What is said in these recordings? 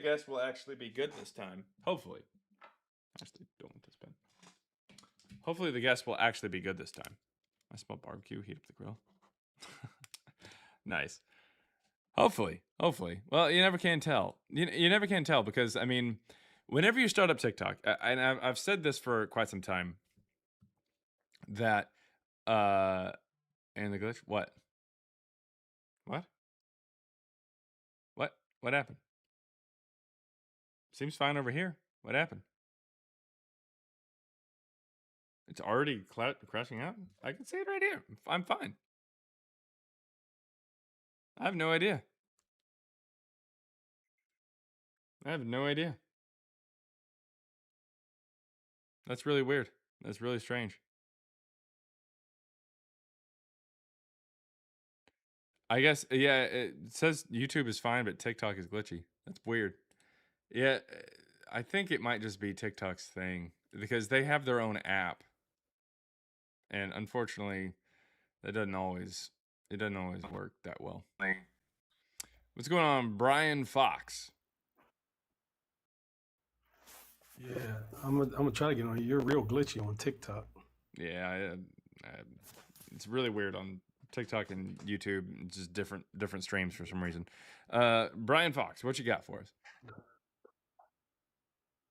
guest will actually be good this time. Hopefully. Actually, don't want this pen. Hopefully the guest will actually be good this time. I smell barbecue. Heat up the grill. Nice. Hopefully. Well, you never can tell. You never can tell because, I mean, whenever you start up TikTok, and I've said this for quite some time, that, and the glitch, what? What? What happened? Seems fine over here. What happened? It's already crashing out? I can see it right here. I'm fine. I have no idea. That's really weird. That's really strange. I guess, yeah, it says YouTube is fine, but TikTok is glitchy. That's weird. Yeah, I think it might just be TikTok's thing because they have their own app. And unfortunately, it doesn't always work that well. What's going on, Brian Fox? Yeah, I'm gonna try to get on here. You're real glitchy on TikTok. Yeah, it's really weird on TikTok and YouTube. It's just different streams for some reason. Brian Fox, what you got for us?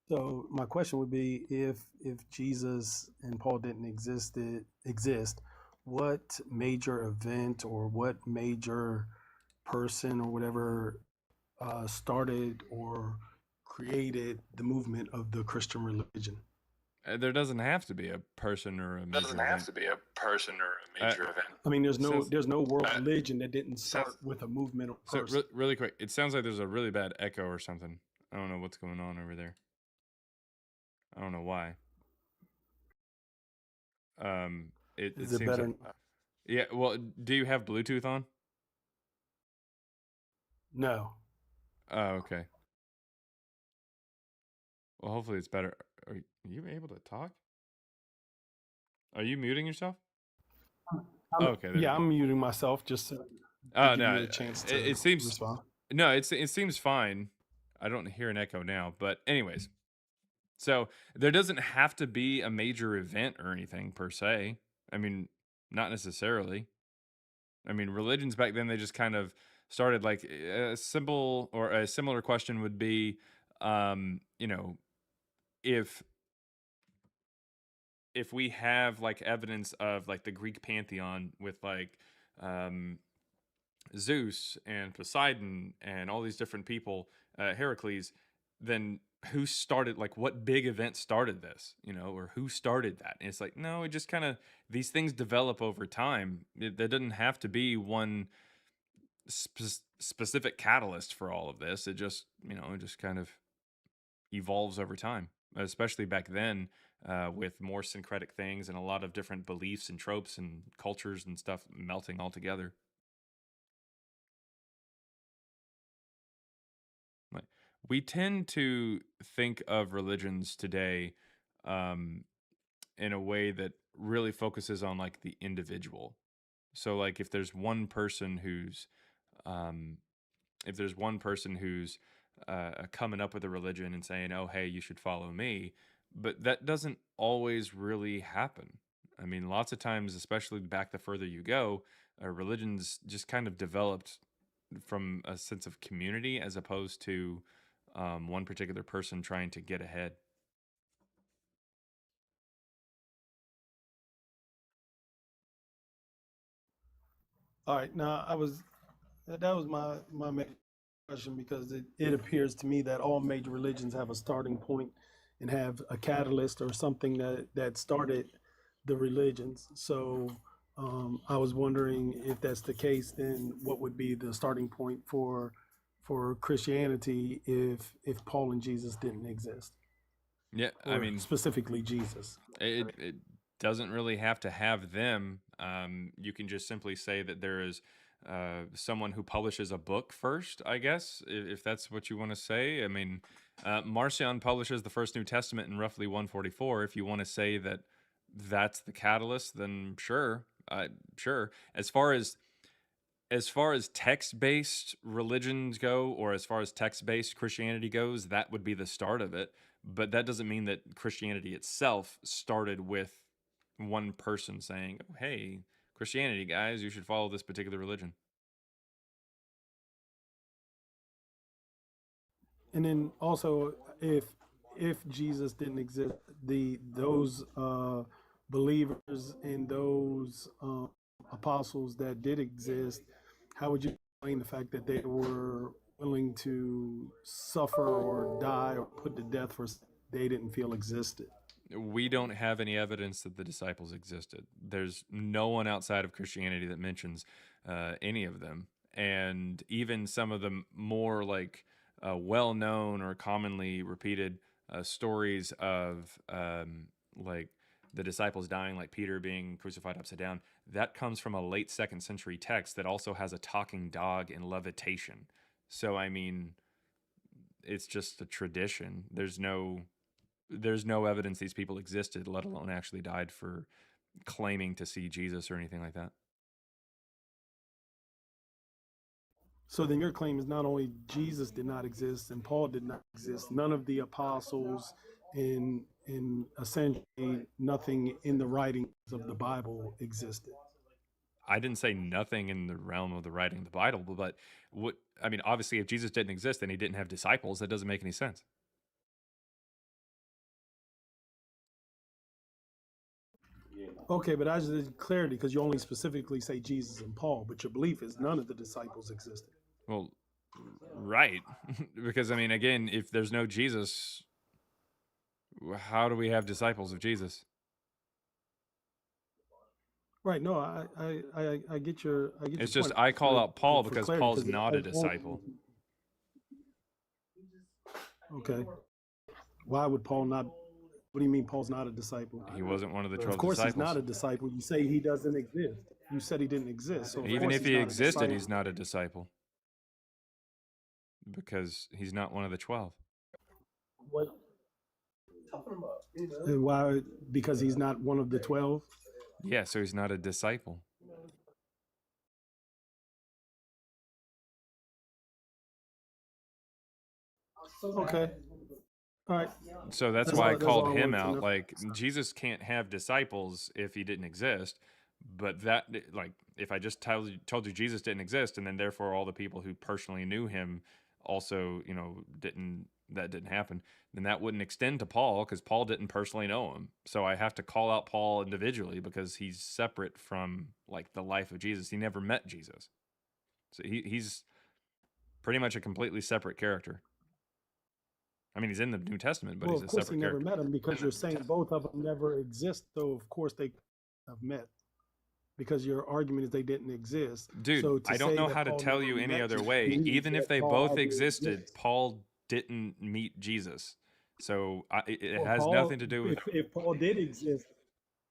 So my question would be, if Jesus and Paul didn't exist, what major event or what major person or whatever started or created the movement of the Christian religion? There doesn't have to be a person or a major event. I mean, there's no world religion that didn't start with a movement or person. So really quick, it sounds like there's a really bad echo or something. I don't know what's going on over there. I don't know why. It seems better? like, yeah. Well, do you have Bluetooth on? No. Oh, okay. Well, hopefully it's better. Are you able to talk? Are you muting yourself? Okay. I'm muting myself just to give you a chance to it seems respond. No, it seems fine. I don't hear an echo now, but anyways. So there doesn't have to be a major event or anything per se. I mean, not necessarily. I mean, religions back then, they just kind of started. Like a simple or a similar question would be, you know, if we have like evidence of like the Greek pantheon with like Zeus and Poseidon and all these different people, Heracles, then who started, like, what big event started this, or who started that? And it's like, no, it just kind of, these things develop over time. There doesn't have to be one specific catalyst for all of this. It just, it just kind of evolves over time, especially back then, with more syncretic things and a lot of different beliefs and tropes and cultures and stuff melting all together. We tend to think of religions today in a way that really focuses on like the individual. So like if there's one person who's um, coming up with a religion and saying, "Oh, hey, you should follow me," but that doesn't always really happen. I mean, lots of times, especially back the further you go, religions just kind of developed from a sense of community as opposed to one particular person trying to get ahead. All right. Now, that was my main question, because it appears to me that all major religions have a starting point and have a catalyst or something that started the religions. So I was wondering, if that's the case, then what would be the starting point for Christianity if Paul and Jesus didn't exist? Yeah, Or I mean, specifically Jesus. it doesn't really have to have them. You can just simply say that there is someone who publishes a book first, I guess, if that's what you want to say. I mean, Marcion publishes the first New Testament in roughly 144. If you want to say that that's the catalyst, then sure. Sure. As far as as far as text-based religions go, or as far as text-based Christianity goes, that would be the start of it. But that doesn't mean that Christianity itself started with one person saying, "Oh, hey, Christianity, guys, you should follow this particular religion." And then also, if Jesus didn't exist, those believers and those apostles that did exist, how would you explain the fact that they were willing to suffer or die or put to death for they didn't feel existed? We don't have any evidence that the disciples existed. There's no one outside of Christianity that mentions any of them. And even some of the more like well known or commonly repeated stories of like the disciples dying, like Peter being crucified upside down, that comes from a late second century text that also has a talking dog and levitation. So, I mean, it's just a tradition. There's no evidence these people existed, let alone actually died for claiming to see Jesus or anything like that. So then your claim is not only Jesus did not exist and Paul did not exist, none of the apostles in essentially nothing in the writings of the Bible existed. I didn't say nothing in the realm of the writing of the Bible, but what I mean, obviously, if Jesus didn't exist and he didn't have disciples, that doesn't make any sense. Okay, but I just need clarity because you only specifically say Jesus and Paul, but your belief is none of the disciples existed. Well, right, because I mean, again, if there's no Jesus, how do we have disciples of Jesus? Right. No, I get your It's just point I call out Paul for because clarity Paul's because not a disciple. okay. Why would Paul not? What do you mean Paul's not a disciple? He wasn't one of the Of 12 course he's disciples. not a disciple. You say he doesn't exist. You said he didn't exist. So of Even course if he's he not a existed, disciple. he's not a disciple because he's not one of the 12. What? Why? Because he's not one of the 12. Yeah, so he's not a disciple. Okay. All right. So that's why I That's all called I him wanted to out. know. Like, Jesus can't have disciples if he didn't exist. But that, like, if I just told you Jesus didn't exist, and then therefore all the people who personally knew him also, that didn't happen, then that wouldn't extend to Paul because Paul didn't personally know him. So I have to call out Paul individually because he's separate from like the life of Jesus. He never met Jesus. So he's pretty much a completely separate character. I mean, he's in the New Testament, but Well, he's of a course he separate never character. met him because you're saying both of them never exist. So of course they have met because your argument is they didn't exist. Dude, So to I don't say know that how to Paul tell never you any met other Jesus way. means Even if that they Paul both had to existed, exist. Paul didn't meet Jesus. So it Well, has Paul, nothing to do with. if Paul did exist,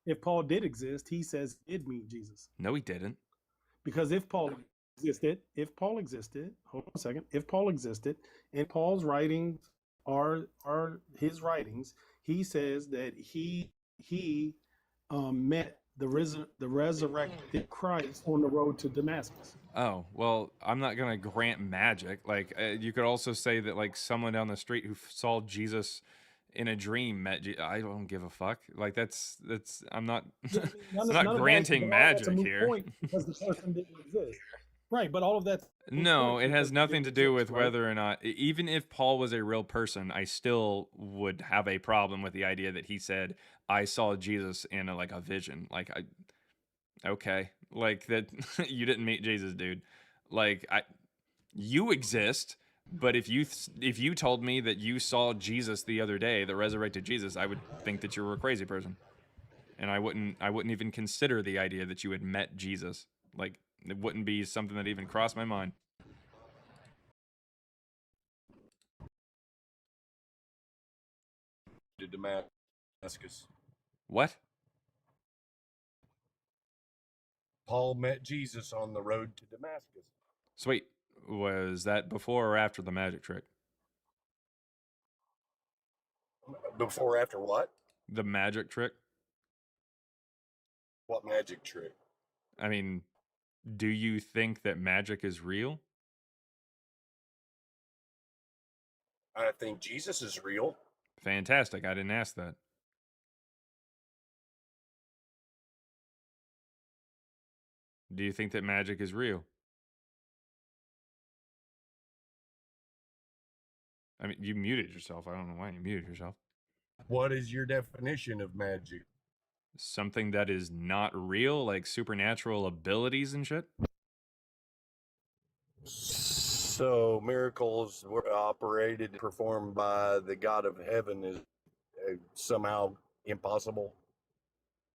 if Paul did exist, he says he did meet Jesus. No, he didn't. Because if Paul existed, hold on a second, if Paul existed, and Paul's writings are his writings, he says that he met the resurrected Christ on the road to Damascus. Oh, well, I'm not going to grant magic. Like, you could also say that, like, someone down the street who saw Jesus in a dream I don't give a fuck. Like, I'm not, Yeah, I mean, I'm not none of that, granting but all that's a magic moot here. point because the person didn't exist. Right, but all of that's a moot No, point it has because he nothing didn't to do exist, with right? whether or not, even if Paul was a real person, I still would have a problem with the idea that he said, I saw Jesus in like a vision. Like, okay, like that, you didn't meet Jesus, dude. Like, you exist, but if you told me that you saw Jesus the other day, the resurrected Jesus, I would think that you were a crazy person. And I wouldn't even consider the idea that you had met Jesus. Like, it wouldn't be something that even crossed my mind. To Damascus. What? Paul met Jesus on the road to Damascus. Sweet. Was that before or after the magic trick? Before, after what? The magic trick? What magic trick? I mean, Do you think that magic is real? I think Jesus is real. Fantastic. I didn't ask that. Do you think that magic is real? I mean, you muted yourself. I don't know why you muted yourself. What is your definition of magic? Something that is not real, like supernatural abilities and shit? So miracles were operated, performed by the God of heaven is somehow impossible?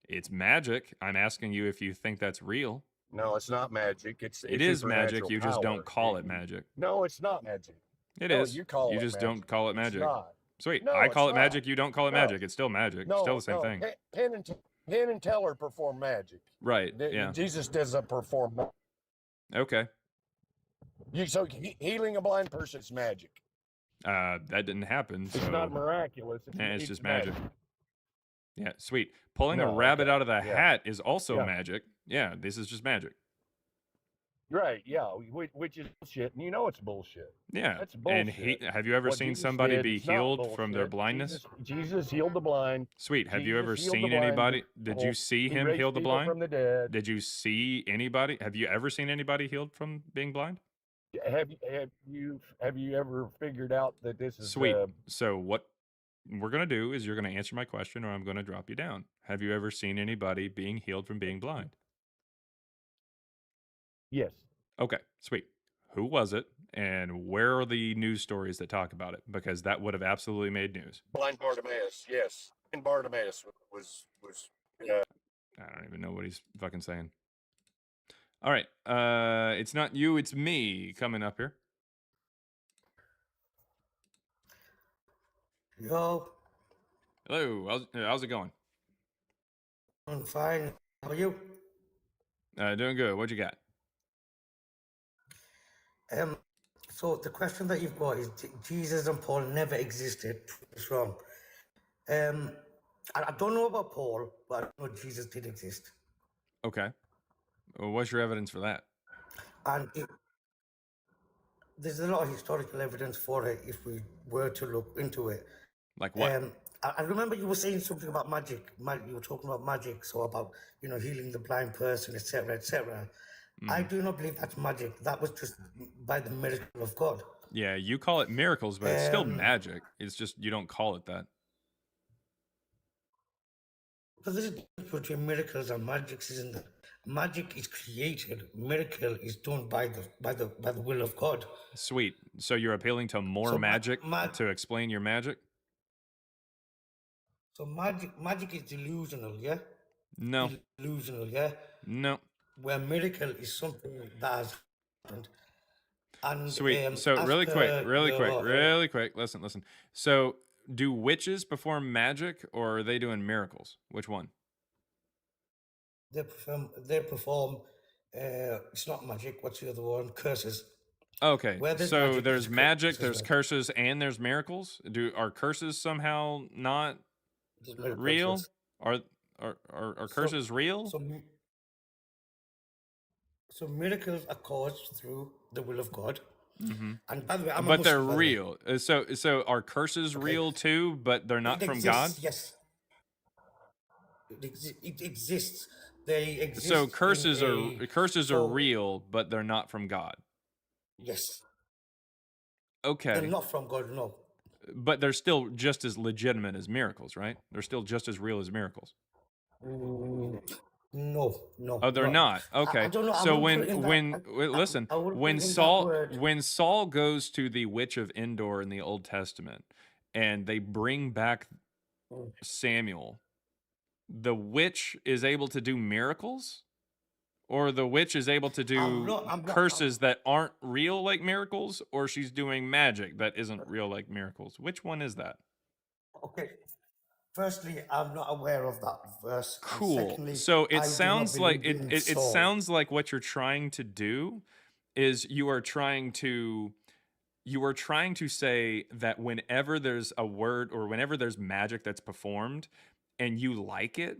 It's magic. I'm asking you if you think that's real. No, it's not magic. It It's is magic. supernatural You just don't power. call it magic. No, it's not magic. It No, is. you call You it just magic. don't call it It's magic. not. Sweet. No, I it's call it not. magic. You don't call it No. magic. It's still magic. No, Still the same no. thing. Penn and Teller perform magic. Right. Yeah. Jesus doesn't perform magic. Okay. So healing a blind person is magic. That didn't happen. So It's not miraculous. it's just magic. Yeah, sweet. Pulling a No, rabbit okay, out of the yeah. hat is also Yeah. magic. Yeah, this is just magic. Right, yeah, which is bullshit, and you know it's bullshit. Yeah. That's And bullshit. have you ever What seen Jesus somebody did be is not healed from their bullshit. blindness? Jesus healed the blind. Sweet. Have you Jesus ever healed the seen blind anybody? Did people. you see He him raised heal the people blind? from the dead. Did you see anybody? Have you ever seen anybody healed from being blind? Have you ever figured out that this is Sweet. So what we're going to do is you're going to answer my question or I'm going to drop you down. Have you ever seen anybody being healed from being blind? Yes. Okay, sweet. Who was it and where are the news stories that talk about it? Because that would have absolutely made news. Blind Bartimaeus, yes. And Bartimaeus was I don't even know what he's fucking saying. All right. It's not you, it's me coming up here. Yo, Hello. How's it going? I'm fine. How are you? Doing good. What you got? So the question that you've got is Jesus and Paul never existed. It's wrong. I don't know about Paul, but I know Jesus did exist. Okay. Well, what's your evidence for that? And there's a lot of historical evidence for it if we were to look into it. Like what? I remember you were saying something about magic. You were talking about magic, so about healing the blind person, etc., etc. I do not believe that's magic. That was just by the miracle of God. Yeah, you call it miracles, but it's still magic. It's just you don't call it that. But there's a difference between miracles and magic, isn't there? Magic is created. Miracle is done by the will of God. Sweet. So you're appealing to more So magic to explain your magic? So magic is delusional, yeah? No. Delusional, yeah? No. Where miracle is something that has happened. And Sweet. So really quick. Listen. So do witches perform magic or are they doing miracles? Which one? They perform it's not magic, what's the other one? Curses. Okay. So there's magic, there's well. curses, and there's miracles. Are curses somehow not real? Are curses real? So miracles are caused through the will of God. Mm-hmm. And by the way, I'm a but Muslim, they're by the way. real. So are curses real too? But they're not from God. Yes, it exists. They exist. So curses are real, but they're not from God. Yes. Okay. They're not from God, no. But they're still just as legitimate as miracles, right? They're still just as real as miracles. No. Oh, they're not. Okay. I don't know. So when Saul goes to the witch of Endor in the Old Testament, and they bring back Samuel, the witch is able to do miracles, or the witch is able to do curses that aren't real like miracles, or she's doing magic that isn't real like miracles. Which one is that? Okay. Firstly, I'm not aware of that verse. Cool. Secondly, so it sounds like it Saul. sounds like what you're trying to do is you are trying to say that whenever there's a word or whenever there's magic that's performed and you like it,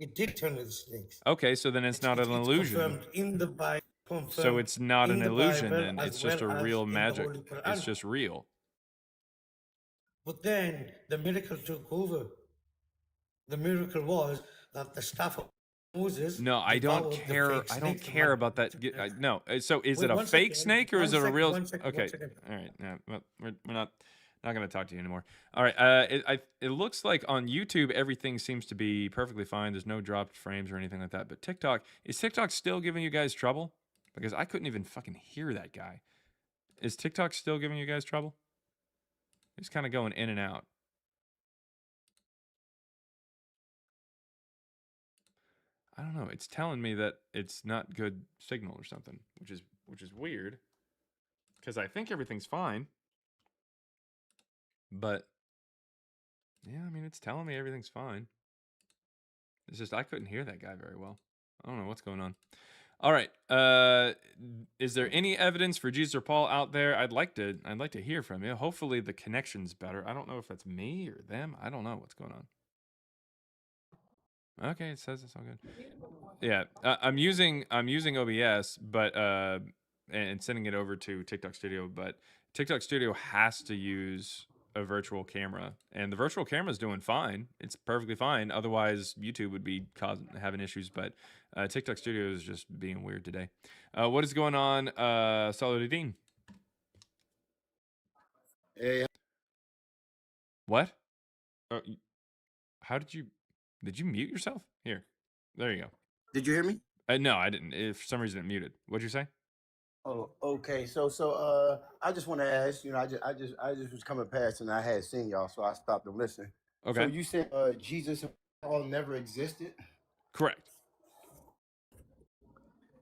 It did turn into snakes. Okay, so then it's not an It's illusion. confirmed in the Bible. So Confirmed it's not in an the illusion Bible then. as It's just well a as real in the magic. Holy It's Quran. just real. But then the miracle took over. The miracle was that the staff of Moses No, I don't devoured the care. fake I don't snake. care about that. No. So is Wait, it a one fake second. snake or is it a real? One second. Okay. All right. Yeah. Well, we're not going to talk to you anymore. All right. It looks like on YouTube everything seems to be perfectly fine. There's no dropped frames or anything like that. But TikTok still giving you guys trouble? Because I couldn't even fucking hear that guy. Is TikTok still giving you guys trouble? It's kind of going in and out. I don't know. It's telling me that it's not good signal or something, which is weird. Because I think everything's fine. But yeah, I mean, it's telling me everything's fine. It's just I couldn't hear that guy very well. I don't know what's going on. All right. Is there any evidence for Jesus or Paul out there? I'd like to hear from you. Hopefully the connection's better. I don't know if that's me or them. I don't know what's going on. Okay, it says it's all good. Yeah, I'm using OBS, but and sending it over to TikTok Studio, but TikTok Studio has to use a virtual camera, and the virtual camera is doing fine. It's perfectly fine. Otherwise, YouTube would be having issues. But TikTok Studio is just being weird today. What is going on, Saladin? Hey, What? How did you mute yourself? Here, there you go. did you hear me? No, I didn't. For some reason, it muted. What'd you say? Oh, okay. I just want to ask. I just was coming past and I had seen y'all, so I stopped and listened. So Okay. you said Jesus and Paul never existed. Correct.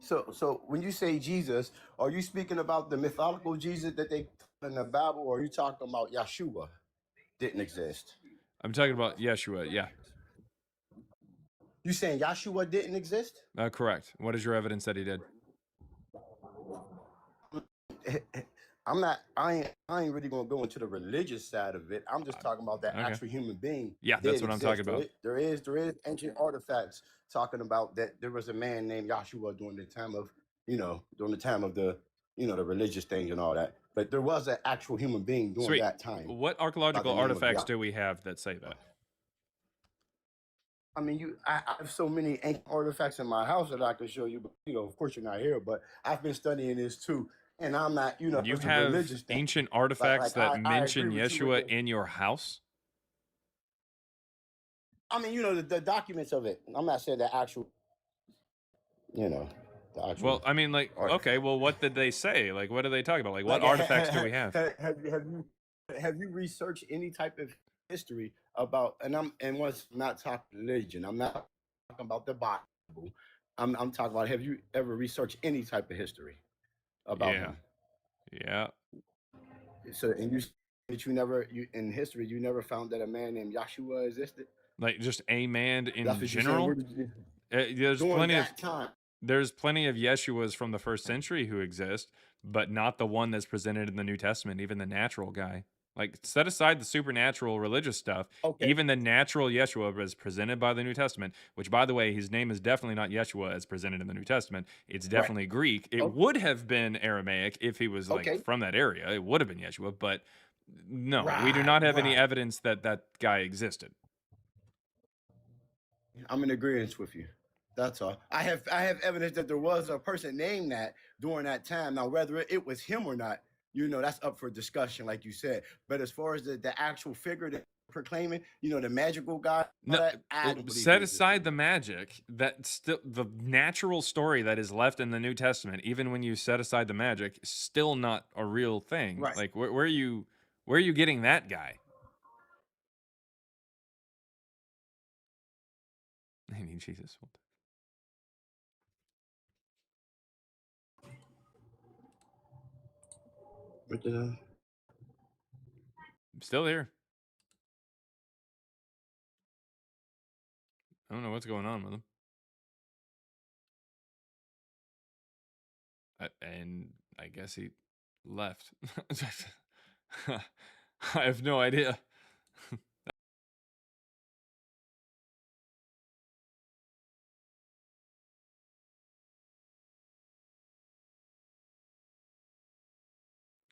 So when you say Jesus, are you speaking about the mythological Jesus that they in the Bible, or are you talking about Yeshua didn't exist? I'm talking about Yeshua. Yeah. You saying Yeshua didn't exist? Correct. What is your evidence that he did? I ain't really gonna go into the religious side of it. I'm just talking about that Okay. actual human being. Yeah, that's what I'm talking about. There is ancient artifacts talking about that there was a man named Yahshua during the time of the the religious things and all that. But there was an actual human being during Sweet. that time. What archaeological name of artifacts Yah. do we have that say that? I mean, I have so many ancient artifacts in my house that I can show you, but of course you're not here. But I've been studying this too, and I'm not, You it's a have religious thing. ancient artifacts that I mention agree with you Yeshua with the, in your house? I mean, the documents of it. I'm not saying the actual, the actual. Well, I mean, like, artifact. okay, well, what did they say? Like, what are they talking about? Like, what Like, artifacts do we have? Have you researched any type of history about? And what's not talking religion. I'm not talking about the Bible. I'm talking about. Have you ever researched any type of history about Yeah. him? Yeah. So, and in history you never found that a man named Yahshua existed. Like, just a man in That's what general? you're saying. There's During plenty that time. There's plenty of Yeshuas from the first century who exist, but not the one that's presented in the New Testament, even the natural guy. Like, set aside the supernatural religious stuff. Okay. Even the natural Yeshua was presented by the New Testament, which, by the way, his name is definitely not Yeshua as presented in the New Testament. It's definitely Greek. It would have been Aramaic if he was like from that area. It would have been Yeshua, but no, we do not have any evidence that that guy existed. I'm in agreement with you. That's all. I have evidence that there was a person named that during that time. Now, whether it was him or not, that's up for discussion, like you said. But as far as the actual figure that proclaiming, the magical guy, No, set aside the magic. That still the natural story that is left in the New Testament. Even when you set aside the magic, still not a real thing. Right. Like where are you getting that guy? I need Jesus. I'm still here. I don't know what's going on with him. And I guess he left. I have no idea.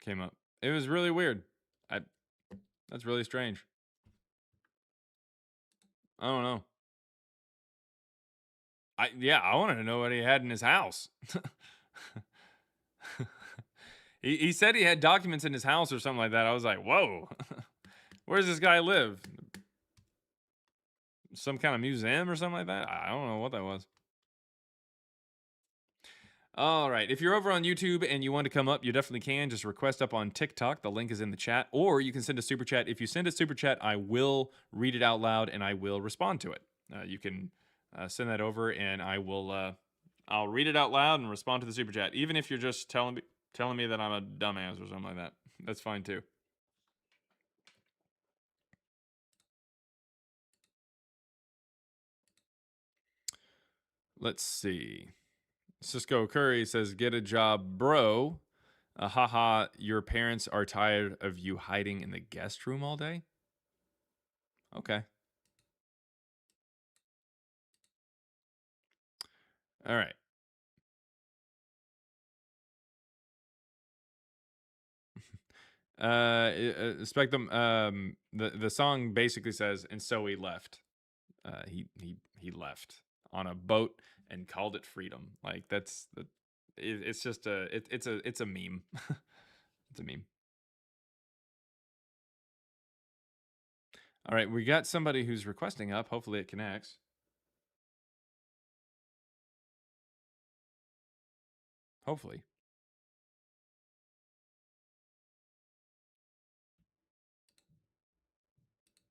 came up. It was really weird. That's really strange. I don't know. I wanted to know what he had in his house. He said he had documents in his house or something like that. I was like, whoa. Where does this guy live? Some kind of museum or something like that? I don't know what that was. All right. If you're over on YouTube and you want to come up, you definitely can. Just request up on TikTok. The link is in the chat. Or you can send a super chat. If you send a super chat, I will read it out loud and I will respond to it. You can send that over and I'll read it out loud and respond to the super chat. Even if you're just telling me that I'm a dumbass or something like that. That's fine too. Let's see. Cisco Curry says, "Get a job, bro. Haha, your parents are tired of you hiding in the guest room all day?" Okay. All right. Spectrum. The song basically says, "And so he left. He left on a boat and called it freedom." Like it's just it's a meme. It's a meme. All right, we got somebody who's requesting up. Hopefully it connects. Hopefully.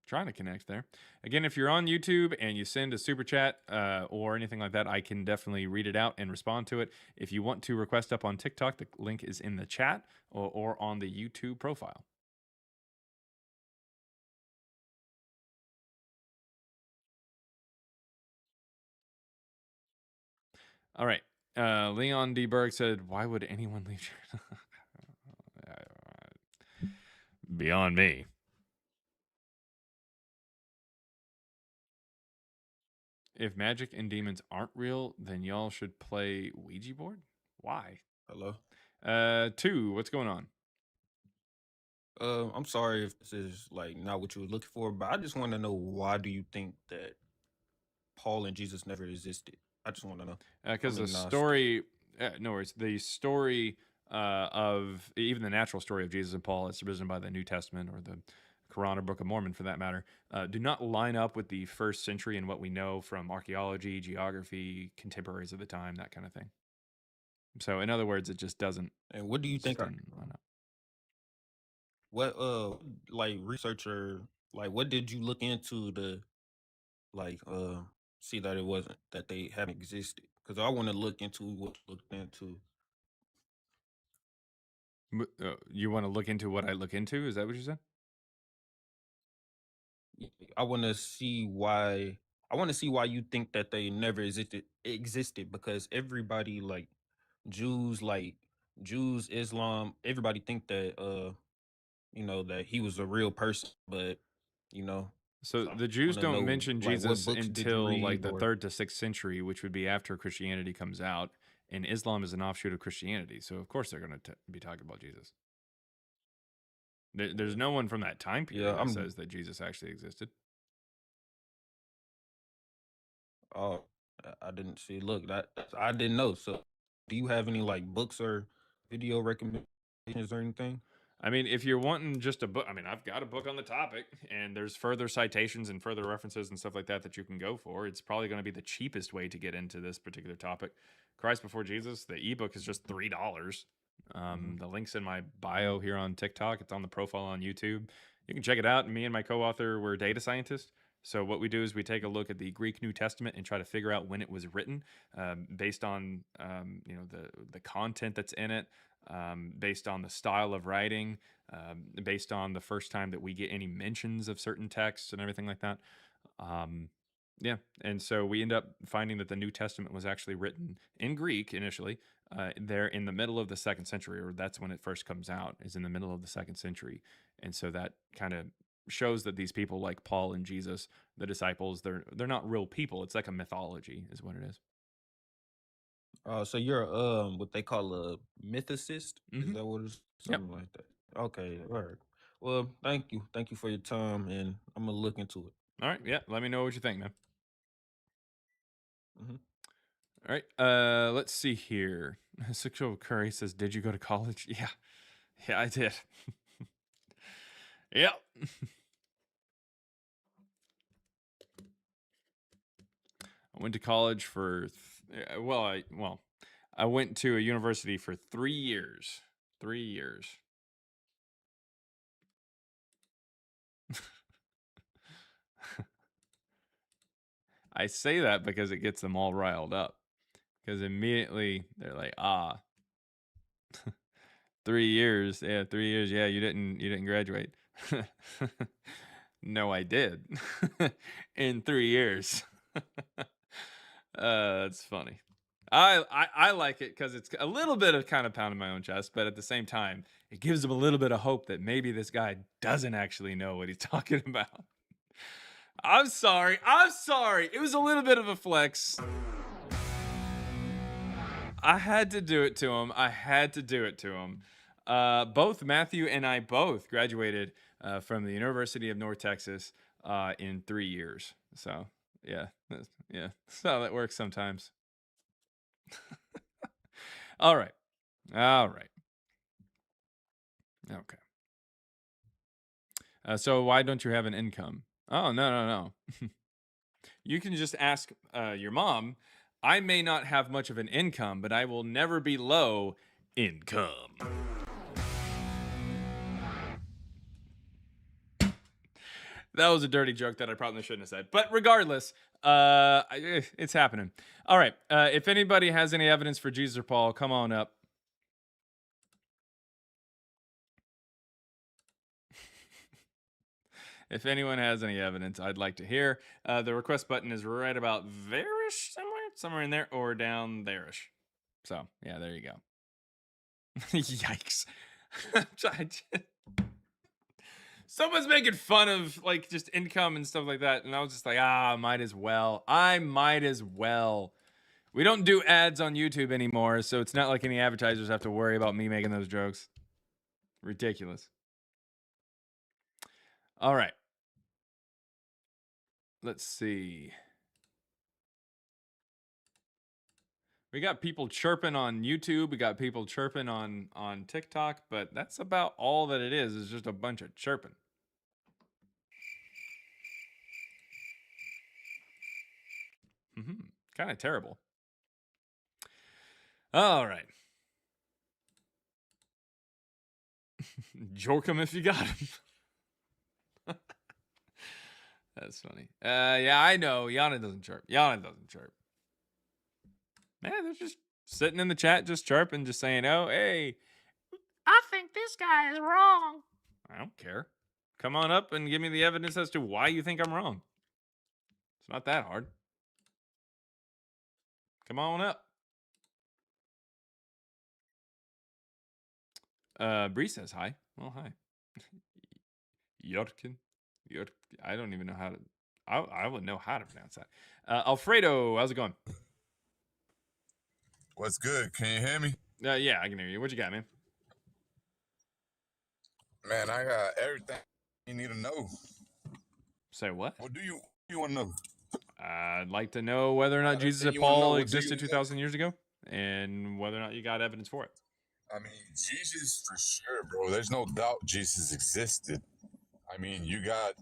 Trying to connect there. Again, if you're on YouTube and you send a super chat or anything like that, I can definitely read it out and respond to it. If you want to request up on TikTok, the link is in the chat or on the YouTube profile. All right. Leon D. Berg said, "Why would anyone leave?" Beyond me. If magic and demons aren't real, then y'all should play Ouija board. Why? Hello. 2, what's going on? I'm sorry if this is like not what you were looking for, but I just want to know, why do you think that Paul and Jesus never existed? I just want to know. Because I'm the agnostic. story, no worries. The story of even the natural story of Jesus and Paul, as written by the New Testament or the Quran or Book of Mormon, for that matter, do not line up with the first century and what we know from archaeology, geography, contemporaries of the time, that kind of thing. So, in other words, it just doesn't. And what do you think? Line up. What like researcher, like what did you look into to like see that it wasn't, that they haven't existed? Because I want to look into what you looked into. You want to look into what I look into? Is that what you said? I want to see why. I want to see why you think that they never existed, because everybody, like Jews, Islam, everybody think that that he was a real person, but you know, So so I the Jews want to don't know, mention like, what Jesus books did you until like read, the or 3rd to 6th century, which would be after Christianity comes out. And Islam is an offshoot of Christianity. So, of course, they're going to be talking about Jesus. There's no one from that time period yeah, that says that Jesus actually existed. oh, I didn't see. Look, I didn't know. So, do you have any like books or video recommendations or anything? I mean, if you're wanting just a book, I mean, I've got a book on the topic, and there's further citations and further references and stuff like that you can go for. It's probably going to be the cheapest way to get into this particular topic. Christ Before Jesus, the ebook is just $3. The link's in my bio here on TikTok. It's on the profile on YouTube. You can check it out. Me and my co-author, we're data scientists. So what we do is we take a look at the Greek New Testament and try to figure out when it was written, based on the content that's in it, based on the style of writing, based on the first time that we get any mentions of certain texts and everything like that. Yeah, and so we end up finding that the New Testament was actually written in Greek initially, there in the middle of the 2nd century, or that's when it first comes out, is in the middle of the 2nd century. And so that kind of shows that these people like Paul and Jesus, the disciples, they're not real people. It's like a mythology is what it is. So you're what they call a mythicist? Is that what it's Yep. something like that? Okay, all right. Well, thank you for your time, and I'm gonna look into it. All right. Yeah. Let me know what you think, man. Mhm. All right. Let's see here. Sexual Curry says, "Did you go to college?" Yeah. Yeah, I did. Yep. I went to college for I went to a university for 3 years. 3 years. I say that because it gets them all riled up. Because immediately they're like, "Ah, 3 years. Yeah, 3 years. Yeah, you didn't graduate." No, I did. In 3 years. That's funny. I like it because it's a little bit of kind of pounding my own chest, but at the same time, it gives them a little bit of hope that maybe this guy doesn't actually know what he's talking about. I'm sorry. I'm sorry. It was a little bit of a flex. I had to do it to him. I had to do it to him. Both Matthew and I both graduated from the University of North Texas in 3 years. So yeah, yeah, that's how that works sometimes. All right, all right, okay. So why don't you have an income? Oh, no, no, no. You can just ask your mom. I may not have much of an income, but I will never be low income. That was a dirty joke that I probably shouldn't have said. But regardless, it's happening. All right. If anybody has any evidence for Jesus or Paul, come on up. If anyone has any evidence, I'd like to hear. The request button is right about there-ish, somewhere in there, or down there-ish. So, yeah, there you go. Yikes. Someone's making fun of like just income and stuff like that. And I was just like, might as well. I might as well. We don't do ads on YouTube anymore, so it's not like any advertisers have to worry about me making those jokes. Ridiculous. All right. Let's see. We got people chirping on YouTube. We got people chirping on TikTok, but that's about all that it is just a bunch of chirping. Kind of terrible. All right. Jork him if you got him. That's funny. Yeah, I know. Yana doesn't chirp. Yana doesn't chirp. Man, they're just sitting in the chat, just chirping, just saying, "Oh, hey, I think this guy is wrong." I don't care. Come on up and give me the evidence as to why you think I'm wrong. It's not that hard. Come on up. Bree says hi. Well, hi. Yorkin. I don't even know how to. I would know how to pronounce that. Alfredo, how's it going? What's good? Can you hear me? Yeah, I can hear you. What you got, man? Man, I got everything you need to know. Say what? What do you want to know? I'd like to know whether or not Jesus and Paul existed 2,000 years ago, and whether or not you got evidence for it. I mean, Jesus for sure, bro. There's no doubt Jesus existed. I mean, you got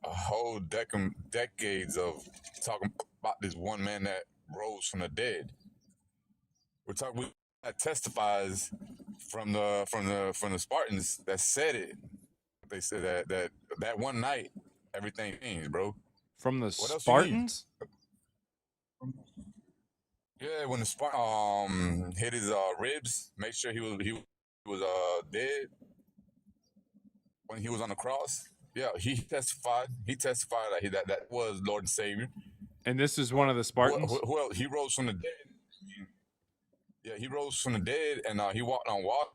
a whole decades of talking about this one man that rose from the dead. We that testifies from the Spartans that said it. They said that one night everything changed, bro. From the Spartans? Yeah, when the Spartan hit his ribs, make sure he was dead when he was on the cross. Yeah, he testified. He testified that was Lord and Savior. And this is one of the Spartans? Well, he rose from the dead. Yeah, he rose from the dead, and he walked on water.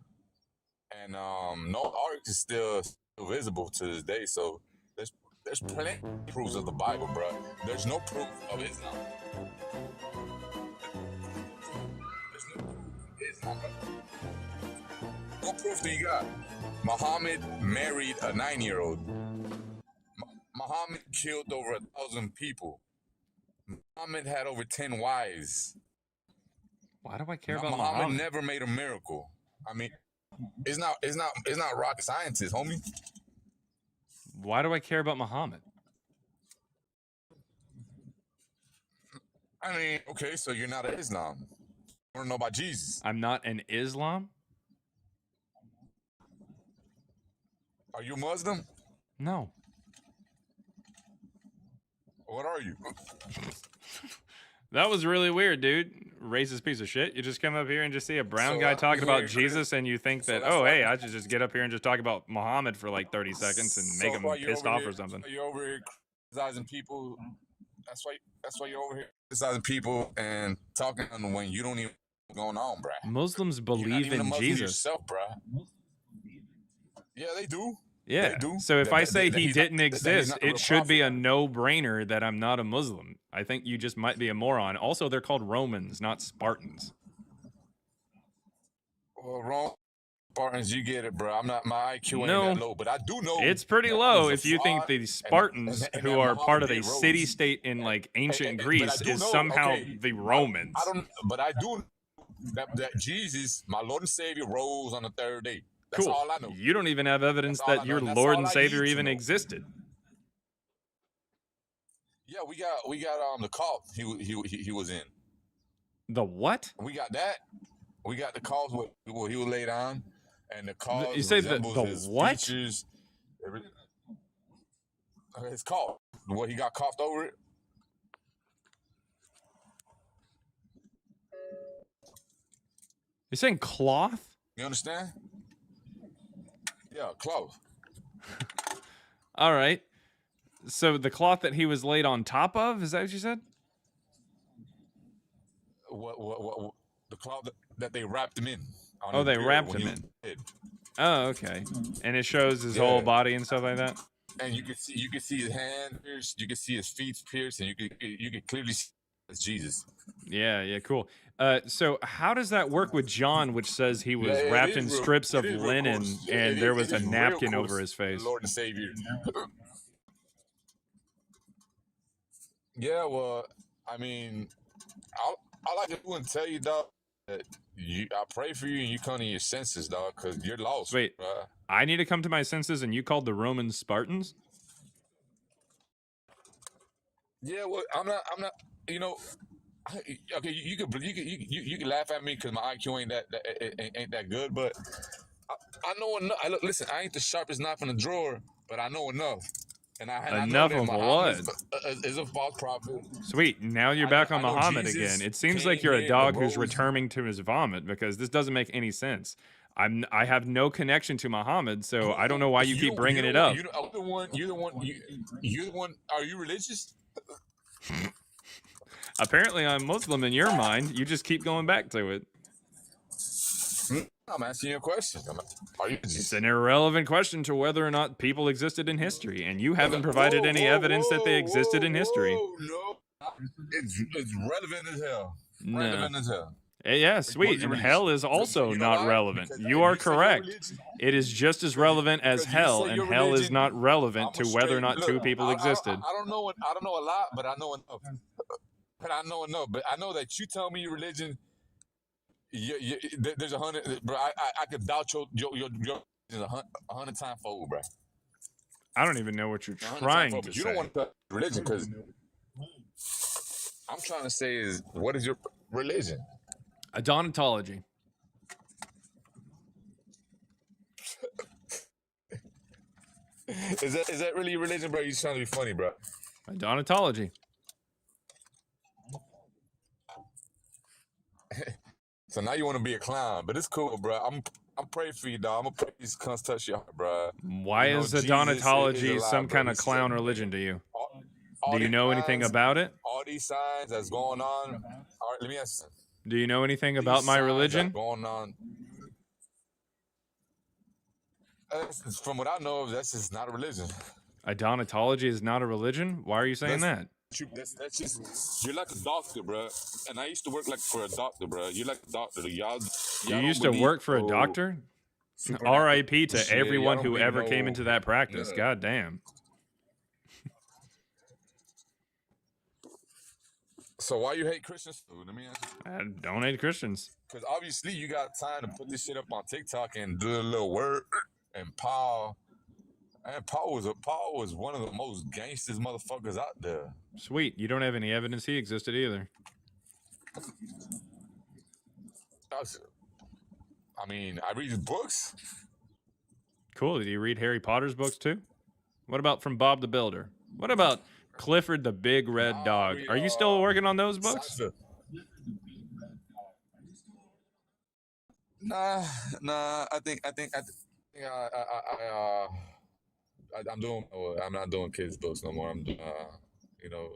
And no ark is still visible to this day. So there's plenty of proofs of the Bible, bro. There's no proof of Islam. There's What proof do you got? Muhammad married a 9-year-old. Muhammad killed over 1,000 people. Muhammad had over 10 wives. Why do I care about Muhammad Muhammad? never made a miracle. I mean, it's not rocket scientist, homie. Why do I care about Muhammad? I mean, okay, so you're not an Islam. You want to know about Jesus? I'm not an Islam? Are you Muslim? No. What are you? That was really weird, dude. Racist piece of shit. You just come up here and just see a brown guy talking about Jesus, and you think that, oh, hey, I should just get up here and just talk about Muhammad for like 30 seconds and make him pissed off or something. You're over here criticizing people. That's why you're over here criticizing people and talking when you don't even know what's going on, bruh. Muslims believe in Jesus. Yourself, bruh. Yeah, they do. Yeah. They do. So if I say he he's didn't not- that he's exist, not the real it should be a prophet. no-brainer that I'm not a Muslim. I think you just might be a moron. Also, they're called Romans, not Spartans. Well, wrong. Spartans, you get it, bro. I'm not, my IQ ain't No. that low, but I do know It's pretty that low was a if you think fraud the Spartans, and who that are part of a Muhammad rose. city-state in like ancient But I Greece, do is know, somehow okay, the Romans. I don't, but I do that Jesus, my Lord and Savior, rose on the third day. That's Cool. all I know. You don't even have evidence That's all I that know, your and that's Lord all and I Savior need to even know. existed. Yeah, we got the call he was in. The what? We got that. We got the cause what he was laid on, and the cause You say the resembles his what? features. It's called what he got coughed over it. You're saying cloth? You understand? Yeah, cloth. All right. So the cloth that he was laid on top of, is that what you said? What the cloth that they wrapped him in. On Oh, his they beard wrapped when him he in. was dead. Oh, okay. And it shows his whole Yeah. body and stuff like that? And you can see his hand pierced, you can see his feet pierced, and you can clearly see it's Jesus. Yeah, cool. So how does that work with John, which says he was Yeah, it wrapped is in real- strips it of is real linen close. Yeah, and it there is- was it a is real napkin close, over his face? Lord and Savior. Yeah, well, I mean, all I can do and tell you, dog, that I pray for you and you come to your senses, dog, because you're lost. Wait, bruh. I need to come to my senses and you called the Romans Spartans? Yeah, well, I'm not. You know, okay, you can laugh at me because my IQ ain't that good, but I know enough. Listen, I ain't the sharpest knife in the drawer, but I know enough. And I know Enough that of Muhammad what? is a false prophet. Sweet. Now you're back on I know Muhammad Jesus again. It seems came like you're a here, dog the who's rose- returning to his vomit because this doesn't make any sense. I have no connection to Muhammad, so I don't know why you keep bringing it up. You're the one. You're the one. Are you religious? Apparently, I'm Muslim in your mind. You just keep going back to it. I'm asking you a question. Are you It's religious? an irrelevant question to whether or not people existed in history, and you haven't provided any evidence that they existed in history. No, it's relevant as hell. No. Relevant as hell. Yeah, sweet. your And religion? hell is also You know not why? relevant. Because You are you say your correct. religion- It is just as relevant as because you hell, say and your hell is religion, not relevant to I'm a whether or straight- not look, two people existed. I don't know. I don't know a lot, but I know enough. But I know enough. But I know that you tell me your religion. There's 100, bro. I could doubt your religion 100 times fold, bro. I don't even know what you're 100 trying times fold. to But you say. don't want to touch religion because I'm trying to say is what is your religion? Adontology. Is that really your religion, bro? You just trying to be funny, bro. Adontology. So now you want to be a clown, but it's cool, bro. I'm praying for you, dog. I'm gonna pray these cunts touch your heart, bro. Why You know, is Jesus Adontology alive, some bro. kind of He's clown everything. religion to you? All Do you these know anything signs- about it? All these signs that's going on. All right, let me ask you. Do you know anything These about my signs religion? that's going on. From what I know, that's just not a religion. Adontology is not a religion? Why are you saying Let's- that? That's just you're like a doctor, bro. And I used to work like for a doctor, bro. You're like a doctor. You Y'all don't used to believe work for a no doctor? supernatural R.I.P. to shit. Y'all everyone don't who believe ever came no. into that practice. Yeah. God damn. So why you hate Christians? Let me ask you. I don't hate Christians. Because obviously you got time to put this shit up on TikTok and do a little work. And Paul was one of the most gangsters motherfuckers out there. Sweet. You don't have any evidence he existed either. I mean, I read his books. Cool. Do you read Harry Potter's books too? What about From Bob the Builder? What about Clifford the Big Red Nah, I Dog? read Are you still working on those books? Sansa. Nah, I think I'm doing. I'm not doing kids books no more. I'm doing, you know,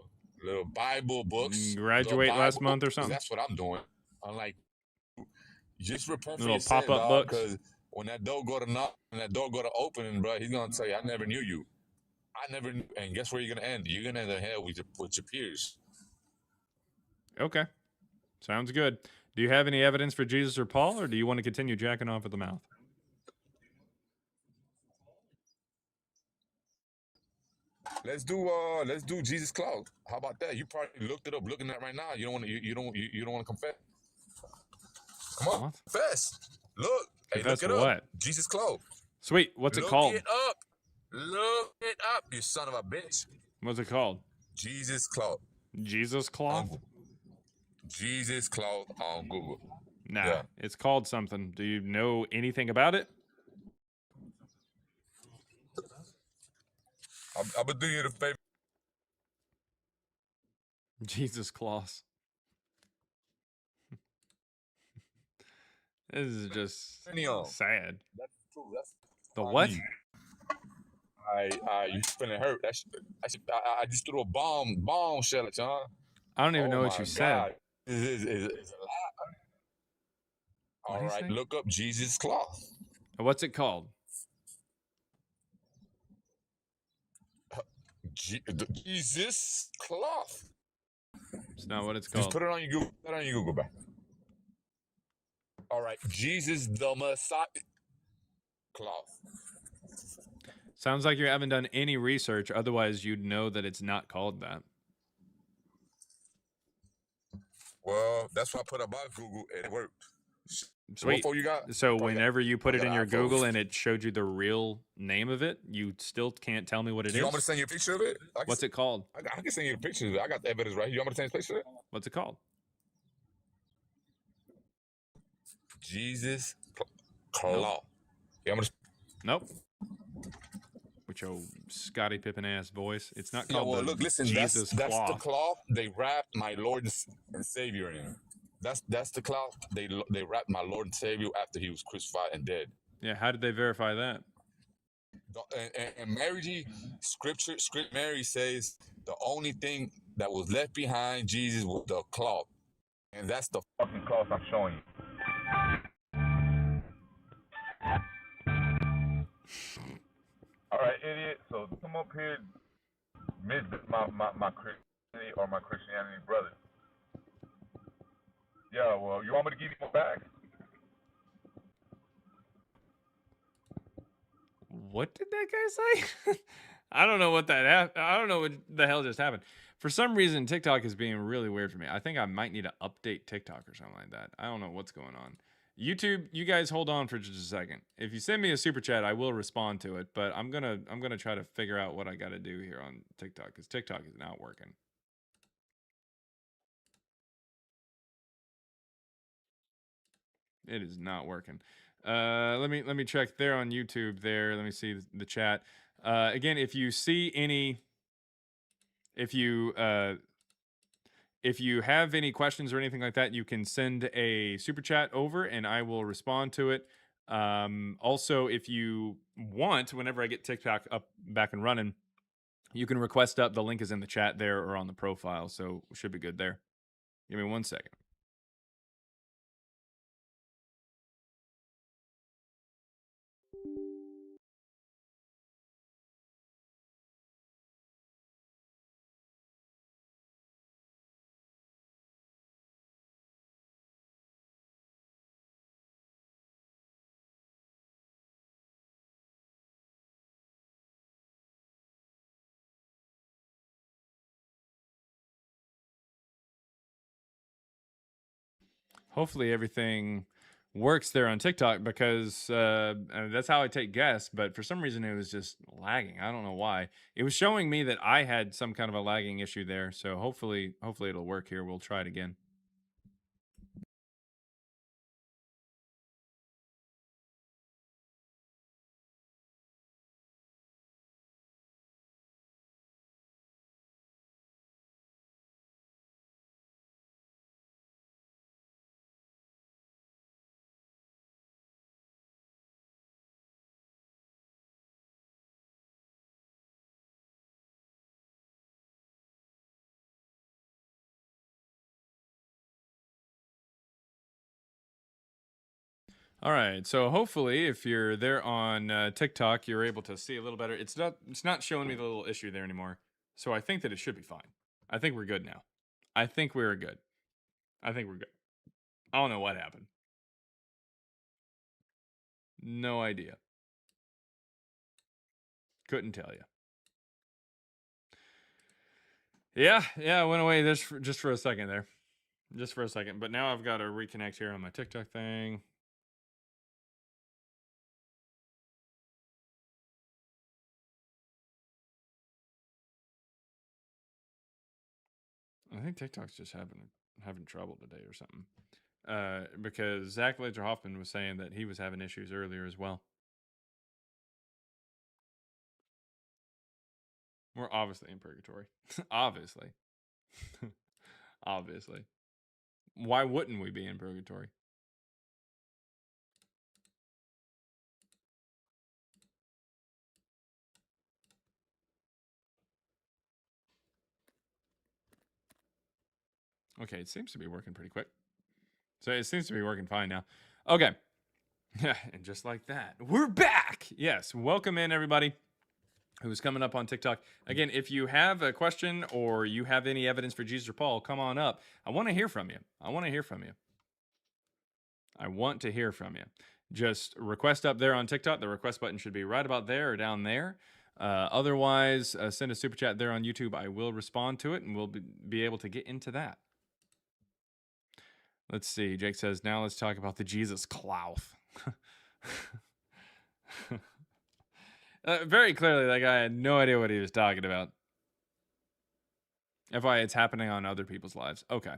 little Bible books. Little Graduate last Bible month or books. something? That's what I'm doing. I'm like, just repent for Little your sins, pop-up dog. books? Because when that door go to knock, when that door go to open, bro, he's gonna tell you, I never knew you. I never knew. And guess where you're gonna end? You're gonna end in hell with your peers. Okay. Sounds good. Do you have any evidence for Jesus or Paul, or do you want to continue jacking off at the mouth? Let's do Jesus Cloud. How about that? You probably looked it up, looking at it right now. You don't want to. You don't want to confess. Come on, What? confess. Look, hey, Confess look it up. what? Jesus Cloud. Sweet. What's it Look called? it up. Look it up, you son of a bitch. What's it called? Jesus Cloud. Jesus On Cloth? Google. Jesus Cloud on Google. Nah, Yeah. it's called something. Do you know anything about it? I'm gonna do you the favor. Jesus Cloth. This is just sad. That's true. That's The what I what? need. You feeling hurt? I just threw a bomb shell at you, huh? I don't even Oh know what my you said. God. Is a lot. What'd All he right, say? look up Jesus Cloth. What's it called? Jesus Cloth. It's not what it's Just called. put it on your Google. Put it on your Google back. All right, Jesus the Messiah Cloth. Sounds like you haven't done any research. Otherwise, you'd know that it's not called that. Well, that's what I put up on Google and it worked. Sweet. What phone you got? So Probably whenever you put it got in an your iPhone. Google and it showed you the real name of it, you still can't tell me what it Do you want me to is? send you a picture of it? What's it called? I can send you a picture of it. I got the evidence right here. You want me to send you a picture of it? What's it called? Jesus Cloth. You want me to Nope. With your Scottie Pippen ass voice. It's not Yeah, called well, the look, listen. Jesus That's the Cloth. cloth they wrapped my Lord and Savior in. That's the cloth they wrapped my Lord and Savior after he was crucified and dead. Yeah, how did they verify that? And Mary G, script Mary says the only thing that was left behind Jesus was the cloth, and that's the fucking cloth I'm showing you. All right, idiot. So come up here, mid my Christianity or my Christianity brother. Yeah, well, you want me to give you my back? What did that guy say? I don't know what I don't know what the hell just happened. For some reason, TikTok is being really weird for me. I think I might need to update TikTok or something like that. I don't know what's going on. YouTube, you guys hold on for just a second. If you send me a super chat, I will respond to it. But I'm gonna try to figure out what I got to do here on TikTok because TikTok is not working. It is not working. Let me check there on YouTube. There, let me see the chat. Again, if you see any, if you have any questions or anything like that, you can send a super chat over, and I will respond to it. Also, if you want, whenever I get TikTok up back and running, you can request up. The link is in the chat there or on the profile, so we should be good there. Give me 1 second. hopefully everything works there on TikTok because that's how I take guests. But for some reason, it was just lagging. I don't know why. It was showing me that I had some kind of a lagging issue there. So hopefully it'll work here. We'll try it again. All right, so hopefully, if you're there on TikTok, you're able to see a little better. It's not showing me the little issue there anymore, so I think that it should be fine. I think we're good now. I think we're good. I think we're good. I don't know what happened. No idea. Couldn't tell you. Yeah, it went away just for a second there, just for a second. But now I've got to reconnect here on my TikTok thing. I think TikTok's just having trouble today or something. Because Zach Ledger Hoffman was saying that he was having issues earlier as well. We're obviously in purgatory. Obviously. Obviously. Why wouldn't we be in purgatory? Okay, it seems to be working pretty quick. So it seems to be working fine now. Okay. Yeah, and just like that, we're back. Yes, welcome in everybody who's coming up on TikTok. Again, if you have a question or you have any evidence for Jesus or Paul, come on up. I want to hear from you. I want to hear from you. Just request up there on TikTok. The request button should be right about there or down there. Otherwise, send a super chat there on YouTube. I will respond to it and we'll be able to get into that. Let's see. Jake says, now let's talk about the Jesus cloth. Very clearly, that guy had no idea what he was talking about. FYI, it's happening on other people's lives. Okay.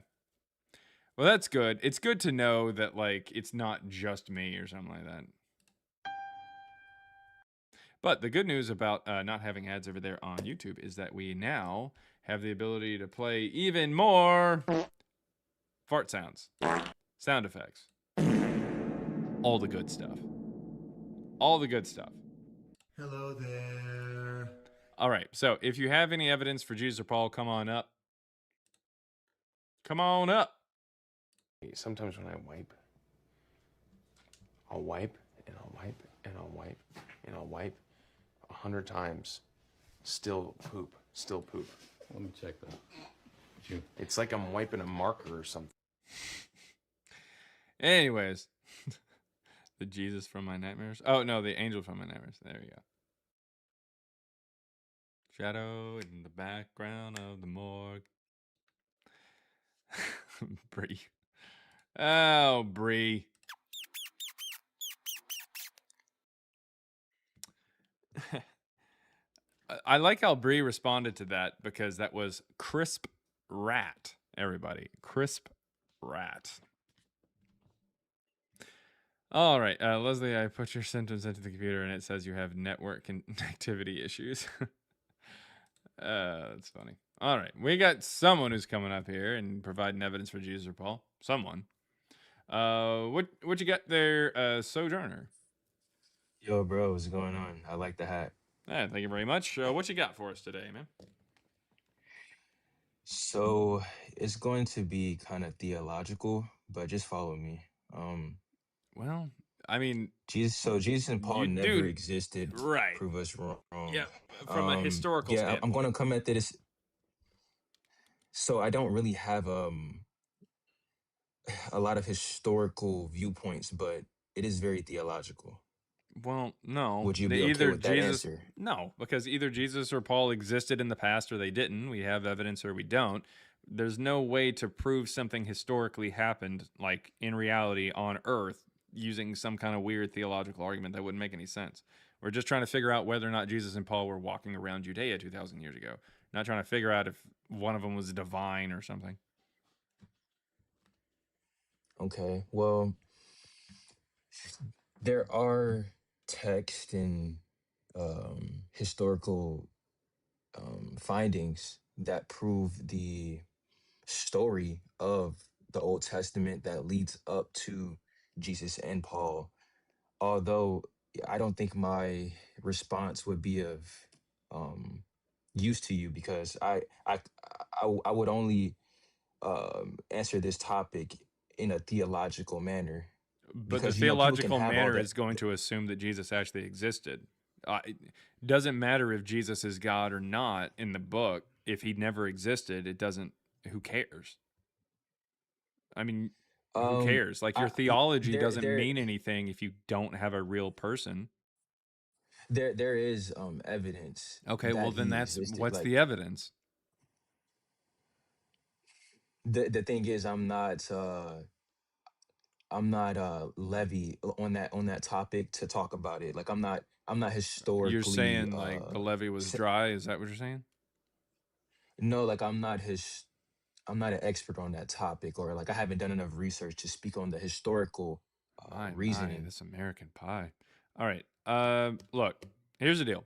Well, that's good. It's good to know that, like, it's not just me or something like that. But the good news about not having ads over there on YouTube is that we now have the ability to play even more fart sounds, sound effects, all the good stuff. All the good stuff. Hello there. All right. So if you have any evidence for Jesus or Paul, come on up. Come on up. Sometimes when I wipe, I'll wipe and I'll wipe and I'll wipe and I'll wipe 100 times. Still poop. Let me check that. It's like I'm wiping a marker or something. Anyways, the Jesus from my nightmares. Oh, no, the angel from my nightmares. There you go. Shadow in the background of the morgue. Bree. Oh, Bree. I like how Bree responded to that because that was crisp rat, everybody. Crisp rat. All right, Leslie, I put your symptoms into the computer and it says you have network connectivity issues. That's funny. All right, we got someone who's coming up here and providing evidence for Jesus or Paul. Someone. What you got there, Sojourner? Yo, bro, what's going on? I like the hat. Yeah, thank you very much. What you got for us today, man? So it's going to be kind of theological, but just follow me. Well, I mean, Jesus and Paul never dude, existed. right? Prove us wrong. Yeah, from a historical yeah, standpoint. I'm going to come at this. So I don't really have a lot of historical viewpoints, but it is very theological. Well, no. Would you be either okay with that Jesus? answer? No, because either Jesus or Paul existed in the past or they didn't. We have evidence or we don't. There's no way to prove something historically happened, like in reality on Earth, using some kind of weird theological argument that wouldn't make any sense. We're just trying to figure out whether or not Jesus and Paul were walking around Judea 2,000 years ago. Not trying to figure out if one of them was divine or something. Okay. Well, there are texts and historical findings that prove the story of the Old Testament that leads up to Jesus and Paul. Although I don't think my response would be of um, use to you because I would only answer this topic in a theological manner But the because people can theological have all manner that. is going to assume that Jesus actually existed. It doesn't matter if Jesus is God or not in the book. If he never existed, it doesn't. Who cares? I mean, who cares? Like your I theology there doesn't there mean anything if you don't have a real person. there is evidence Okay, well that then he that's existed. what's Like the evidence? the thing is, I'm not levy on that topic to talk about it. Like I'm not You're historically saying like the levee was dry? Is that what you're saying? no, like I'm not an expert on that topic, or like I haven't done enough research to speak on the historical My, reasoning. this American Pie. All right. Look, here's the deal.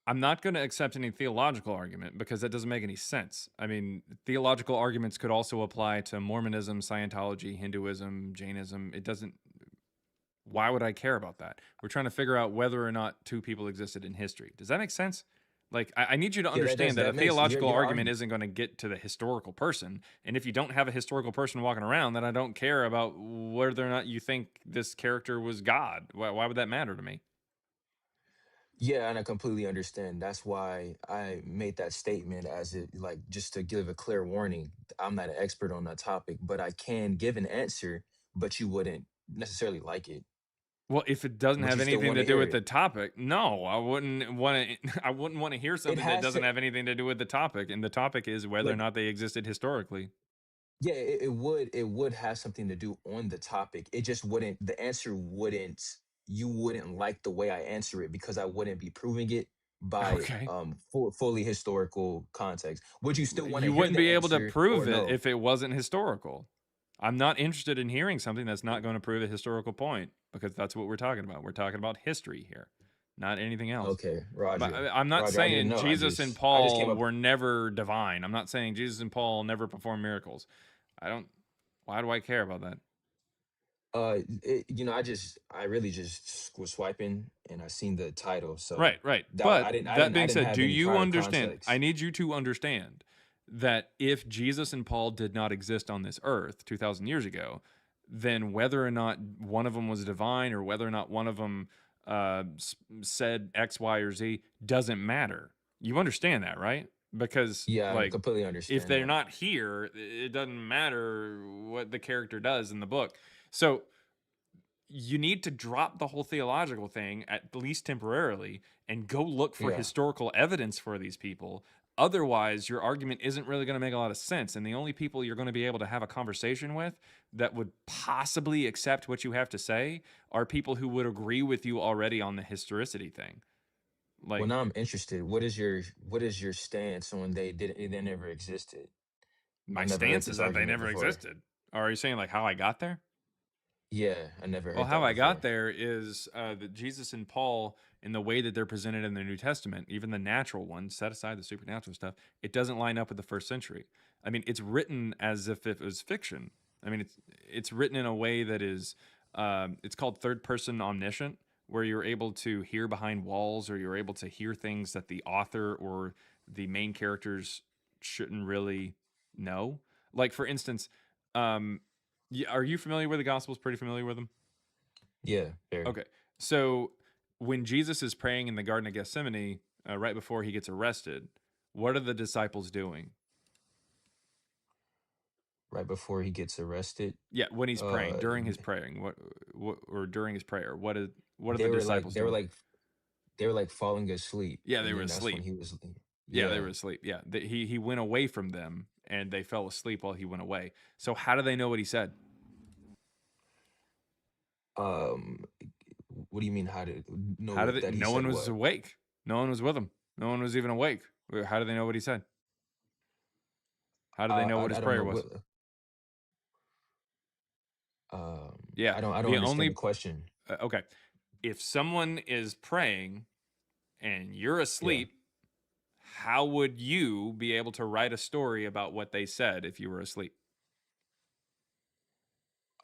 I'm not going to accept any theological argument because that doesn't make any sense. I mean, theological arguments could also apply to Mormonism, Scientology, Hinduism, Jainism. It doesn't. Why would I care about that? We're trying to figure out whether or not two people existed in history. Does that make sense? Like, I need you to Yeah, that does understand that a that makes theological your argument argument. isn't going to get to the historical person. And if you don't have a historical person walking around, then I don't care about whether or not you think this character was God. Why would that matter to me? Yeah, and I completely understand. That's why I made that statement as it like just to give a clear warning. I'm not an expert on that topic, but I can give an answer, but you wouldn't necessarily like it, Well, if it doesn't but have you still anything want to to do hear with it. the topic, no, I wouldn't want to. I wouldn't want to hear It something that has doesn't to have anything to do with the topic, and the topic is whether or like not they existed historically. yeah, it would have something to do on the topic. It just wouldn't the answer wouldn't you wouldn't like the way I answer it because I wouldn't be proving it by Okay, fully historical context. Would you still want to you hear wouldn't the be able to answer or prove it no? if it wasn't historical. I'm not interested in hearing something that's not going to prove a historical point because that's what we're talking about. We're talking about history here, not anything else. Okay, But Roger. I'm not Roger, I didn't saying know. Jesus and I just came Paul up were never divine. I'm not saying Jesus and Paul never performed miracles. I don't. Why do I care about that? I really just was swiping and I seen the title, so Right, right. that But that I being didn't said, have do any you prior understand? I context. need you to understand that if Jesus and Paul did not exist on this earth 2,000 years ago, then whether or not one of them was divine or whether or not one of them said X, Y, or Z doesn't matter. You understand that, right? Because, Yeah, I like, completely if understand they're that. not here, it doesn't matter what the character does in the book. So, you need to drop the whole theological thing at least temporarily and go look for Yeah. historical evidence for these people. Otherwise, your argument isn't really going to make a lot of sense. And the only people you're going to be able to have a conversation with that would possibly accept what you have to say are people who would agree with you already on the historicity thing. Well, Like, now I'm interested. What is your stance on they never existed? my I've never heard stance is this that they argument never before. existed. Or are you saying like how I got there? Yeah, I never Well, heard how that I got before. there is that Jesus and Paul, in the way that they're presented in the New Testament, even the natural ones, set aside the supernatural stuff, it doesn't line up with the first century. I mean, it's written as if it was fiction. I mean, it's written in a way that is, it's called third person omniscient, where you're able to hear behind walls, or you're able to hear things that the author or the main characters shouldn't really know. Like, for instance, um, are you familiar with the Gospels? Pretty familiar with them? Yeah, very. Okay. So when Jesus is praying in the Garden of Gethsemane, right before he gets arrested, what are the disciples doing? Right before he gets arrested, Yeah, when he's praying, uh, during his praying, what or during his prayer, what are the they were disciples doing? they were like falling asleep, Yeah, they and were then that's when asleep. he was. Yeah, they Yeah. were asleep. Yeah, he went away from them, and they fell asleep while he went away. So how do they know what he said? Um, what do you mean? How did How know did it? that he No one said was what? awake. No one was with him. No one was even awake. How do they know what he said? How do they know what his I don't prayer know was? what. Yeah, I don't the understand the only question. okay. If someone is praying and you're Yeah. asleep, how would you be able to write a story about what they said if you were asleep?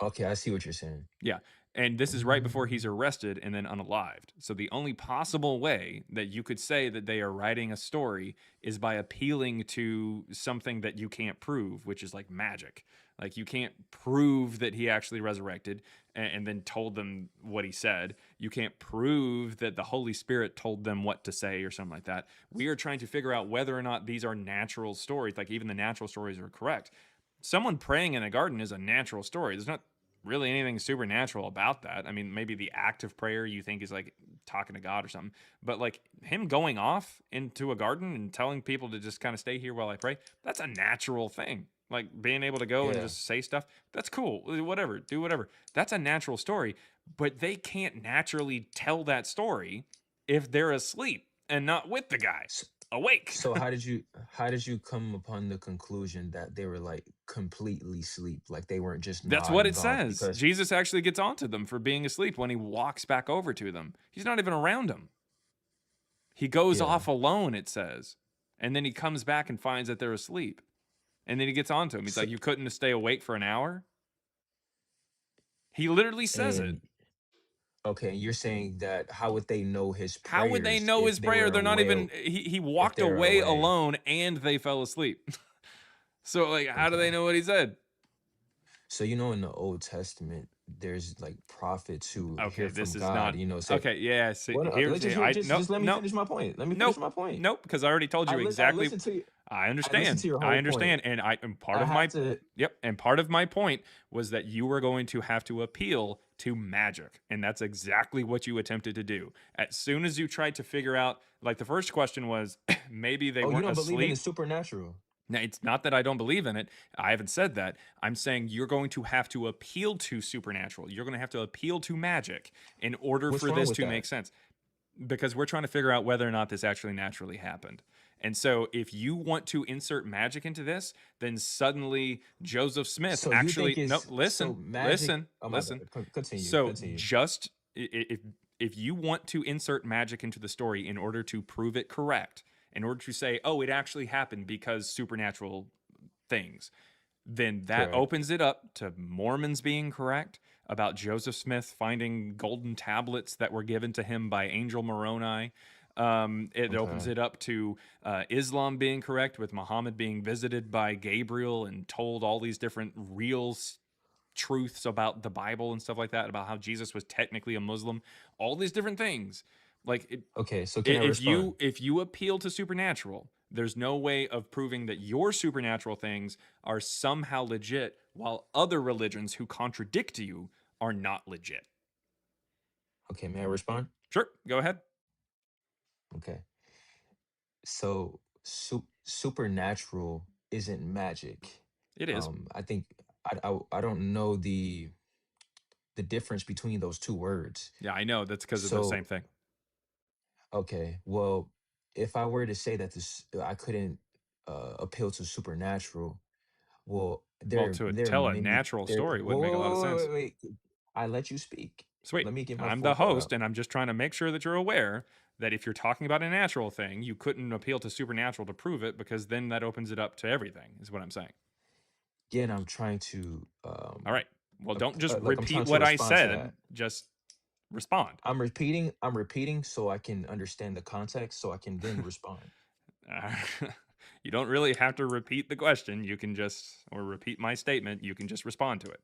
Okay, I see what you're saying. Yeah. And this is right before he's Mm, arrested and then unalived. So the only possible way that you could say that they are writing a story is by appealing to something that you can't prove, which is like magic. Like you can't prove that he actually resurrected and then told them what he said. You can't prove that the Holy Spirit told them what to say or something like that. We are trying to figure out whether or not these are natural stories, like even the natural stories are correct. Someone praying in a garden is a natural story. There's not really anything supernatural about that. I mean, maybe the act of prayer you think is like talking to God or something, but like him going off into a garden and telling people to just kind of stay here while I pray, that's a natural thing. Like being able to go and yeah. just say stuff, that's cool. Whatever, do whatever. That's a natural story, but they can't naturally tell that story if they're asleep and not with the guy S- awake. So how did you come upon the conclusion that they were like completely asleep, like they weren't just That's what nodding it off? says. Because Jesus actually gets onto them for being asleep when he walks back over to them. He's not even around them. He goes yeah. off alone, it says. And then he comes back and finds that they're asleep. And then he gets onto him. He's So like, "You couldn't stay awake for an hour?" He literally says it. and okay, you're saying that how would they know his How would they prayers know if his they prayer? were They're not away? even he If walked they were away away. alone and they fell asleep. So like how do they Okay. know what he said? So you know in the Old Testament, there's like prophets who Okay, hear from this is God, not you know, say, okay. Yeah, see, well, no, here's let's just hear I just nope, just let me nope, finish my point. Let me finish nope, my point. nope, because I already told you I exactly. listened to you. I I listened understand. to your I whole point. understand. And part I of have my to. yep, and part of my point was that you were going to have to appeal to magic. And that's exactly what you attempted to do. As soon as you tried to figure out, like the first question was maybe they Oh, you weren't don't believe in the asleep. supernatural? Now, it's not that I don't believe in it. I haven't said that. I'm saying you're going to have to appeal to supernatural. You're going to have to appeal to magic in order What's for wrong this with to that? make sense, because we're trying to figure out whether or not this actually naturally happened. And so if you want to insert magic into this, then suddenly Joseph Smith So you think actually no, it's so listen, magic? listen, Oh my bad. listen. Continue, So continue. just if you want to insert magic into the story in order to prove it correct, in order to say, "Oh, it actually happened because supernatural things," then that Correct. opens it up to Mormons being correct about Joseph Smith finding golden tablets that were given to him by Angel Moroni. It opens Okay. it up to Islam being correct, with Muhammad being visited by Gabriel and told all these different real truths about the Bible and stuff like that, about how Jesus was technically a Muslim, all these different things. Like Okay. So can I respond? if you appeal to supernatural, there's no way of proving that your supernatural things are somehow legit, while other religions who contradict you are not legit. Okay. May I respond? Sure, go ahead. Okay. So supernatural isn't magic. It is. I think I don't know the difference between those two words. Yeah, I know. That's because of the So same thing. okay, well, if I were to say that this I couldn't appeal to supernatural, well, Well, to there are tell a many natural there. story Whoa, wouldn't make a lot of sense. wait. I let you speak. Sweet. Let me get my I'm the full thought host, out. and I'm just trying to make sure that you're aware that if you're talking about a natural thing, you couldn't appeal to supernatural to prove it, because then that opens it up to everything, is what I'm saying. Again, I'm trying to All right. Well, don't just like I'm repeat trying to what I respond to said, that. just respond. I'm repeating so I can understand the context so I can then respond. Uh, you don't really have to repeat the question. You can just, or repeat my statement. You can just respond to it.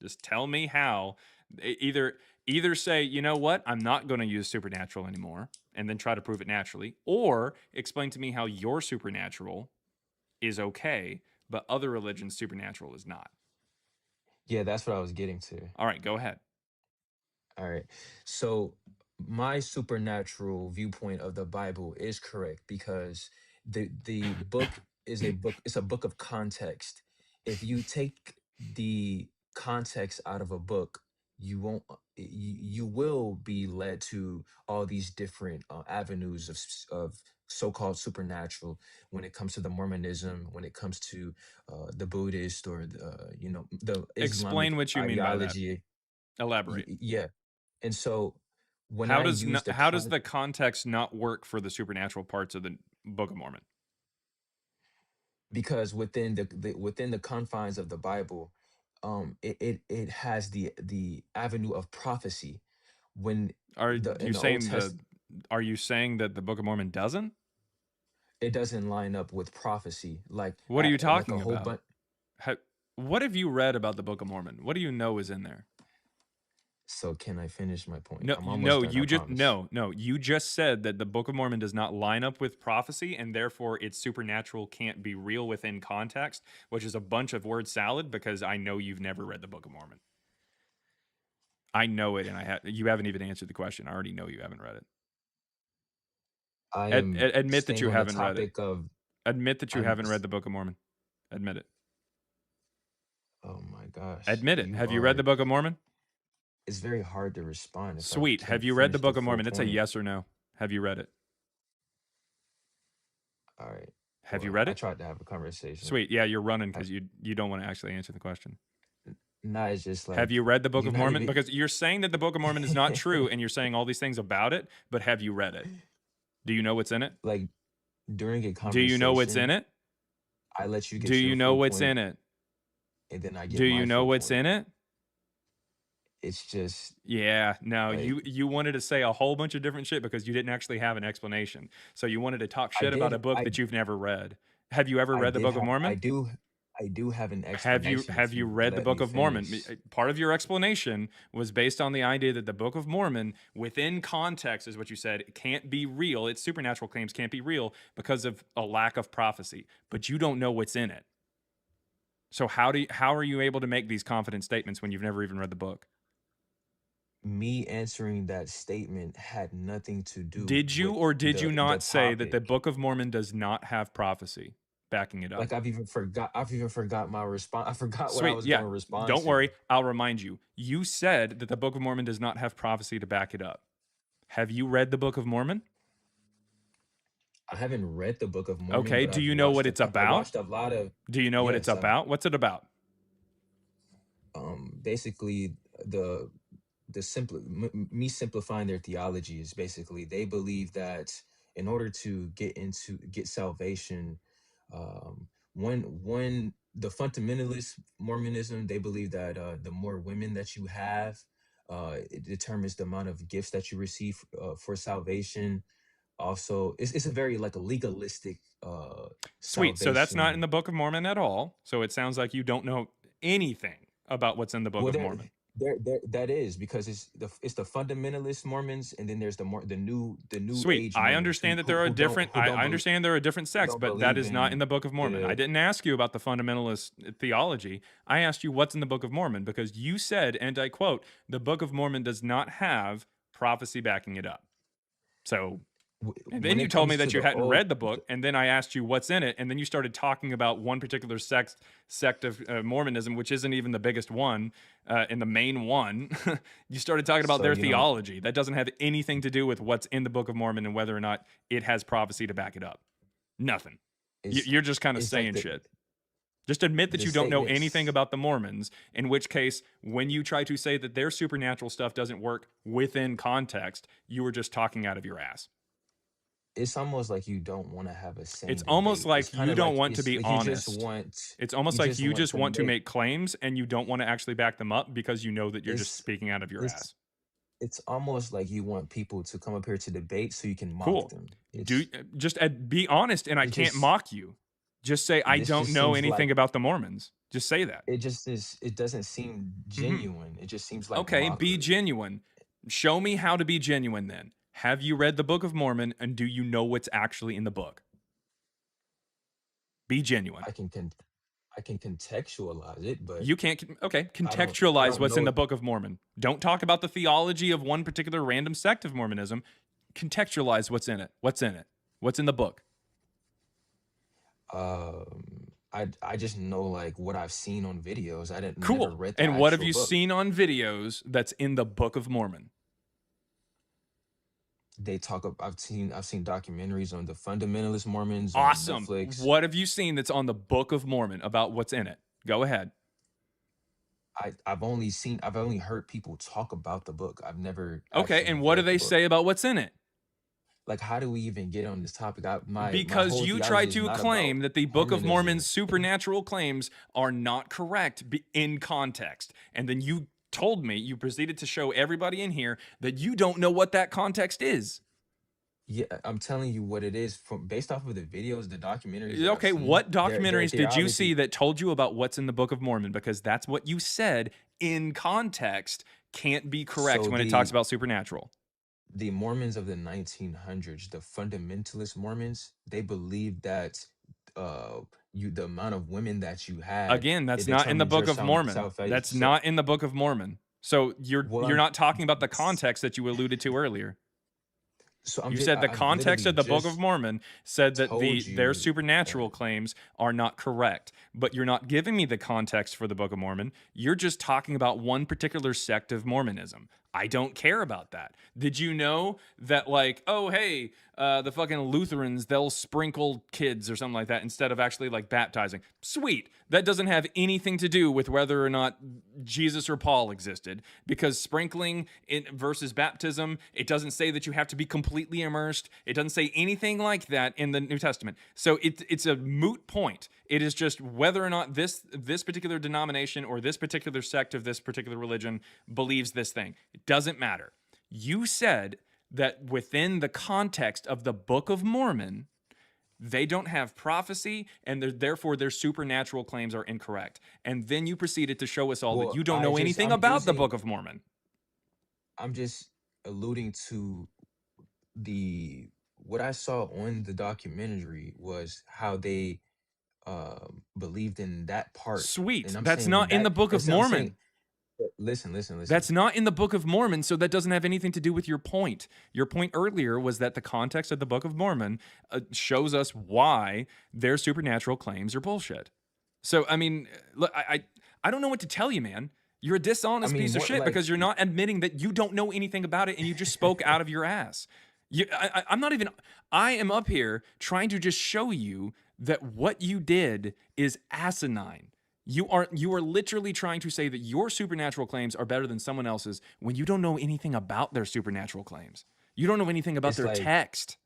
Just tell me how. Either say, you know what, I'm not going to use supernatural anymore, and then try to prove it naturally, or explain to me how your supernatural is okay, but other religions' supernatural is not. Yeah, that's what I was getting to. All right, go ahead. All right. So my supernatural viewpoint of the Bible is correct because The book is a book. It's a book of context. If you take the context out of a book, you won't. You will be led to all these different avenues of so-called supernatural when it comes to the Mormonism, when it comes to the Buddhist or the Explain Islamic what you mean by that. ideology. Elaborate. Yeah, and so when How I does use the how does the context not work for the supernatural parts of the Book of Mormon? because within within the confines of the Bible, it has the avenue of prophecy. When Are in you the Old saying Test, are you saying that the Book of Mormon doesn't? it doesn't line up with prophecy What are you like a talking whole about? bunch. What have you read about the Book of Mormon? What do you know is in there? So can I finish my point? No, I'm almost done, I promise. you just said that the Book of Mormon does not line up with prophecy, and therefore its supernatural can't be real within context, which is a bunch of word salad because I know you've never read the Book of Mormon. I know it, and you haven't even answered the question. I already know you haven't read it. I am Admit that staying you on the haven't read it. topic of Admit that you I'm haven't read the Book of Mormon. Admit it. oh my gosh. Admit it. Have you read the Book of Mormon? It's very hard to respond if I Sweet. can't Have you read the finish the Book of full Mormon? It's a point. yes or no. Have you read it? All right. Have you Well, read I it? tried to have a conversation. Sweet. Yeah, you're running I, because you don't want to actually answer the question. nah, it's just Have like you read the Book you're of not Mormon? even. Because you're saying that the Book of Mormon is not true, and you're saying all these things about it, but have you read it? Do you know what's in it? Like during a Do you know what's in conversation, it? I let you Do get your you know full what's point, in it? and then I Do get you my know full what's point. in it? It's just Yeah, no, like you wanted to say a whole bunch of different shit because you didn't actually have an explanation. So you wanted to talk I shit about a did. book that you've never read. Have you ever read the Book of I Mormon? do. I do have an explanation if Have you you read the let me Book of Mormon? finish. Part of your explanation was based on the idea that the Book of Mormon, within context, is what you said, can't be real. Its supernatural claims can't be real because of a lack of prophecy. But you don't know what's in it. So how are you able to make these confident statements when you've never even read the book? Me answering that statement had nothing to do Did you with or did you the not say that the topic. Book of Mormon does not have prophecy backing it up? Like I've even forgot my response. I forgot what I Sweet. was Yeah. going to respond Don't to. worry. I'll remind you. You said that the Book of Mormon does not have prophecy to back it up. Have you read the Book of Mormon? I haven't read the Book of Mormon, Okay. but Do you know what it's I about? watched a lot of. Do you know what it's Yes, I've about? What's it about? basically the me simplifying their theology is basically they believe that in order to get salvation, when the fundamentalist Mormonism, they believe that the more women that you have, it determines the amount of gifts that you receive for salvation. Also, it's a very like a legalistic Sweet. So that's not in salvation. the Book of Mormon at all. So it sounds like you don't know anything about what's in the Book Well, of Mormon. there that is because it's the fundamentalist Mormons, and then there's the new Sweet. age I Mormons understand that there are different. who don't I understand there are different who sects, don't but that believe is not in in the Book of Mormon. I the. didn't ask you about the fundamentalist theology. I asked you what's in the Book of Mormon because you said, and I quote, "The Book of Mormon does not have prophecy backing it up." So and then When you it told me comes to that you the hadn't old, read the book, and then I asked you what's in it, and then you started talking about one particular sect of Mormonism, which isn't even the biggest one and the main one. You started talking about so their you know, theology. That doesn't have anything to do with what's in the Book of Mormon and whether or not it has prophecy to back it up. Nothing. it's You're just kind of it's like saying shit. Just admit that the you don't know anything statements. about the Mormons, in which case, when you try to say that their supernatural stuff doesn't work within context, you were just talking out of your ass. It's almost like you don't want to have a It's sane almost debate. It's like kind you of don't like want to it's be like honest. It's almost you like just you want just to want to make make claims and you don't want to actually back them up because you know that you're just it's speaking out of your it's ass. it's almost like you want people to come up here to debate so you can mock Cool. them. Just be honest, and I It can't just mock you. Just say I this don't just know seems like anything about the Mormons. Just say that. it just is. It doesn't seem Hmm. genuine. It just seems like Okay, be mockery. genuine. Show me how to be genuine then. Have you read the Book of Mormon and do you know what's actually in the book? Be genuine. I can con- I can contextualize it, but You can't. Okay, I contextualize don't what's in know. the Book of Mormon. Don't talk about the theology of one particular random sect of Mormonism. Contextualize what's in it. What's in it? What's in the book? I just know like what I've seen on videos. I didn't never Cool. read the And what have actual you book. seen on videos that's in the Book of Mormon? They talk of I've seen documentaries on the fundamentalist Mormons on Awesome. Netflix. What have you seen that's on the Book of Mormon about what's in it? Go ahead. I've only heard people talk about the book. I've never Okay, actually and what do read the they book. say about what's in it? Like, how do we even get on this topic? My Because whole you try theology is to not about claim that the Book of mormonism. Mormon's supernatural claims are not correct in context. And then you told me, you proceeded to show everybody in here that you don't know what that context is. Yeah, I'm telling you what it is from based off of the videos, the documentaries that I've Okay, seen. what They're documentaries did you see obviously that told you about what's in the Book of Mormon? Because that's what you said in context can't be correct so when it talks about supernatural. the Mormons of the 1900s, the fundamentalist Mormons, they believe that the amount of women that you had, Again, it that's not in the determines your Book of Mormon. salvation. That's not in the Book of Mormon. So you're Well, not talking about the context that you alluded to earlier. You said the I've context literally of the Book of just Mormon said that told their you supernatural that. claims are not correct. But you're not giving me the context for the Book of Mormon. You're just talking about one particular sect of Mormonism. I don't care about that. Did you know that, like, oh, hey, the fucking Lutherans, they'll sprinkle kids or something like that instead of actually, like, baptizing? Sweet. That doesn't have anything to do with whether or not Jesus or Paul existed, because sprinkling versus baptism, it doesn't say that you have to be completely immersed. It doesn't say anything like that in the New Testament. So it's a moot point. It is just whether or not this particular denomination or this particular sect of this particular religion believes this thing. It doesn't matter. You said that within the context of the Book of Mormon, they don't have prophecy, and therefore their supernatural claims are incorrect. And then you proceeded to show us all that Well, you don't know anything about the Book of Mormon. I'm just alluding to what I saw on the documentary was how they believed in that part. Sweet. And I'm That's saying not in the Book of I'm saying, Mormon. listen. That's not in the Book of Mormon, so that doesn't have anything to do with your point. Your point earlier was that the context of the Book of Mormon shows us why their supernatural claims are bullshit. So, I mean, look, I don't know what to tell you, man. You're a dishonest piece of what, shit like, because you're not admitting that you don't know anything about it and you just spoke out of your ass. I'm not even, I am up here trying to just show you that what you did is asinine. You are literally trying to say that your supernatural claims are better than someone else's when you don't know anything about their supernatural claims. You don't know anything about it's their like text.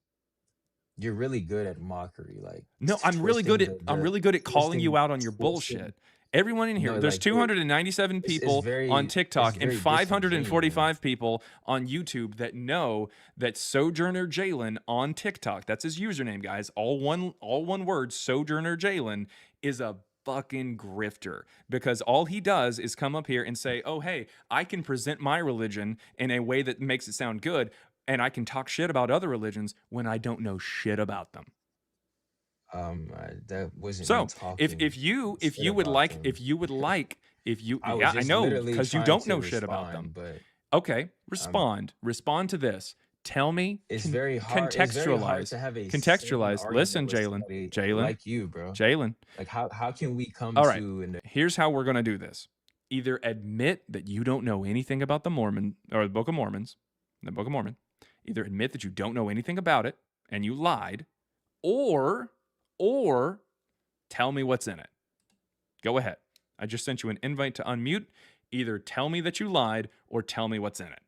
you're really good at mockery, like No, I'm really good at calling you out on your twisting. bullshit. Everyone in here, No, there's like 297 it's people on TikTok and very 545 people on YouTube that know that Sojourner Jalen on TikTok, that's his username, guys, all one word, Sojourner Jalen, is a fucking grifter, because all he does is come up here and say, oh, hey, I can present my religion in a way that makes it sound good, and I can talk shit about other religions when I don't know shit about them. That wasn't me So talking if you would about like, them. I just know, literally because you trying don't to know shit about them. respond, Okay, respond to this. Tell me, it's very hard. It's very hard contextualize, to have a sane contextualize. argument Listen, with somebody like you, bro. Jalen. Like, how can we come All right, to an here's how we're gonna do this. Either admit that you don't know anything about the Mormon or the Book of Mormons, the Book of Mormon. Either admit that you don't know anything about it and you lied, or tell me what's in it. Go ahead. I just sent you an invite to unmute. Either tell me that you lied or tell me what's in it.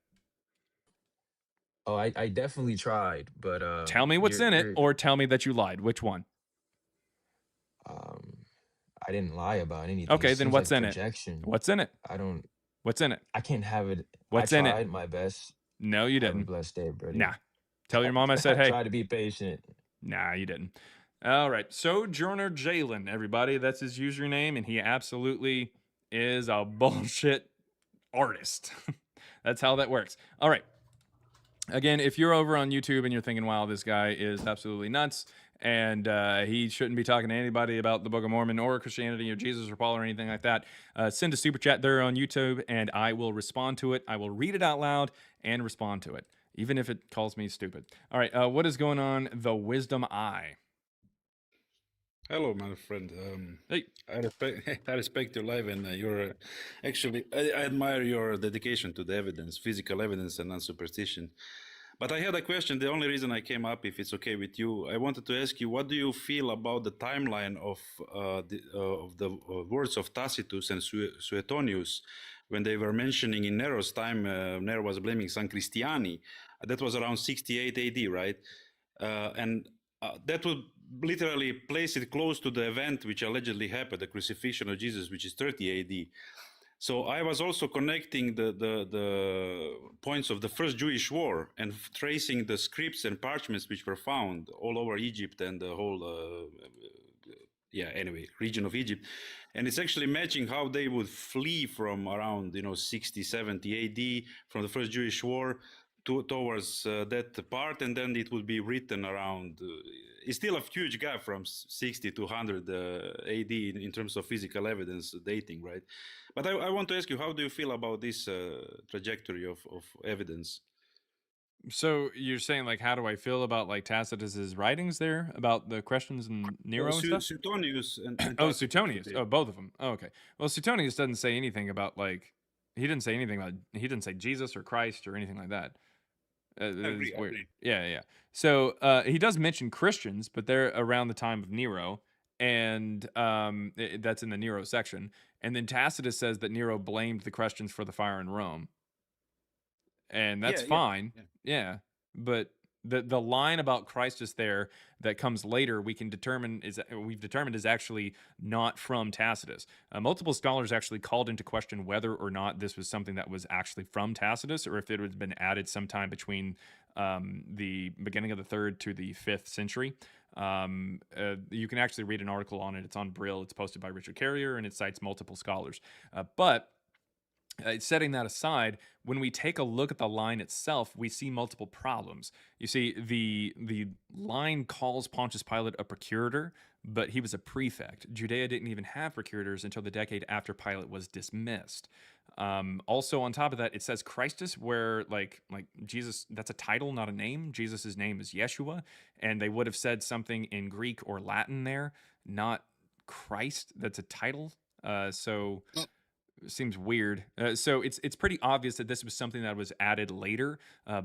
Oh, I definitely tried, but Tell me what's in it or tell me that you lied. Which one? I didn't lie about anything. Okay, It then seems what's like in projection. it? What's in it? I don't. What's in it? I can't have it. What's I in it? tried my best. No, you Have a didn't. blessed day, buddy. Nah. Tell your mom I said I hey. tried to be patient. Nah, you didn't. All right. Sojourner Jalen, everybody. That's his username, and he absolutely is a bullshit artist. That's how that works. All right. Again, if you're over on YouTube and you're thinking, wow, this guy is absolutely nuts, and he shouldn't be talking to anybody about the Book of Mormon or Christianity or Jesus or Paul or anything like that, send a super chat there on YouTube, and I will respond to it. I will read it out loud and respond to it, even if it calls me stupid. All right, what is going on? The Wisdom Eye. Hello, my friend. Hey. I respect your life, and you're actually, I admire your dedication to the evidence, physical evidence, and non superstition. But I had a question. The only reason I came up, if it's okay with you, I wanted to ask you, what do you feel about the timeline of the words of Tacitus and Suetonius when they were mentioning in Nero's time? Nero was blaming San Christiani. That was around 68 AD, right? And that would literally place it close to the event which allegedly happened, the crucifixion of Jesus, which is 30 AD. So I was also connecting the points of the first Jewish war and tracing the scripts and parchments which were found all over Egypt and the whole region of Egypt. And it's actually matching how they would flee from around 60 70 AD from the first Jewish war towards that part, and then it would be written around it's still a huge gap from 60 to 100 AD in terms of physical evidence dating, right? But I want to ask you, how do you feel about this trajectory of evidence? So you're saying, like, how do I feel about like Tacitus's writings there about the questions and Nero and stuff? Suetonius and Oh, Tacitus, Suetonius. okay. Oh, both of them. Oh, okay. Well, Suetonius doesn't say anything about like he didn't say Jesus or Christ or anything like that. I agree, It's I weird. agree. Yeah. So he does mention Christians, but they're around the time of Nero, and that's in the Nero section. And then Tacitus says that Nero blamed the Christians for the fire in Rome, and that's Yeah. fine. Yeah, but the line about Christus there that comes later, we've determined is actually not from Tacitus. Multiple scholars actually called into question whether or not this was something that was actually from Tacitus, or if it had been added sometime between the beginning of the 3rd to the 5th century. You can actually read an article on it. It's on Brill. It's posted by Richard Carrier, and it cites multiple scholars. But setting that aside, when we take a look at the line itself, we see multiple problems. You see, the line calls Pontius Pilate a procurator, but he was a prefect. Judea didn't even have procurators until the decade after Pilate was dismissed. Also, on top of that, it says Christus, where like Jesus, that's a title, not a name. Jesus's name is Yeshua, and they would have said something in Greek or Latin there, not Christ. That's a title. So seems weird. So it's pretty obvious that this was something that was added later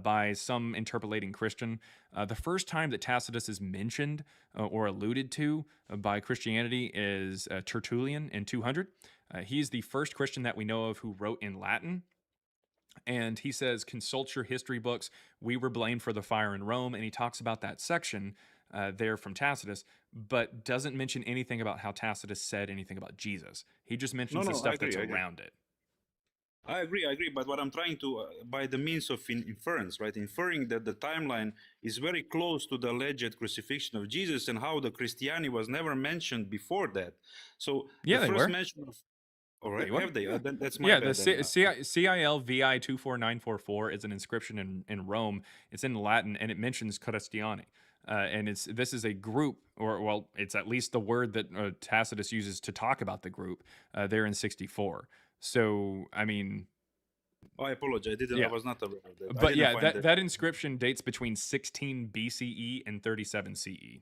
by some interpolating Christian. The first time that Tacitus is mentioned or alluded to by Christianity is Tertullian in 200. He's the first Christian that we know of who wrote in Latin. And he says, consult your history books. We were blamed for the fire in Rome. And he talks about that section there from Tacitus, but doesn't mention anything about how Tacitus said anything about Jesus. He just mentions the stuff that's around it. I agree. But what I'm trying to, by the means of inference, right? Inferring that the timeline is very close to the alleged crucifixion of Jesus and how the Christianity was never mentioned before that. So yeah, the they first were. mention of, all right, have they? That's my yeah, bad. The CILVI 24944 is an inscription in Rome. It's in Latin, and it mentions Christiani. And this is a group, or it's at least the word that Tacitus uses to talk about the group there in 64. So, I mean... I apologize. I was not aware of that. But yeah, that inscription dates between 16 BCE and 37 CE.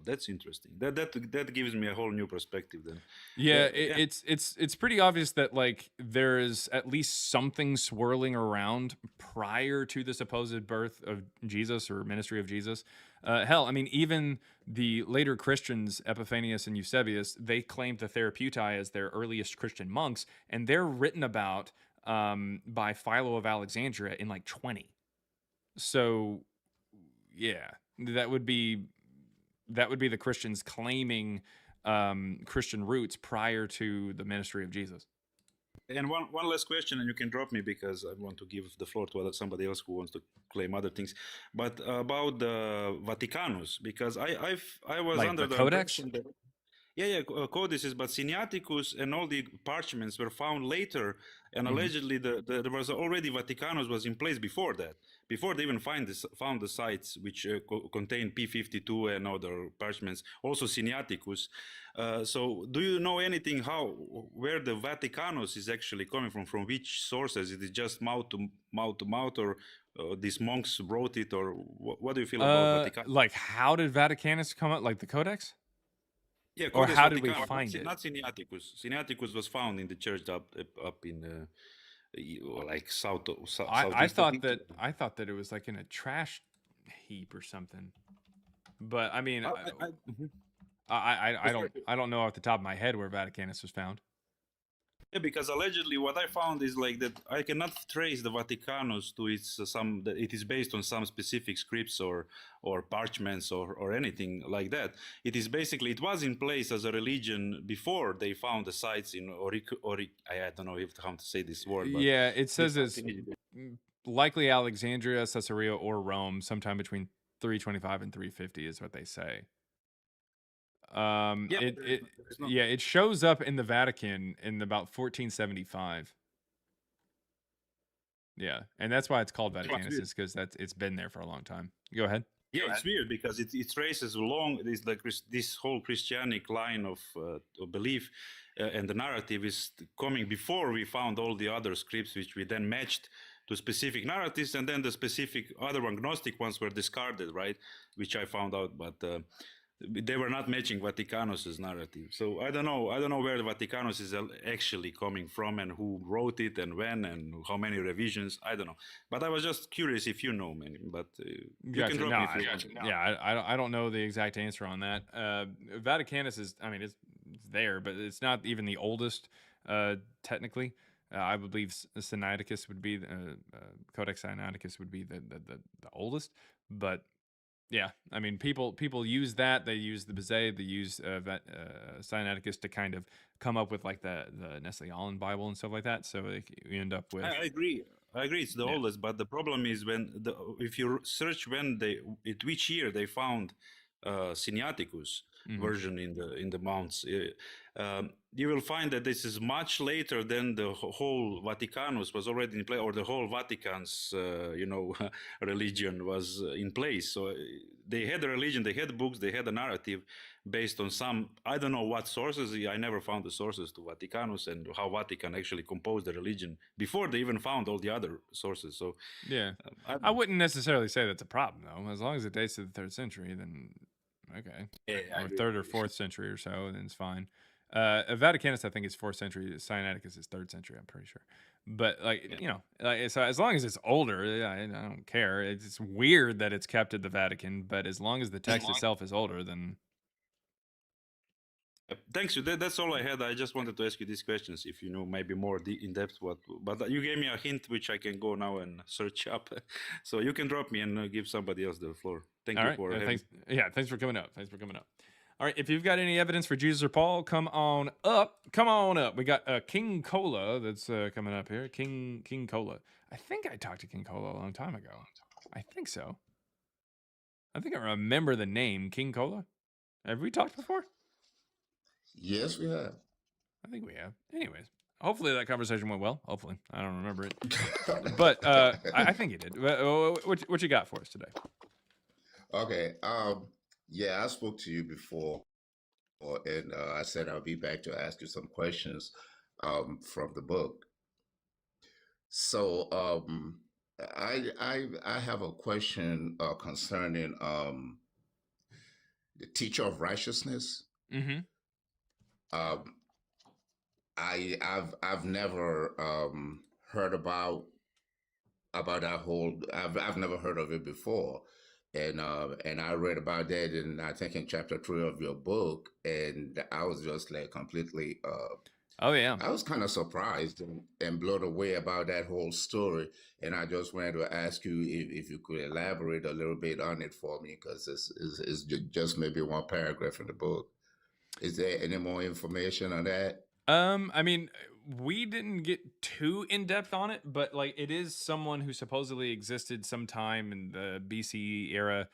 That's interesting. That gives me a whole new perspective then. Yeah, it's pretty obvious that like there is at least something swirling around prior to the supposed birth of Jesus or ministry of Jesus. Hell, I mean, even the later Christians, Epiphanius and Eusebius, they claimed the Therapeutai as their earliest Christian monks, and they're written about by Philo of Alexandria in like 20. So, yeah, that would be the Christians claiming Christian roots prior to the ministry of Jesus. And one last question, and you can drop me because I want to give the floor to somebody else who wants to claim other things. But about the Vaticanus, because I was like under the the Codex. impression that codices, but Sinaiticus and all the parchments were found later, and allegedly there was already Vaticanus was in place before that, before they even found the sites which contain P52 and other parchments, also Sinaiticus. So do you know anything where the Vaticanus is actually coming from which sources? Is it just mouth to mouth, or these monks wrote it, or what do you feel about Vaticanus? Like, how did Vaticanus come up? Like the Codex? Yeah, Or Codex how did we Vaticanus, find it? not Sinaiticus. Sinaiticus was found in the church up in like I southeast of thought Italy. that it was like in a trash heap or something. But I mean, Mhm. I don't know off the top of my head where Vaticanus was found. Yeah, because allegedly what I found is like that I cannot trace the Vaticanus to its that it is based on some specific scripts or parchments or anything like that. It is basically, it was in place as a religion before they found the sites in I don't know how to say this word, but Yeah, it this says it's likely Alexandria, Caesarea, or Rome, sometime between 325 and 350 is what they say. yeah, but there is no Yeah, it shows up in the Vatican in about 1475. Yeah, and that's why it's called That's Vaticanus, weird. is because it's been there for a long time. Go ahead. Yeah, it's weird because it traces along this whole Christianic line of belief, and the narrative is coming before we found all the other scripts, which we then matched to specific narratives, and then the specific other agnostic ones were discarded, right? Which I found out, but they were not matching Vaticanus's narrative. So I don't know where the Vaticanus is actually coming from and who wrote it and when and how many revisions. I don't know. But I was just curious if you know, man. But you can Gotcha. drop No, me if you want. yeah, I don't know the exact answer on that. Vaticanus is, I mean, it's there, but it's not even the oldest, technically. I would believe Sinaiticus would be Codex Sinaiticus would be the oldest, but yeah, I mean, people use that. They use the Bizet. They use Sinaiticus to kind of come up with like the Nestle-Aland Bible and stuff like that. So you end up with I agree. I agree. It's the yeah. oldest, but the problem is if you search when which year they found Sinaiticus version in the mounts, you will find that this is much later than the whole Vaticanus was already in place, or the whole Vatican's religion was in place. So they had a religion, they had books, they had a narrative based on some, I don't know what sources. I never found the sources to Vaticanus and how Vatican actually composed the religion before they even found all the other sources. So Yeah, I I wouldn't necessarily say that's a problem though. As long as it dates to the 3rd century, then okay, I or agree. 3rd or 4th century or so, then it's fine. Vaticanus, I think, is 4th century. Sinaiticus is 3rd century. I'm pretty sure. But like so as long as it's older, yeah, I don't care. It's weird that it's kept at the Vatican, but as long as the text itself is older, then Thanks you. That's all I had. I just wanted to ask you these questions. If you know maybe more in depth but you gave me a hint which I can go now and search up. So you can drop me and give somebody else the floor. Thank all you right. for having. Thanks. Yeah, thanks for coming up. All right, if you've got any evidence for Jesus or Paul, come on up. Come on up. We got King Cola that's coming up here. King Cola. I think I talked to King Cola a long time ago. I think so. I think I remember the name King Cola. Have we talked before? Yes, we have. I think we have. Anyways, hopefully that conversation went well. Hopefully. I don't remember it. But I think it did. What you got for us today? Okay. Yeah, I spoke to you before, and I said I'll be back to ask you some questions from the book. So I have a question concerning the teacher of righteousness. Mm-hmm. Um, I've never heard about that whole. I've never heard of it before, and I read about that in, I think, in chapter 3 of your book, and I was just like completely. Oh yeah. I was kind of surprised and blown away about that whole story, and I just wanted to ask you if you could elaborate a little bit on it for me, because it's just maybe one paragraph in the book. Is there any more information on that? I mean, we didn't get too in depth on it, but like it is someone who supposedly existed sometime in the BCE era,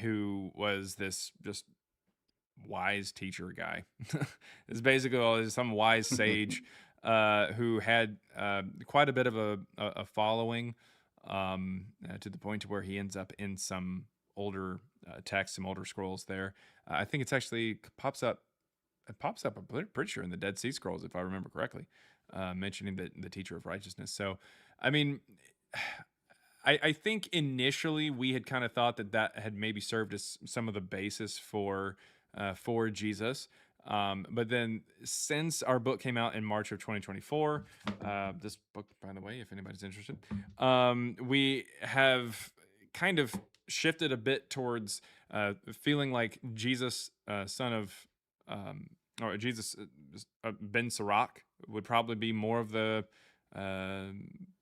who was this just wise teacher guy. It's basically some wise sage who had quite a bit of a following, to the point to where he ends up in some older texts, some older scrolls there. I think it's actually pops up. It pops up, I'm pretty sure, in the Dead Sea Scrolls, if I remember correctly, mentioning the teacher of righteousness. So, I mean, I think initially we had kind of thought that had maybe served as some of the basis for for Jesus. But then since our book came out in March of 2024, this book, by the way, if anybody's interested, we have kind of shifted a bit towards feeling like Jesus, son of, or Jesus Ben Sirach, would probably be more of the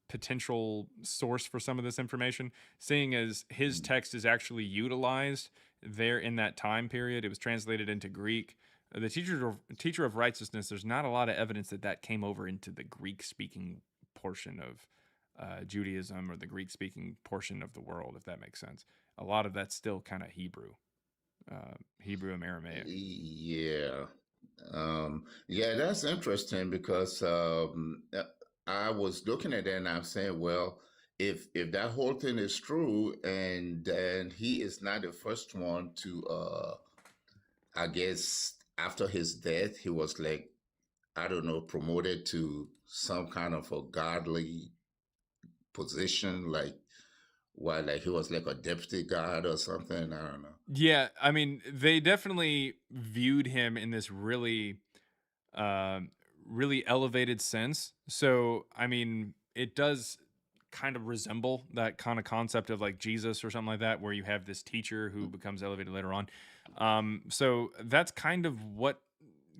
potential source for some of this information, seeing as his text is actually utilized there in that time period. It was translated into Greek. The teacher of righteousness, there's not a lot of evidence that that came over into the Greek speaking portion of Judaism, or the Greek speaking portion of the world, if that makes sense. A lot of that's still kind of Hebrew and Aramaic. Yeah. Yeah, that's interesting because I was looking at that and I'm saying, well, if that whole thing is true, and then he is not the first one to, I guess after his death, he was like, I don't know, promoted to some kind of a godly position, like why, like he was like a deputy god or something. I don't know. Yeah, I mean, they definitely viewed him in this really, really elevated sense. So, I mean, it does kind of resemble that kind of concept of like Jesus or something like that, where you have this teacher who becomes elevated later on. So that's kind of what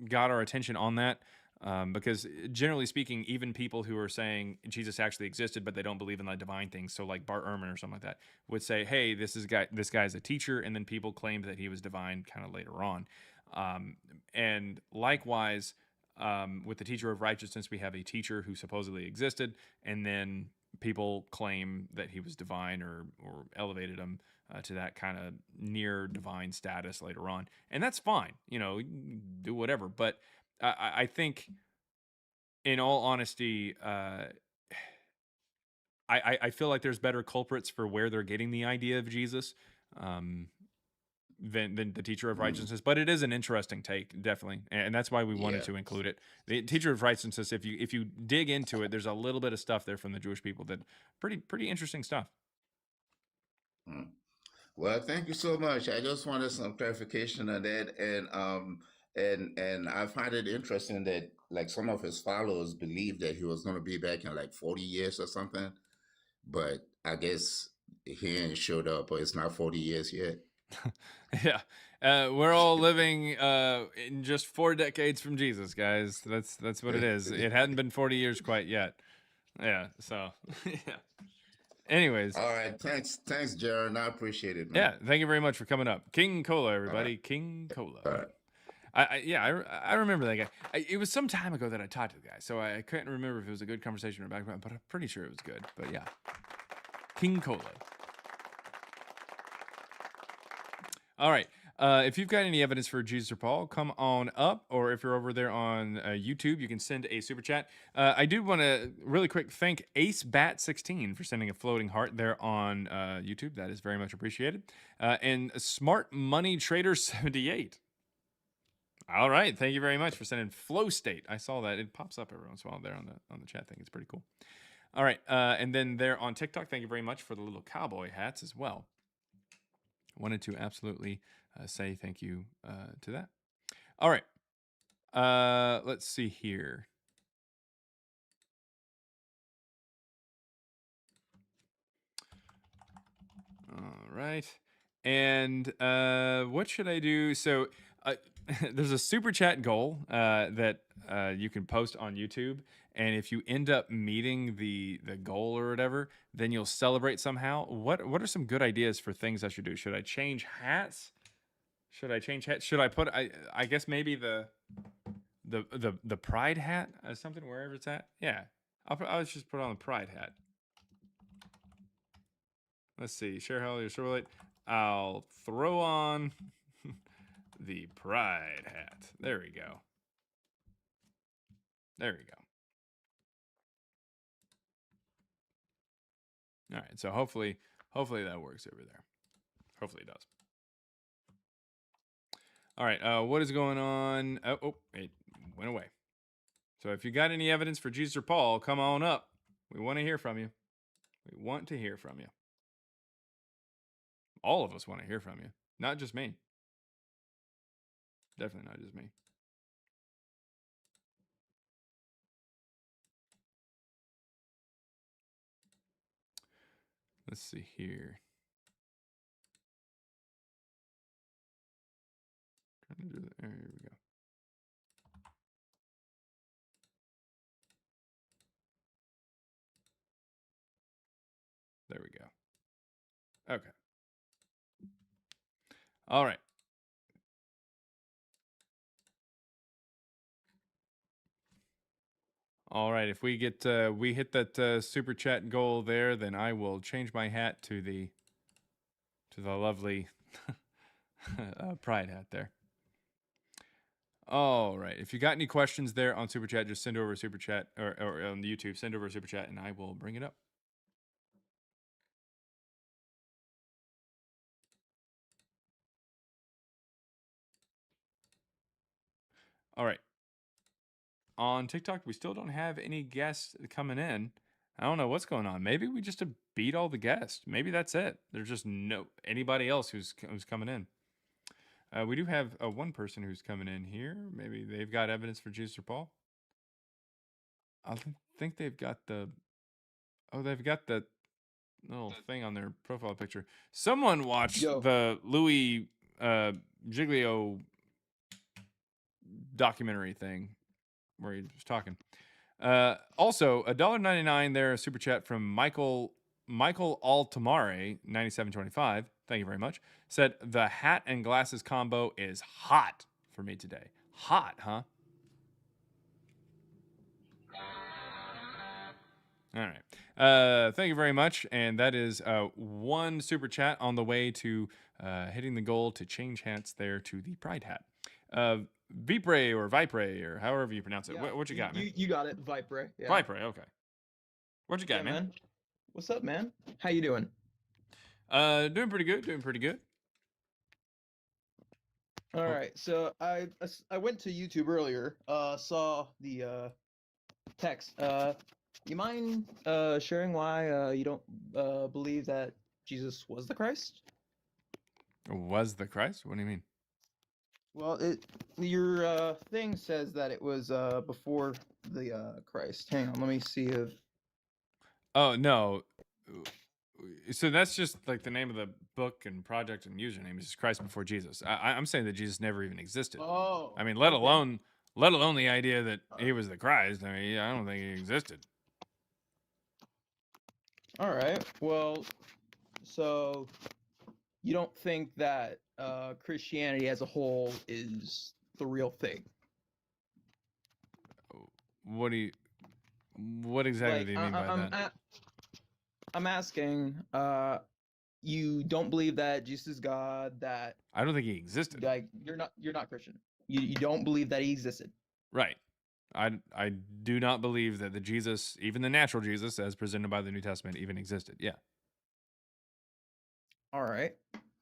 got our attention on that. Because generally speaking, even people who are saying Jesus actually existed, but they don't believe in the divine things, so like Bart Ehrman or something like that, would say, "Hey, this guy's a teacher," and then people claimed that he was divine kind of later on. And likewise, with the teacher of righteousness, we have a teacher who supposedly existed, and then people claim that he was divine, or elevated him to that kind of near divine status later on, and that's fine. You know, do whatever, but I think, in all honesty, I feel like there's better culprits for where they're getting the idea of Jesus, um, than the teacher of Mm, righteousness. But it is an interesting take, definitely, and that's why we wanted yeah. to include it. The teacher of righteousness, if you dig into it, there's a little bit of stuff there from the Jewish people that pretty interesting stuff. Mm. Well, thank you so much. I just wanted some clarification on that, and I find it interesting that like some of his followers believe that he was going to be back in like 40 years or something, but I guess he ain't showed up, or it's not 40 years yet. Yeah. We're all living in just 4 decades from Jesus, guys. That's what it is. It hadn't been 40 years quite yet. Yeah. So, yeah. Anyways, All right, thanks, Jared. I appreciate it, man. yeah. Thank you very much for coming up, King Cola, All right, everybody. King Cola. all right. Yeah, I remember that guy. It was some time ago that I talked to the guy, so I couldn't remember if it was a good conversation or background, but I'm pretty sure it was good. But yeah, King Cola. All right. If you've got any evidence for Jesus or Paul, come on up. Or if you're over there on YouTube, you can send a super chat. I do want to really quick thank AceBat16 for sending a floating heart there on YouTube. That is very much appreciated. And Smart Money Trader 78. All right. Thank you very much for sending Flow State. I saw that. It pops up every once in a while there on the chat thing. It's pretty cool. All right. And then there on TikTok, thank you very much for the little cowboy hats as well. Wanted to absolutely say thank you to that. All right. Let's see here. All right. And what should I do? So there's a super chat goal that you can post on YouTube. And if you end up meeting the goal or whatever, then you'll celebrate somehow. What are some good ideas for things I should do? Should I change hats? Should I change hats? Should I put I guess maybe the pride hat as something wherever it's at? Yeah. I'll just put on the pride hat. Let's see. Share how you're so late. I'll throw on the pride hat. There we go. There we go. All right. So hopefully that works over there. Hopefully it does. All right. What is going on? Oh, it went away. So if you got any evidence for Jesus or Paul, come on up. We want to hear from you. We want to hear from you. All of us want to hear from you, not just me. Definitely not just me. Let's see here. Trying to do that. There we go. There we go. Okay. All right. All right. If we get we hit that super chat goal there, then I will change my hat to the lovely pride hat there. All right. If you got any questions there on super chat, just send over a super chat or on the YouTube, send over a super chat, and I will bring it up. All right. On TikTok, we still don't have any guests coming in. I don't know what's going on. Maybe we just beat all the guests. Maybe that's it. There's just no anybody else who's coming in. We do have one person who's coming in here. Maybe they've got evidence for Jesus or Paul. I think they've got the. Oh, they've got the little thing on their profile picture. Someone watched the Louis Giglio documentary thing where he was talking. Also, $1.99 there, a super chat from Michael Altamare, 9725. Thank you very much. Said the hat and glasses combo is hot for me today. Hot, huh? All right. Thank you very much. And that is one super chat on the way to hitting the goal to change hats there to the pride hat. Vipre or however you pronounce it. Yeah, What you got, man? You got it, Vipre. Yeah. Vipre, okay. What you got, Yeah, man? What's up, man? How you doing? Doing pretty good. All right, so I went to YouTube earlier. Saw the text. You mind sharing why you don't believe that Jesus was the Christ? Was the Christ? What do you mean? Well, your thing says that it was before the Christ. Hang on, let me see if. Oh no. So that's just like the name of the book and project and username is just Christ before Jesus. I'm saying that Jesus never even existed. Oh. I mean, let alone the idea that he was the Christ. I mean, I don't think he existed. All right. Well, so you don't think that Christianity as a whole is the real thing? What exactly do you mean by that? I'm asking, you don't believe that Jesus is God, that I don't think he existed. Like you're not Christian. You don't believe that he existed. Right. I do not believe that the Jesus, even the natural Jesus as presented by the New Testament, even existed. Yeah. All right.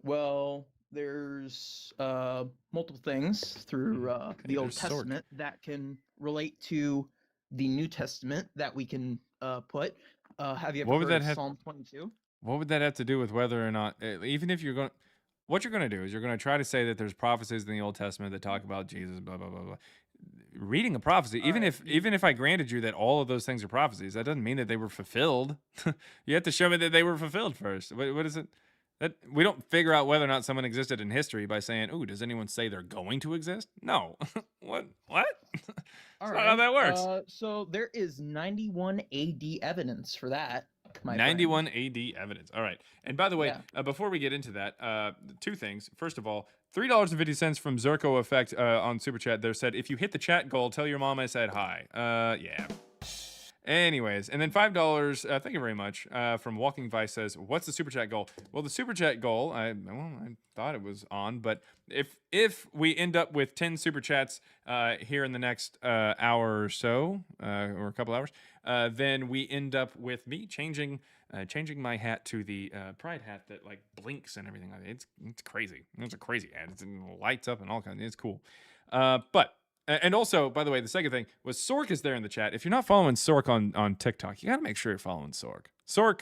Well, there's multiple things through the Old Testament that can relate to the New Testament that we can put. Have you ever heard of Psalm 22? What would that have to do with whether or not, even if you're going, what you're going to do is you're going to try to say that there's prophecies in the Old Testament that talk about Jesus, blah blah blah blah. Reading a prophecy, even if I granted you that all of those things are prophecies, that doesn't mean that they were fulfilled. You have to show me that they were fulfilled first. What is it? That we don't figure out whether or not someone existed in history by saying, "Ooh, does anyone say they're going to exist?" No. What? All right. Not how that works. So there is 91 AD evidence for that. 91 AD evidence. All right. And by the way, before we get into that, two things. First of all, $3.50 from Zerko Effect on Super Chat there said, if you hit the chat goal, tell your mom I said hi. Yeah. Anyways, and then $5, thank you very much, from Walking Vice says, what's the Super Chat goal? Well, the Super Chat goal, I thought it was on, but if we end up with 10 Super Chats here in the next hour or so, or a couple hours, then we end up with me changing my hat to the pride hat that like blinks and everything. It's crazy. It's a crazy hat. It lights up and all kinds. It's cool. And also, by the way, the second thing was Sork is there in the chat. If you're not following Sork on TikTok, you got to make sure you're following Sork. Sork,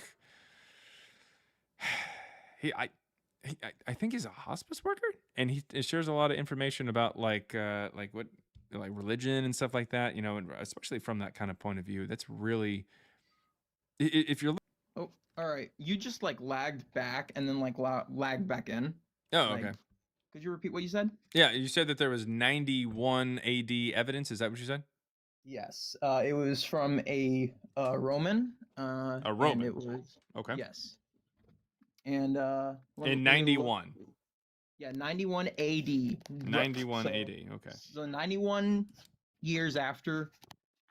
I think he's a hospice worker, and he shares a lot of information about like what like religion and stuff like that. You know, and especially from that kind of point of view, that's really if you're. Oh, all right. You just like lagged back and then like lagged back in. Oh, Like, okay. could you repeat what you said? Yeah, you said that there was 91 AD evidence. Is that what you said? Yes. It was from a Roman. A And Roman. it was Okay. yes. And In let me look. 91. Yeah, 91 AD. 91 So, AD. Okay. So 91 years after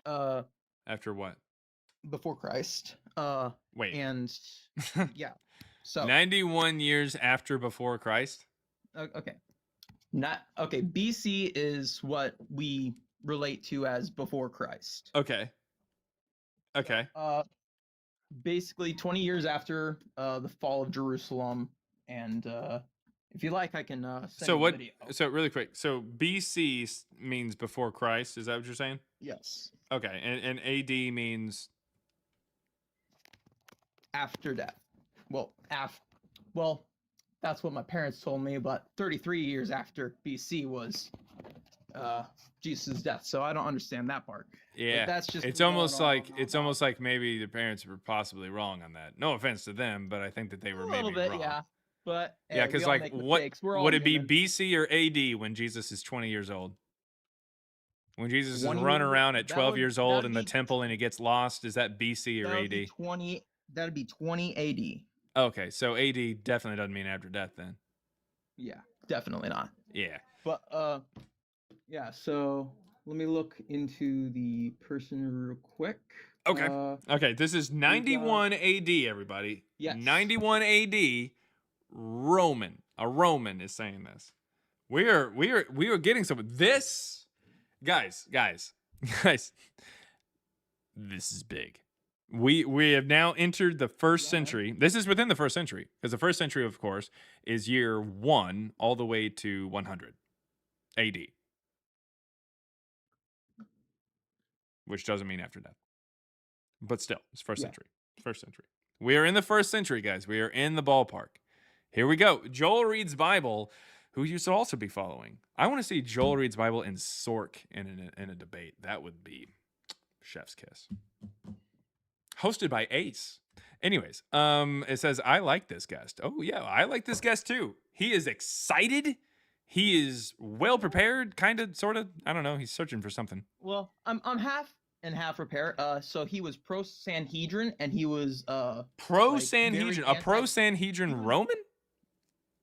After what? before Christ. Wait. And yeah. So 91 years after before Christ? okay. Not okay, BC is what we relate to as before Christ. Okay. Okay. Basically 20 years after the fall of Jerusalem, and if you like I can send So you what? a video. So really quick. So BC means before Christ. Is that what you're saying? Yes. Okay. And AD means After death. Well, that's what my parents told me, but 33 years after BC was Jesus' death. So I don't understand that part. yeah. But that's just It's going almost on like and on. almost like maybe the parents were possibly wrong on that. No offense to them, but I think that they were a maybe little bit, wrong. yeah. But Yeah, hey, because we all like make what mistakes. We're all would it be human. BC or AD when Jesus is 20 years old? When Jesus is 20 running years- around at that 12 would- years old that'd in the be- temple and he gets lost, is that BC or That'd be AD? 20. That'd be 20 AD. Okay, so AD definitely doesn't mean after death then. Yeah, definitely not. Yeah. But yeah. So let me look into the person real quick. Okay. Okay, this is 91 AD, everybody. Yes. 91 AD, Roman. A Roman is saying this. We are getting some this, guys. This is big. We have now entered the first century. This is within the first century, because the first century, of course, is year 1 all the way to 100 AD, which doesn't mean after death. But still, it's first century. First century. We are in the first century, guys. We are in the ballpark. Here we go. Joel Reed's Bible, who you should also be following. I want to see Joel Reed's Bible and Sork in a debate. That would be chef's kiss. Hosted by Ace. Anyways, it says, I like this guest. Oh, yeah, I like this guest too. He is excited. He is well prepared, kind of, sort of. I don't know. He's searching for something. Well, I'm half and half prepared. So he was pro Sanhedrin, and he was pro like, Sanhedrin, very a pro Sanhedrin Roman.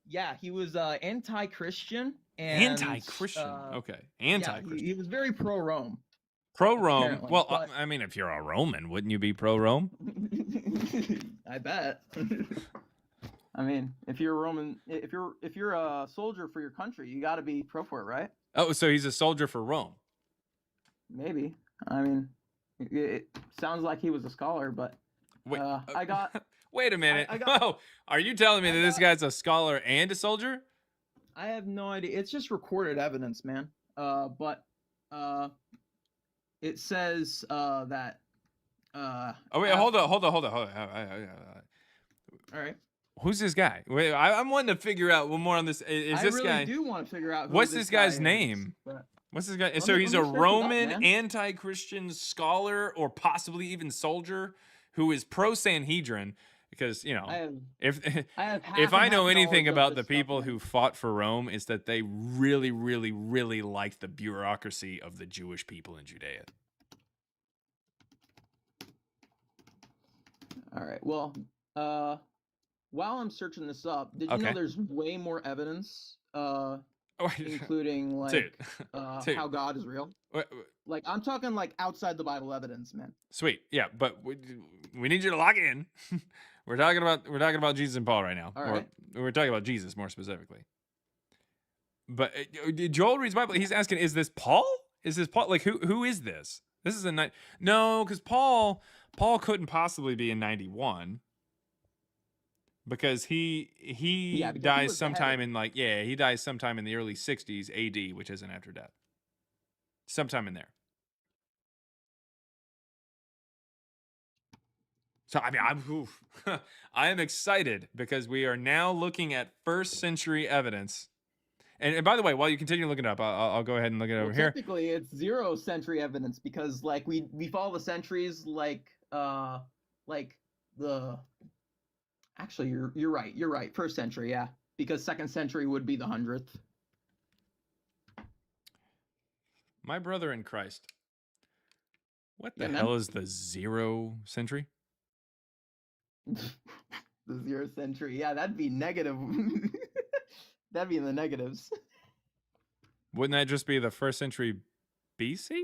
Yeah, he was anti-Christian and Anti-Christian. Okay, anti-Christian. Yeah, he was very pro Rome. Pro Rome. Apparently, Well, but- I mean, if you're a Roman, wouldn't you be pro Rome? I bet. I mean, if you're a Roman, if you're a soldier for your country, you got to be pro for it, right? Oh, so he's a soldier for Rome. Maybe. I mean, it sounds like he was a scholar, but Wait, I got. Wait a minute. I got- Whoa, are you telling me that this guy's a scholar and a soldier? I have no idea. It's just recorded evidence, man. But it says that. Oh wait, hold on. All right. Who's this guy? Wait, I'm wanting to figure out one more on this. Is I this really guy? do want to figure out. Who What's this guy's guy is, name? but- What's this guy? Let So me- he's let a me search it up, Roman man. anti-Christian scholar, or possibly even soldier, who is pro Sanhedrin. Because you know, I have if half if and I half know anything knowledge of about the this stuff, people man. who fought for Rome, is that they really, really, really liked the bureaucracy of the Jewish people in Judea. All right. Well, while I'm searching this up, did you know Okay. there's way more evidence, Oh, including like Dude. Dude. how God is real? Like I'm talking like outside the Bible evidence, man. Sweet, yeah, but we need you to lock in. we're talking about Jesus and Paul right now. All Or right. we're talking about Jesus more specifically. But Joel reads Bible. He's asking, is this Paul? Is this Paul? Like who is this? This is a night. No, because Paul couldn't possibly be in 91. Because he Yeah, because he dies was sometime beheaded. he dies sometime in the early 60s AD, which isn't after death. Sometime in there. So I mean, I am excited because we are now looking at first century evidence. And by the way, while you continue looking it up, I'll go ahead and look it Well, over here. technically, it's 0 century evidence because, like, we follow the centuries like the. Actually, you're right. You're right. First century, yeah, because second century would be the 100th. My brother in Christ. What the Yeah, man. hell is the 0 century? The 0th century. Yeah, that'd be negative. That'd be in the negatives. Wouldn't that just be the first century BC?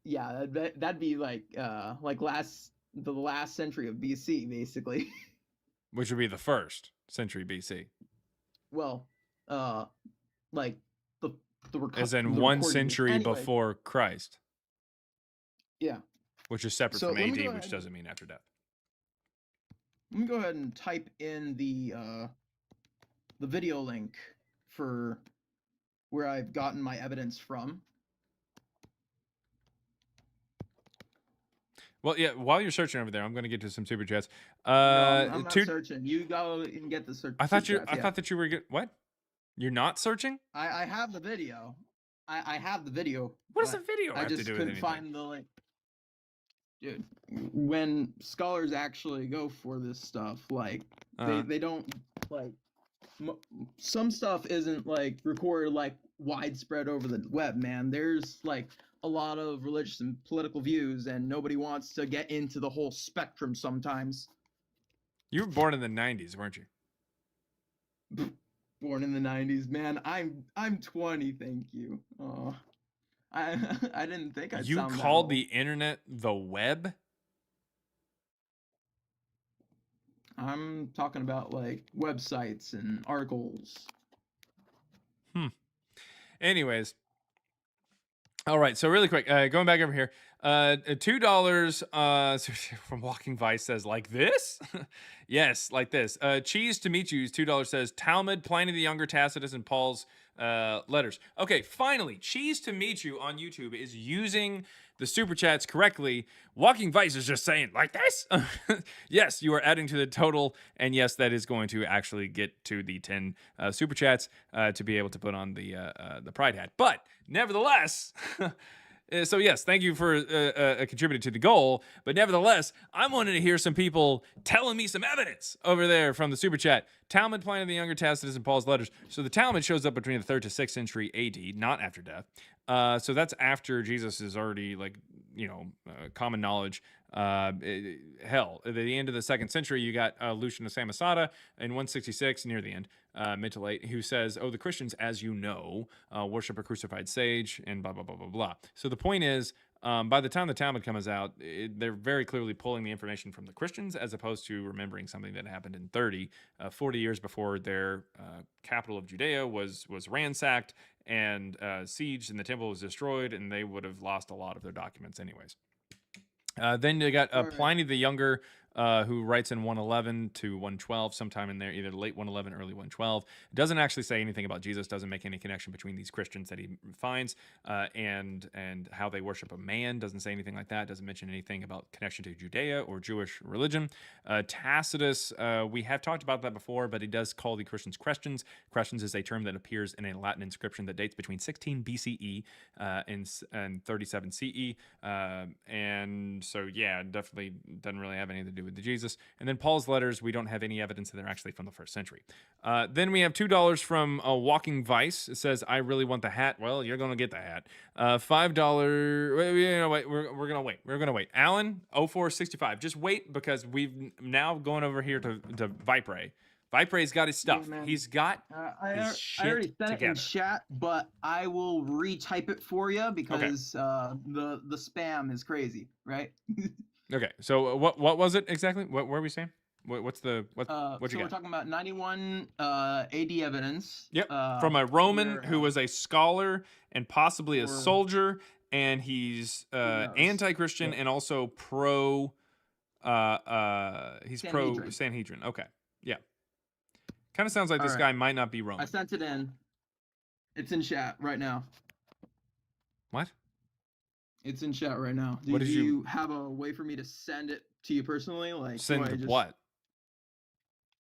Yeah, that'd be like the last century of BC, basically. Which would be the first century BC. Well, like the as in the 1 recording- century anyway, before Christ, Yeah. which is separate So from let me AD, go which ahead- doesn't mean after death. Let me go ahead and type in the video link for where I've gotten my evidence from. Well, yeah. While you're searching over there, I'm going to get to some super chats. No, I'm not two- searching. You go and get the search. I thought super chats, I yeah. thought that you were what? You're not searching? I have the video. I have the video. What does but the video I have to just do with couldn't anything? find the link. Dude, when scholars actually go for this stuff, like Uh-huh. they don't like some stuff isn't like recorded like widespread over the web, man. There's like a lot of religious and political views, and nobody wants to get into the whole spectrum sometimes. You were born in the 90s, weren't you? Born in the 90s, man. I'm 20, thank you. Oh, I I didn't think I'd You sound that called old. the internet the web? I'm talking about like websites and articles. Anyways. All right, so really quick, going back over here, $2 from Walking Vice says, like this? Yes, like this. Cheese to meet you's $2 says, Talmud, Pliny the Younger, Tacitus, and Paul's letters. Okay, finally, Cheese to meet you on YouTube is using the super chats correctly. Walking Vice is just saying, like this? Yes, you are adding to the total, and yes, that is going to actually get to the 10 super chats to be able to put on the pride hat. But nevertheless, so yes, thank you for contributing to the goal. But nevertheless, I wanted to hear some people telling me some evidence over there from the super chat. Talmud, Pliny the Younger, Tacitus, and Paul's letters. So the Talmud shows up between the 3rd to 6th century AD, not after death. So that's after Jesus is already common knowledge. Hell, at the end of the 2nd century, you got Lucian of Samosata in 166, near the end, mid to late, who says, "Oh, the Christians, as you know, worship a crucified sage," and blah blah blah blah blah. So the point is, by the time the Talmud comes out, they're very clearly pulling the information from the Christians as opposed to remembering something that happened in 40 years before their capital of Judea was ransacked and sieged, and the temple was destroyed, and they would have lost a lot of their documents anyways. Then you got Pliny the Younger, who writes in 111 to 112, sometime in there, either late 111, early 112. Doesn't actually say anything about Jesus, doesn't make any connection between these Christians that he finds and how they worship a man, doesn't say anything like that, doesn't mention anything about connection to Judea or Jewish religion. Tacitus, we have talked about that before, but he does call the Christians Questions. Questions is a term that appears in a Latin inscription that dates between 16 BCE and 37 CE. And so, yeah, definitely doesn't really have anything to do with the Jesus. And then Paul's letters, we don't have any evidence that they're actually from the 1st century. Then we have $2 from Walking Vice. It says, "I really want the hat." Well, you're going to get the hat. $5. Wait, we're going to wait. We're going to wait. Alan, 0465. Just wait, because we've now going over here to Vipray. Vipray's got his stuff. man. He's got I his I already shit sent it in together. chat, but I will retype it for you because the spam is crazy, right? Okay, so what was it exactly? What were we saying? What's So you got? we're talking about 91 AD evidence. Yep, from a Roman where, who was a scholar and possibly a or- soldier, and he's knows? anti-Christian Yeah. and also pro. He's pro Sanhedrin. Sanhedrin. Okay, yeah. Kind of sounds like this Alright. guy might not be I Roman. sent it in. It's in chat right now. What? It's in chat right now. What did you- you have a way for me to send it to you personally? Like, do Send I just what?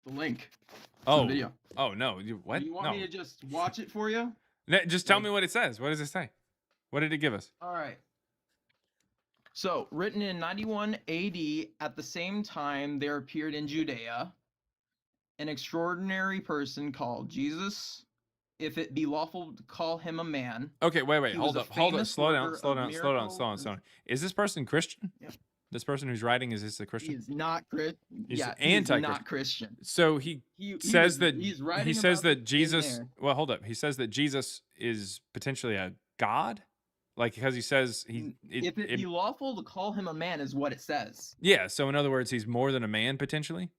the link to the Oh, video? oh no! You, Do what? you want No. me to just watch it for you? Just tell Like, me what it says. What does it say? What did it give us? all right. So, written in 91 AD, at the same time there appeared in Judea an extraordinary person called Jesus, if it be lawful to call him a man. Okay, wait, He hold was a up, hold up, famous slow down, worker slow of down, slow down, slow down, miracles. slow down. Is this person Christian? Yeah. This person who's writing, is this a He Christian? is not Christian. He's Yeah, he is anti-Christian. not Christian. So he He says was, that he's he writing says about that this in Jesus. there. Well, hold up. He says that Jesus is potentially a god, like because he says he. If it be lawful to call him a man, is what it says. Yeah. So in other words, he's more than a man potentially.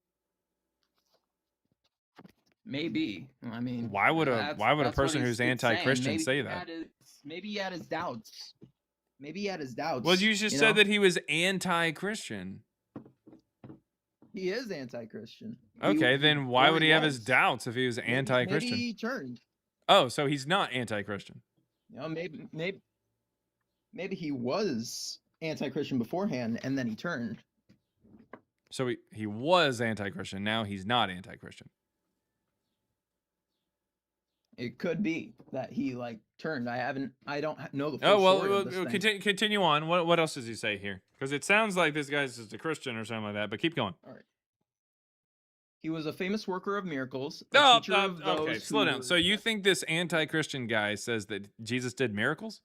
Maybe. I mean, Why would a that's person what who's it's saying. anti-Christian Maybe say he that? had maybe he had his doubts. Maybe he had his doubts. Well, you just said that he was anti-Christian. He is anti-Christian. Okay, then why or would he have his was. doubts if he was anti-Christian? Maybe he turned. Oh, so he's not anti-Christian. You know, maybe he was anti-Christian beforehand, and then he turned. So he was anti-Christian. Now he's not anti-Christian. It could be that he like turned. I don't know the full Oh well, story of this thing. continue on. What else does he say here? Because it sounds like this guy's just a Christian or something like that. But keep going. All right. He was a famous worker of miracles. Oh, teacher of those okay. Slow who down. So you think this anti-Christian guy says that Jesus did miracles?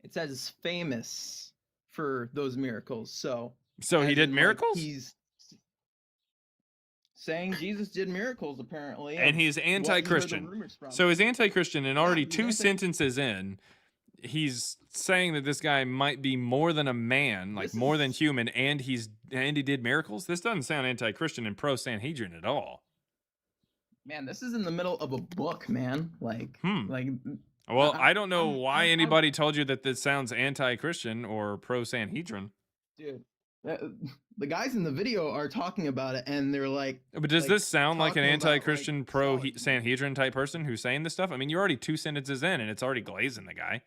It says famous for those miracles. So he as did in, like, miracles? he's saying Jesus did miracles apparently, And of he's what you heard the anti-Christian. rumors from. So he's anti-Christian, and already he's two sentences in, he's saying that this guy might be more than a man, like more than human, and he did miracles. This doesn't sound anti-Christian and pro-Sanhedrin at all. Man, this is in the middle of a book, man. Like, Well, I don't know why anybody told you that this sounds anti-Christian or pro-Sanhedrin. dude, the guys in the video are talking about it, and they're like, But does this sound like an talking about, anti-Christian pro-Sanhedrin type person who's saying this stuff? I mean, you're already two sentences in, and it's already glazing the guy.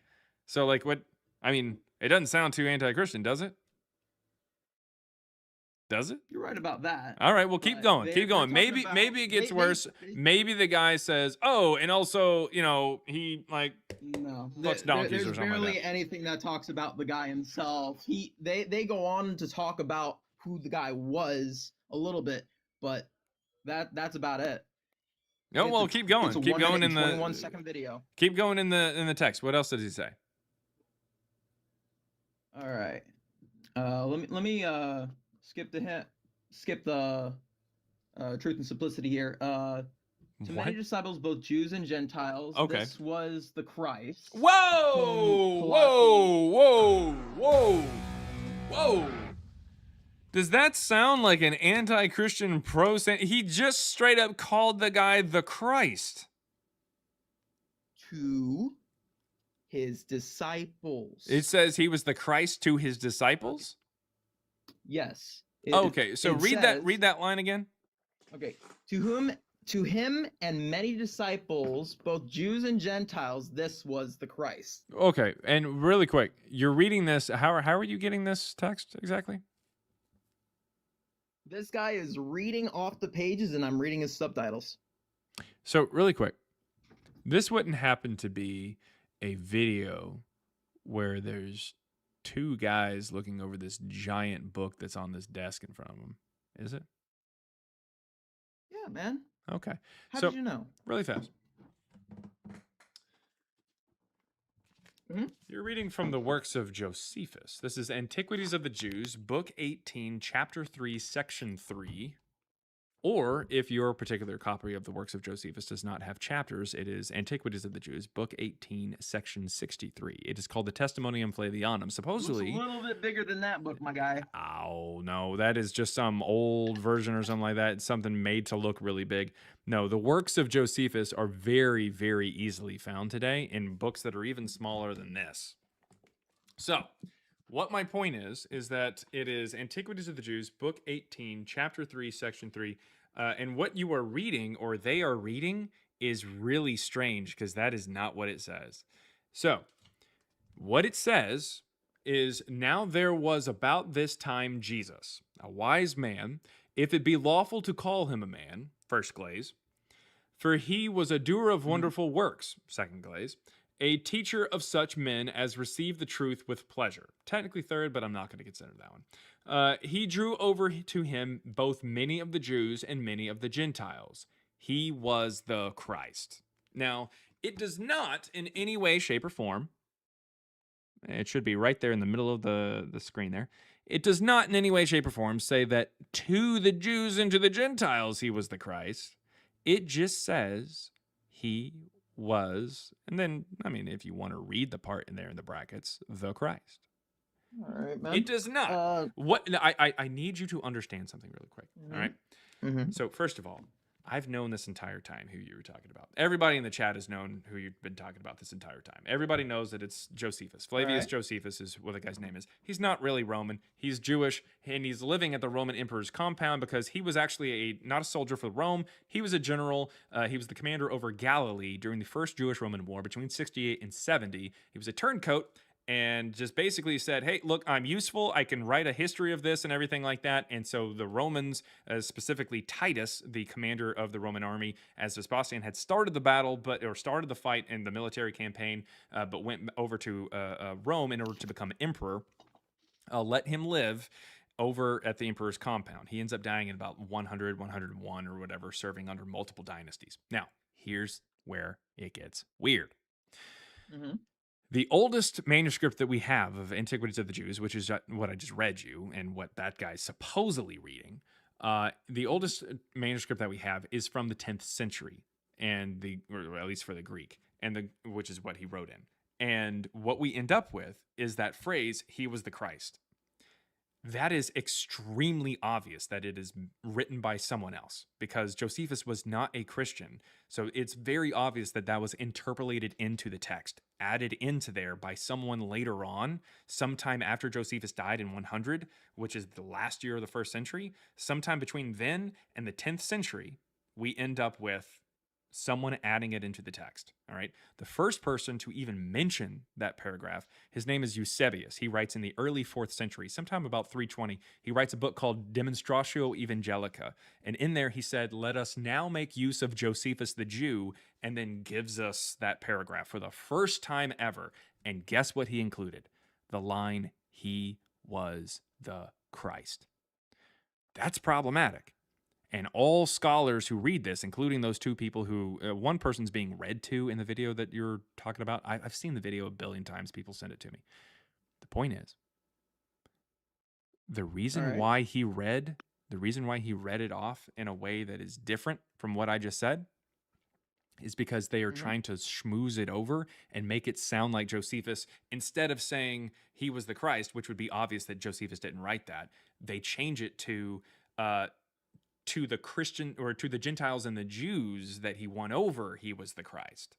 So, like, what? I mean, it doesn't sound too anti-Christian, does it? Does it? You're right about that. All right, well, keep going. Keep going. Maybe it gets worse. Maybe the guy says, "Oh, and also, you know, he like fucks donkeys There's or something barely like that." anything that talks about the guy himself. They go on to talk about who the guy was a little bit, but that's about it. No, well, keep going. It's a Keep 1 going minute in and the 21 second video. Keep going in the text. What else did he say? All right. Let me skip the truth and simplicity here. To What? many disciples, both Jews and Gentiles, Okay. this was the Christ. Whoa! Whoa! Does that sound like an anti-Christian He just straight up called the guy the Christ. To his disciples. It says he was the Christ to his disciples? Yes. Okay, so it read says- that line again. Okay. To him and many disciples, both Jews and Gentiles, this was the Christ. Okay, and really quick, you're reading this. How are you getting this text exactly? This guy is reading off the pages and I'm reading his subtitles. So really quick, this wouldn't happen to be a video where there's two guys looking over this giant book that's on this desk in front of them, is it? Yeah, man. Okay. How So, did you know? really fast. Mhm. You're reading from the works of Josephus. This is Antiquities of the Jews, Book 18, Chapter 3, Section 3. Or, if your particular copy of the works of Josephus does not have chapters, it is Antiquities of the Jews, Book 18, Section 63. It is called the Testimonium Flavianum. Supposedly... Looks a little bit bigger than that book, my guy. Oh, no, that is just some old version or something like that. It's something made to look really big. No, the works of Josephus are very, very easily found today in books that are even smaller than this. So, what my point is that it is Antiquities of the Jews, Book 18, Chapter 3, Section 3. And what you are reading, or they are reading, is really strange because that is not what it says. So, what it says is, now there was about this time Jesus, a wise man, if it be lawful to call him a man, first glaze, for he was a doer of wonderful works, second glaze, a teacher of such men as receive the truth with pleasure. Technically third, but I'm not going to consider that one. He drew over to him both many of the Jews and many of the Gentiles. He was the Christ. Now, it does not in any way, shape, or form, it should be right there in the middle of the screen there. It does not in any way, shape, or form say that to the Jews and to the Gentiles he was the Christ. It just says he was, and then, I mean, if you want to read the part in there in the brackets, the Christ. All right, man. It does not. What I need you to understand something really quick. All right. So first of all, I've known this entire time who you were talking about. Everybody in the chat has known who you've been talking about this entire time. Everybody knows that it's Josephus. Flavius Josephus is what the guy's name is. He's not really Roman. He's Jewish, and he's living at the Roman emperor's compound because he was actually not a soldier for Rome. He was a general. He was the commander over Galilee during the first Jewish-Roman War between 68 and 70. He was a turncoat, and just basically said, hey, look, I'm useful. I can write a history of this and everything like that. And so the Romans, specifically Titus, the commander of the Roman army, as Vespasian had started the battle, or started the fight in the military campaign, but went over to Rome in order to become emperor, let him live over at the emperor's compound. He ends up dying in about 100, 101 or whatever, serving under multiple dynasties. Now, here's where it gets weird. The oldest manuscript that we have of Antiquities of the Jews, which is what I just read you and what that guy's supposedly reading, the oldest manuscript that we have is from the 10th century, or at least for the Greek, which is what he wrote in. And what we end up with is that phrase, he was the Christ. That is extremely obvious that it is written by someone else, because Josephus was not a Christian. So it's very obvious that that was interpolated into the text, added into there by someone later on, sometime after Josephus died in 100, which is the last year of the first century. Sometime between then and the 10th century, we end up with someone adding it into the text. All right. The first person to even mention that paragraph, his name is Eusebius. He writes in the early 4th century, sometime about 320. He writes a book called Demonstratio Evangelica. And in there he said, let us now make use of Josephus the Jew, and then gives us that paragraph for the first time ever. And guess what he included? The line, he was the Christ. That's problematic. And all scholars who read this, including those two people who, one person's being read to in the video that you're talking about. I've seen the video a billion times. People send it to me. The point is, the reason why he read it off in a way that is different from what I just said is because they are trying to schmooze it over and make it sound like Josephus, instead of saying he was the Christ, which would be obvious that Josephus didn't write that, they change it to the Christian, or to the Gentiles and the Jews that he won over, he was the Christ.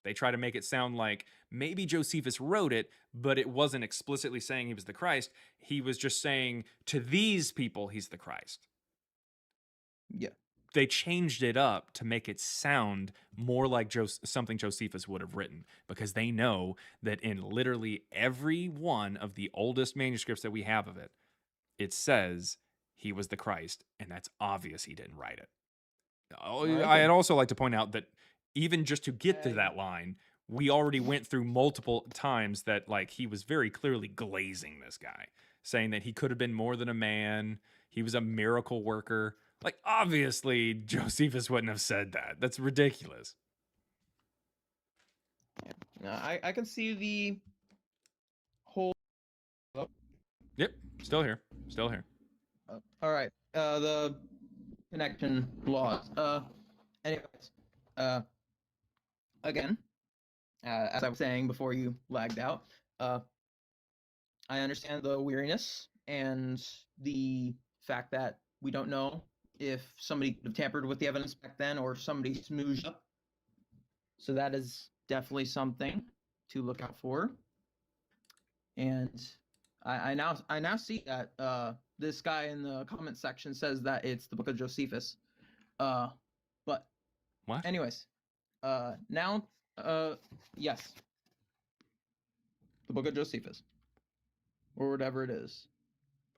They try to make it sound like maybe Josephus wrote it, but it wasn't explicitly saying he was the Christ. He was just saying to these people, he's the Christ. Yeah. They changed it up to make it sound more like something Josephus would have written, because they know that in literally every one of the oldest manuscripts that we have of it, it says he was the Christ, and that's obvious he didn't write it. I'd also like to point out that even just to get to that line, we already went through multiple times that, like, he was very clearly glazing this guy, saying that he could have been more than a man. He was a miracle worker. Like, obviously, Josephus wouldn't have said that. That's ridiculous. Yeah. I can see the whole. Yep, still here. Still here. All right. The connection laws. Anyways. Again, as I was saying before you lagged out, I understand the weariness and the fact that we don't know if somebody could have tampered with the evidence back then or somebody smooshed up. So that is definitely something to look out for. And I now see that this guy in the comment section says that it's the Book of Josephus. But what? Anyways, now yes, the Book of Josephus. or whatever it is.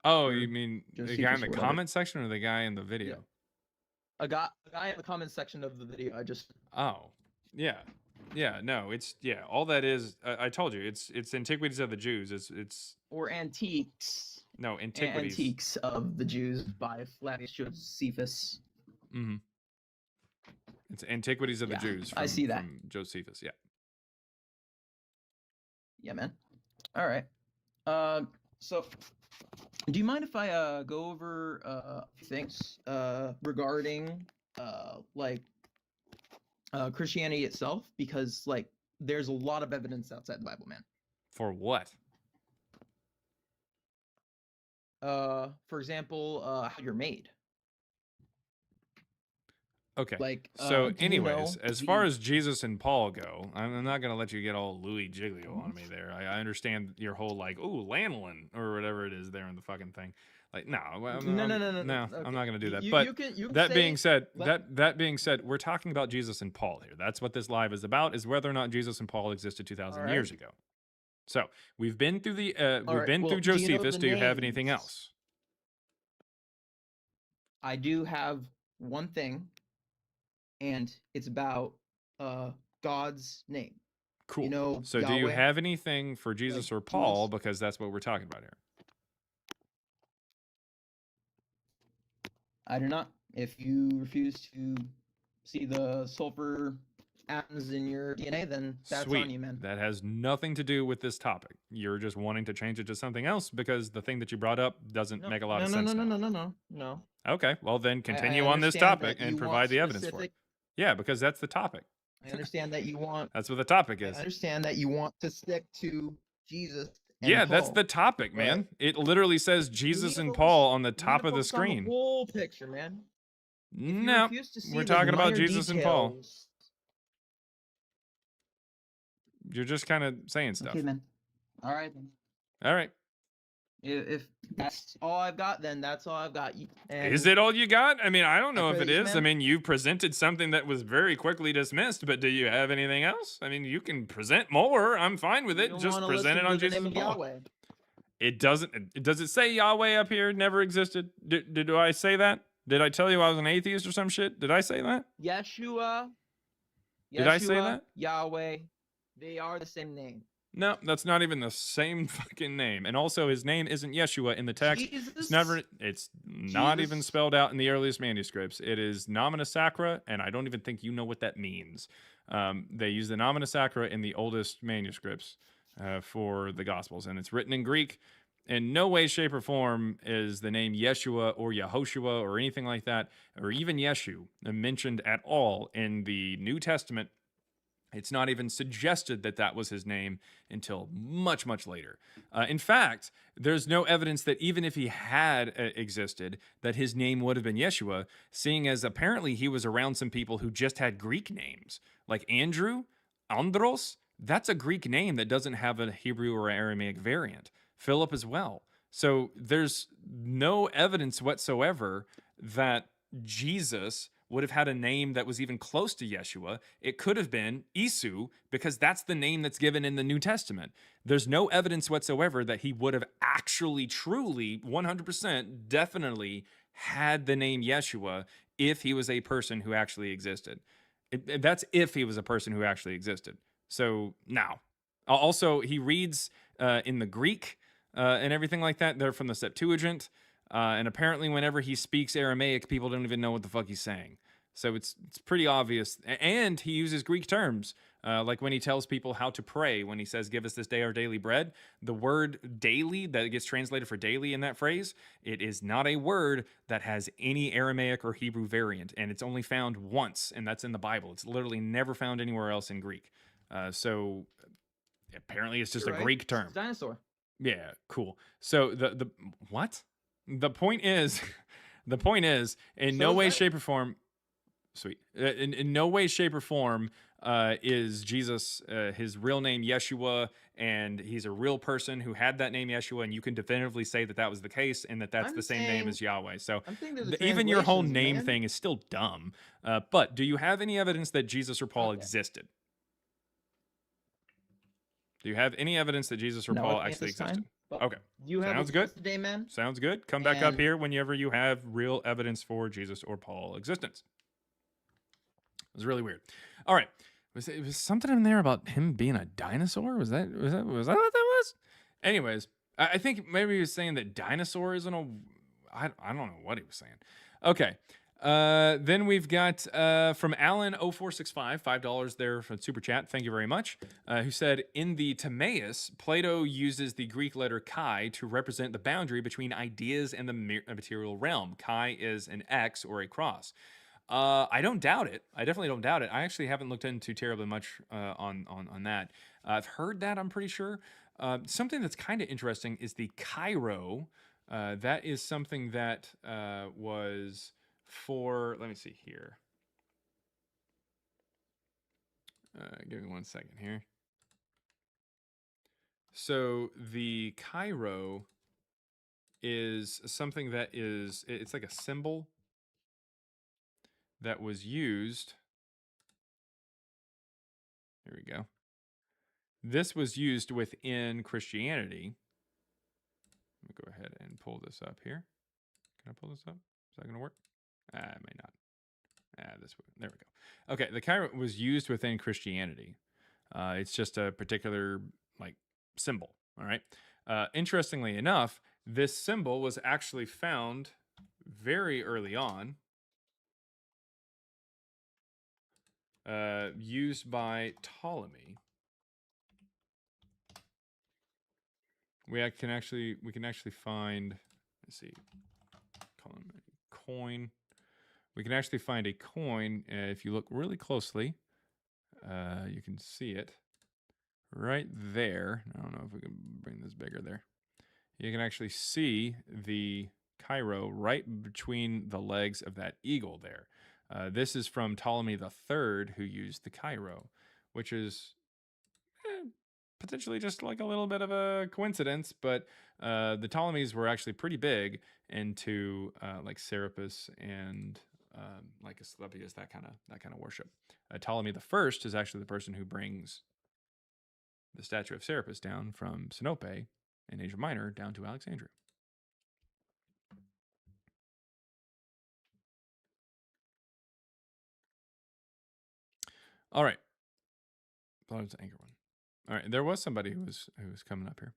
Oh, Or you mean the guy in Josephus the or whatever. comment section or the guy in the video? A guy in the comment section of the video. I just Oh, yeah. Yeah, no, it's all that is I told you, it's Antiquities of the Jews. It's or antiques. No, Antiquities. Antiques of the Jews by Flavius Josephus. Mhm. It's Antiquities of the Yeah, Jews I see that. from Josephus, yeah. Yeah, man. All right. So do you mind if I go over a few things regarding like Christianity itself, because like there's a lot of evidence outside the Bible, man. For what? For example, how you're made. Okay. Like, So, do you anyways, know as the- far as Jesus and Paul go, I'm not going to let you get all Louis Jiglio on me there. I understand your whole like, ooh, lanolin or whatever it is there in the fucking thing. Like, no, No, I'm not okay. going to do that. You But can that say- being said, let- that being said, we're talking about Jesus and Paul here. That's what this live is about: is whether or not Jesus and Paul existed 2,000 All years right. ago. So we've been through the All right, well, through do you know Josephus. the Do you have anything names? else? I do have one thing, and it's about God's name. Cool. You know, So do you Yahweh? have anything for Jesus or Paul? Jesus? Because that's what we're talking about here. I do not. If you refuse to see the sulfur atoms in your DNA, then that's Sweet. on you, man. That has nothing to do with this topic. You're just wanting to change it to something else because the thing that you brought up doesn't make a lot of sense. No. Okay, well then I continue on this understand topic that and you want provide the evidence for it. specific- Yeah, because that's the topic. I understand that you want. That's what the topic I is. understand that you want to stick to Jesus. And Yeah, that's Paul, the topic, but man. It literally says we Jesus need to and focus- Paul on the we need top to of the focus on screen. whole picture, man. If you No, refuse to see we're the talking about minor Jesus and Paul. details- You're just kind of saying stuff. Okay, man. All right. Then. All right. If that's all I've got, then that's all I've got. And Is it all you got? I mean, I don't know if it praise, is. I man. mean, you presented something that was very quickly dismissed, but do you have anything else? I mean, you can present more. I'm fine with You it. don't Just wanna present it listen on to the Jesus name and of Paul. Yahweh. It doesn't. Does it say Yahweh up here never existed? Did I say that? Did I tell you I was an atheist or some shit? Did I say that? Yeshua. Did I say Yeshua, that? Yahweh, they are the same name. No, that's not even the same fucking name. And also, his name isn't Yeshua in the text. It's never. It's not even Jesus? spelled out in the earliest manuscripts. It is nomina sacra, and I don't even think you know what that means. They use the nomina sacra in the oldest manuscripts for the Gospels, and it's written in Greek. In no way, shape, or form is the name Yeshua or Yehoshua or anything like that, or even Yeshu, mentioned at all in the New Testament. It's not even suggested that that was his name until much, much later. In fact, there's no evidence that even if he had existed, that his name would have been Yeshua, seeing as apparently he was around some people who just had Greek names. Like Andrew, Andros, that's a Greek name that doesn't have a Hebrew or Aramaic variant. Philip as well. So there's no evidence whatsoever that Jesus would have had a name that was even close to Yeshua. It could have been Isu, because that's the name that's given in the New Testament. There's no evidence whatsoever that he would have actually, truly, 100%, definitely had the name Yeshua if he was a person who actually existed. That's if he was a person who actually existed. So now, also, he reads in the Greek and everything like that. They're from the Septuagint. And apparently whenever he speaks Aramaic, people don't even know what the fuck he's saying. So it's pretty obvious. And he uses Greek terms, like when he tells people how to pray, when he says, give us this day our daily bread. The word daily that gets translated for daily in that phrase, it is not a word that has any Aramaic or Hebrew variant. And it's only found once, and that's in the Bible. It's literally never found anywhere else in Greek. So apparently it's just You're a right. Greek term. Dinosaur. Yeah, cool. So the what? The point is, in So no is way, that- shape, or form. Sweet. In no way, shape, or form is Jesus his real name Yeshua, and he's a real person who had that name Yeshua, and you can definitively say that that was the case, and that that's I'm the same name saying- as Yahweh. So I'm saying there's a even your whole translations, name man. thing is still dumb. But do you have any evidence that Jesus or Paul Okay. existed? Do you have any evidence that Jesus or No, Paul at actually this time. existed? But Okay. you have Sounds a good. today, man. Sounds good. Come back up And here whenever you have real evidence for Jesus or Paul existence. It was really weird. All right. It was something in there about him being a dinosaur? Was that what that was? Anyways, I think maybe he was saying that dinosaur isn't a I don't know what he was saying. Okay. Then we've got from Alan0465, $5 there for super chat. Thank you very much. Who said, in the Timaeus, Plato uses the Greek letter chi to represent the boundary between ideas and the material realm. Chi is an X or a cross. I don't doubt it. I definitely don't doubt it. I actually haven't looked into terribly much on that. I've heard that, I'm pretty sure. Something that's kind of interesting is the Cairo. That is something that was for, let me see here. Give me 1 second here. So the Cairo is something that is, it's like a symbol that was used. Here we go. This was used within Christianity. Let me go ahead and pull this up here. Can I pull this up? Is that going to work? It may not. This way. There we go. Okay, the Cairo was used within Christianity. It's just a particular like symbol. All right. Interestingly enough, this symbol was actually found very early on, used by Ptolemy. We can actually find. Let's see. Coin. We can actually find a coin if you look really closely. You can see it right there. I don't know if we can bring this bigger there. You can actually see the Cairo right between the legs of that eagle there. This is from Ptolemy III, who used the Cairo, which is potentially just like a little bit of a coincidence, but the Ptolemies were actually pretty big into like Serapis and like Asclepius, that kind of worship. Ptolemy I is actually the person who brings the statue of Serapis down from Sinope in Asia Minor down to Alexandria. All right. Thought it was the anchor one. All right. There was somebody who was coming up here.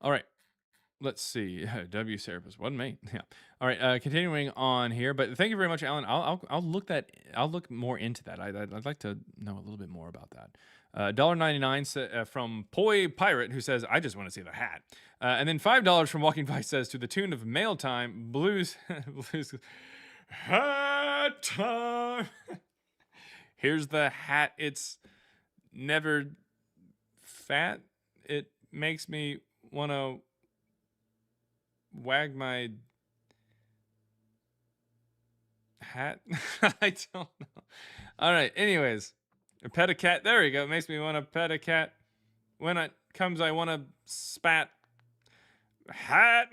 All right. Let's see. W Serapis wasn't me. Yeah. All right. Continuing on here, but thank you very much, Alan. I'll look more into that. I'd like to know a little bit more about that. $1.99 from Poi Pirate, who says, I just want to see the hat. And then $5 from Walking By says, to the tune of Mail Time, Blues, Blues, hat time. Here's the hat. It's never fat. It makes me want to wag my hat. I don't know. All right. Anyways, pet a cat. There we go. It makes me want to pet a cat. When it comes, I want to spat. Hat.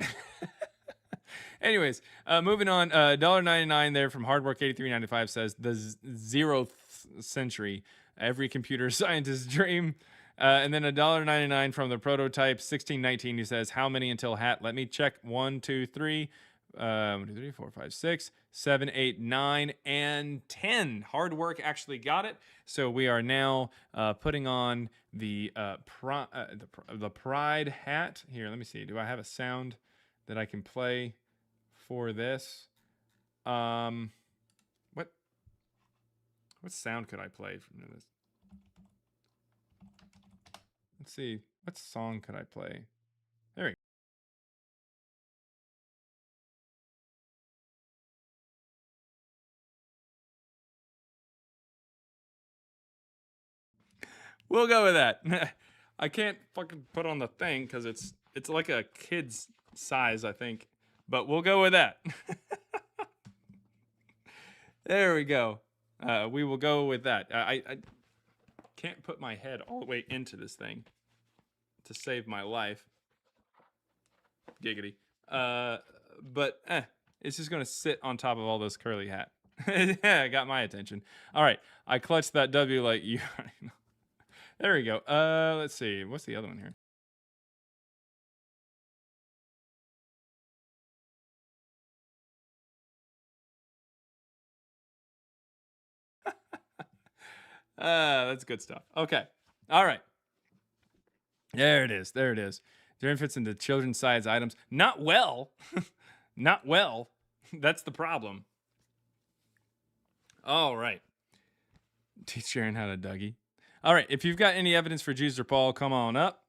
Anyways, moving on. $1.99 there from Hardwork8395 says the 0th century. Every computer scientist's dream. And then $1.99 from the prototype 1619 who says, how many until hat? Let me check. 1, 2, 3, 1, 2, 3, 4, 5, 6, 7, 8, 9, and 10. Hard work actually got it. So we are now putting on the Pride hat. Here, let me see. Do I have a sound that I can play for this? What sound could I play from this? Let's see. What song could I play? There we go. We'll go with that. I can't fucking put on the thing because it's like a kid's size, I think. But we'll go with that. There we go. We will go with that. I can't put my head all the way into this thing to save my life. Giggity. But It's just going to sit on top of all this curly hat. Yeah, it got my attention. All right. I clutched that W like you already know. There we go. Let's see. What's the other one here? That's good stuff. Okay. All right. There it is. There it is. Darren fits into children's size items. Not well. Not well. That's the problem. All right. Teach Sharon how to Dougie. All right. If you've got any evidence for Jesus or Paul, come on up.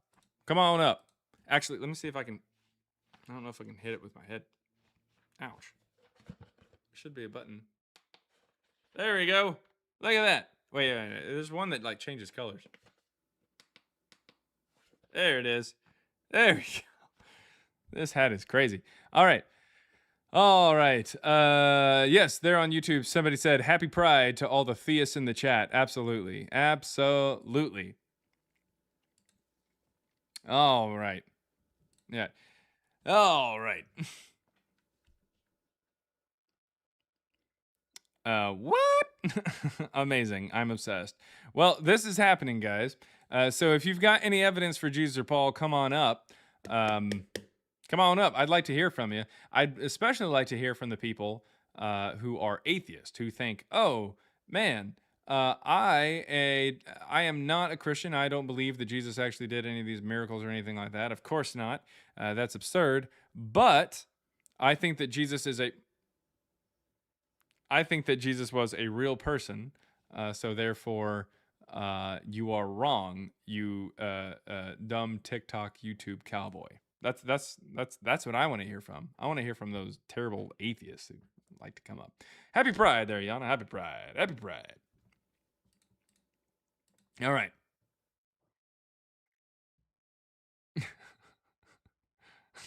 Come on up. Actually, let me see if I can. I don't know if I can hit it with my head. Ouch. Should be a button. There we go. Look at that. Wait, there's one that like changes colors. There it is. There we go. This hat is crazy. All right. All right. Yes, they're on YouTube. Somebody said, Happy Pride to all the theists in the chat. Absolutely. Absolutely. All right. Yeah. All right. What? Amazing. I'm obsessed. Well, this is happening, guys. So if you've got any evidence for Jesus or Paul, come on up. Come on up. I'd like to hear from you. I'd especially like to hear from the people who are atheists, who think, oh, man, I am not a Christian. I don't believe that Jesus actually did any of these miracles or anything like that. Of course not. That's absurd. But I think that Jesus was a real person. So therefore, you are wrong, you dumb TikTok YouTube cowboy. That's what I want to hear from. I want to hear from those terrible atheists who like to come up. Happy Pride there, Yana. Happy Pride. Happy Pride. All right.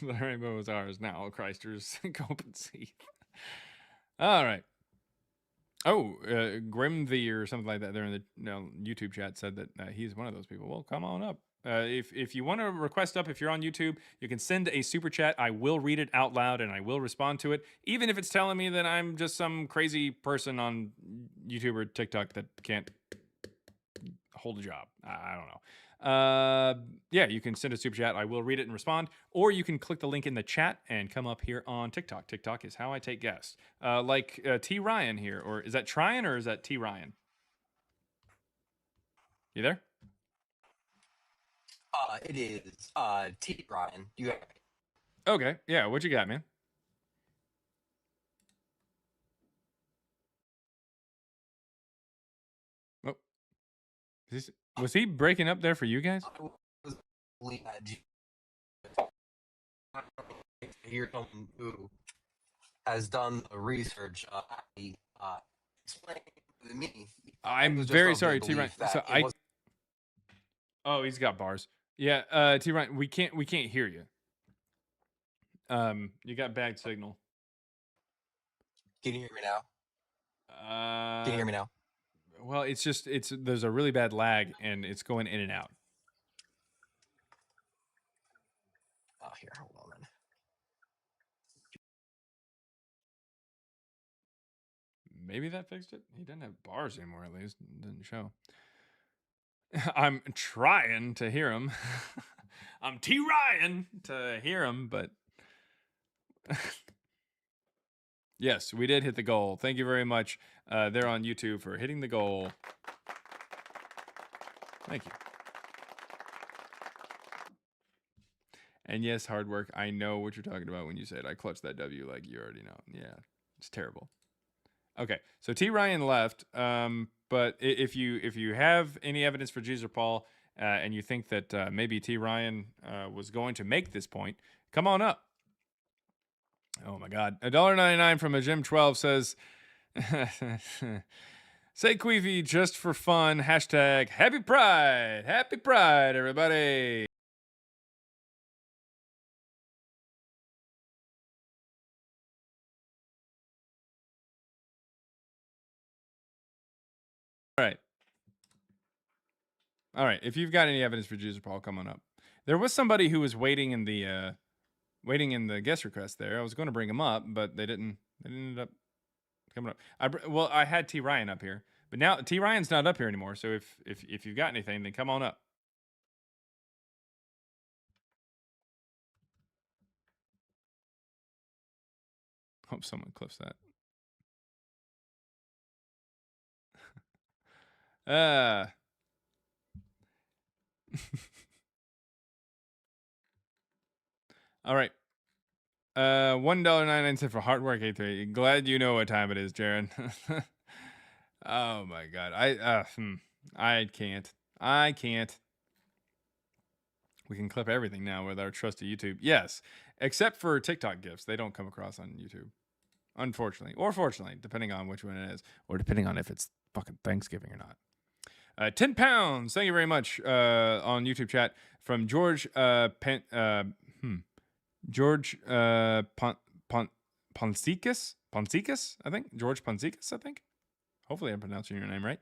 The rainbow is ours now, Christers. Copenhagen. All right. Oh, Grimthee or something like that there in the YouTube chat said that he's one of those people. Well, come on up. If you want to request up, if you're on YouTube, you can send a super chat. I will read it out loud and I will respond to it, even if it's telling me that I'm just some crazy person on YouTube or TikTok that can't hold a job. I don't know. Yeah, you can send a super chat. I will read it and respond, or you can click the link in the chat and come up here on TikTok. TikTok is how I take guests. Like T Ryan here, or is that Tryan or is that T Ryan? You there? It is T Ryan. You got Okay. Yeah. What you got, man? Oh, was he breaking up there for you guys? Here someone who has done the research. Explain to me. I'm very sorry, T Ryan. So oh, he's got bars. Yeah, T Ryan, we can't hear you. You got bad signal. Can you hear me now? Can you hear me now? Well, there's a really bad lag and it's going in and out. Oh, here, hold on then. Maybe that fixed it. He doesn't have bars anymore, at least. It didn't show. I'm trying to hear him. I'm T Ryan to hear him, but yes, we did hit the goal. Thank you very much. They're on YouTube for hitting the goal. Thank you. And yes, hard work. I know what you're talking about when you said I clutched that W like you already know. Yeah, it's terrible. Okay, so T Ryan left. But if you have any evidence for Jesus or Paul, and you think that maybe T Ryan was going to make this point, come on up. Oh my God, $1.99 from a Jim 12 says, "Say Queefy just for fun." Hashtag Happy Pride. Happy Pride, everybody. All right. All right. If you've got any evidence for Jesus or Paul, come on up. There was somebody who was waiting in the waiting in the guest request there. I was going to bring him up, but they didn't. They didn't end up coming up. Well, I had T Ryan up here, but now T Ryan's not up here anymore. So if you've got anything, then come on up. Hope someone clips that. All right. $1.99 for hard work, A3. Glad you know what time it is, Jaron. Oh my god. I can't. I can't. We can clip everything now with our trusty YouTube. Yes. Except for TikTok gifs. They don't come across on YouTube. Unfortunately. Or fortunately, depending on which one it is. Or depending on if it's fucking Thanksgiving or not. 10 pounds. Thank you very much on YouTube chat from George George Ponsikis, I think. George Ponsikis, I think. Hopefully I'm pronouncing your name right.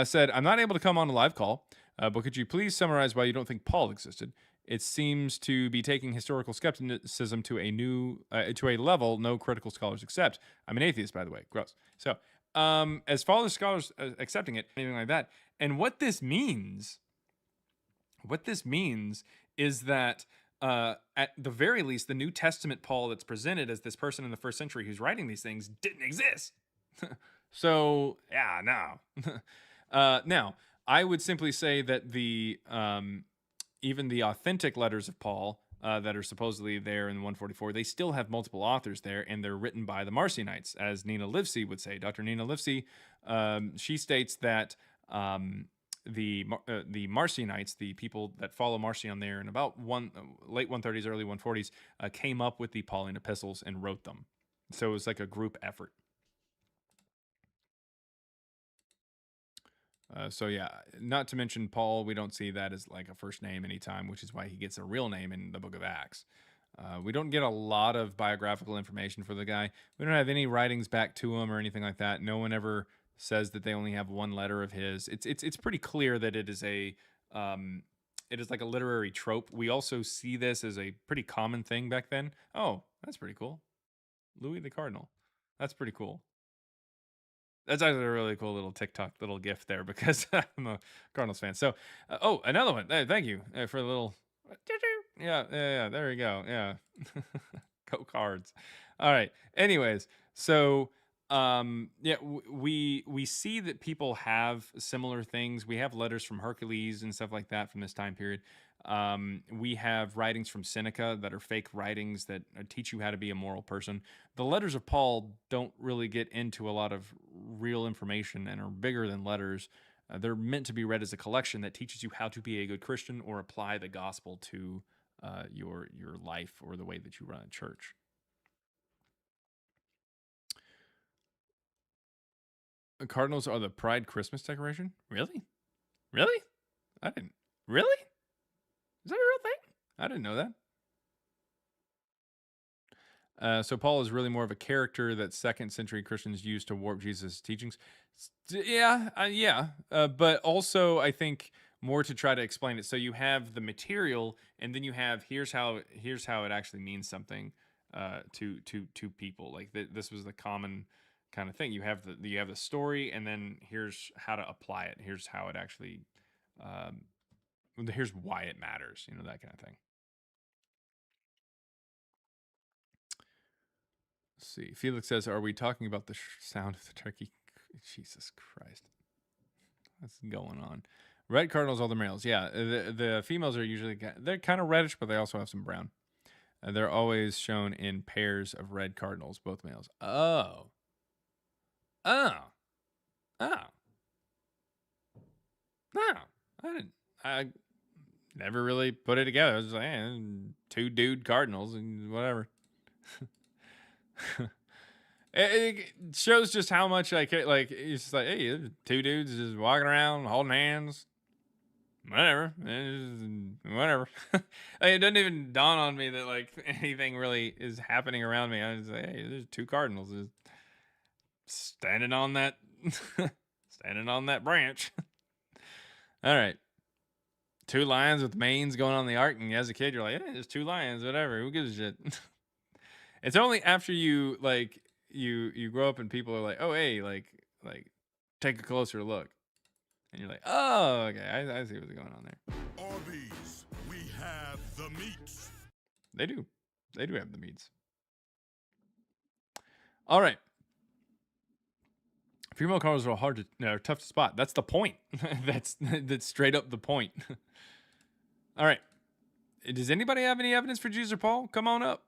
Said, I'm not able to come on a live call, but could you please summarize why you don't think Paul existed? It seems to be taking historical skepticism to a level no critical scholars accept. I'm an atheist, by the way. Gross. So, as far as scholars accepting it, anything like that, and what this means is that at the very least, the New Testament Paul that's presented as this person in the first century who's writing these things didn't exist. So, yeah, no. Now, I would simply say that the even the authentic letters of Paul that are supposedly there in 144, they still have multiple authors there, and they're written by the Marcionites, as Nina Livesey would say. Dr. Nina Livesey, she states that the Marcionites, the people that follow Marcion there in about late 130s, early 140s, came up with the Pauline epistles and wrote them. So it was like a group effort. So yeah, not to mention Paul, we don't see that as like a first name anytime, which is why he gets a real name in the book of Acts. We don't get a lot of biographical information for the guy. We don't have any writings back to him or anything like that. No one ever says that they only have one letter of his. It's pretty clear that it is like a literary trope. We also see this as a pretty common thing back then. Oh, that's pretty cool. Louis the Cardinal. That's pretty cool. That's actually a really cool little TikTok little gift there because I'm a Cardinals fan. So, oh, another one. Hey, thank you for the little. Yeah. There we go. Yeah. Go Cards. All right. Anyways, so yeah, we see that people have similar things. We have letters from Hercules and stuff like that from this time period. We have writings from Seneca that are fake writings that teach you how to be a moral person. The letters of Paul don't really get into a lot of real information and are bigger than letters. They're meant to be read as a collection that teaches you how to be a good Christian or apply the gospel to your life or the way that you run a church. The Cardinals are the Pride Christmas decoration? Really? Really? I didn't. Really? Is that a real thing? I didn't know that. So Paul is really more of a character that second century Christians used to warp Jesus' teachings. Yeah. But also I think more to try to explain it. So you have the material, and then you have here's how it actually means something to people. Like this was the common kind of thing. You have the story, and then here's how to apply it. Here's how it actually. Here's why it matters. That kind of thing. Let's see. Felix says, "Are we talking about the sound of the turkey?" Jesus Christ, what's going on? Red cardinals, all the males. Yeah, the females are usually they're kind of reddish, but they also have some brown. They're always shown in pairs of red cardinals, both males. Oh. I never really put it together. I was just like, two dude cardinals and whatever. It shows just how much I care. Like, it's just like, hey, two dudes just walking around holding hands. Whatever. Whatever. It doesn't even dawn on me that like anything really is happening around me. I was like, hey, there's two cardinals just standing on that branch. All right. 2 lions with manes going on the ark, and as a kid, you're like, there's 2 lions, whatever. Who gives a shit? It's only after you like you grow up and people are like, oh hey, like take a closer look, and you're like, oh okay, I see what's going on there. Arby's, we have the meats. They do have the meats. All right. Female cars are hard to, tough to spot. That's the point. that's straight up the point. All right. Does anybody have any evidence for Jesus or Paul? Come on up.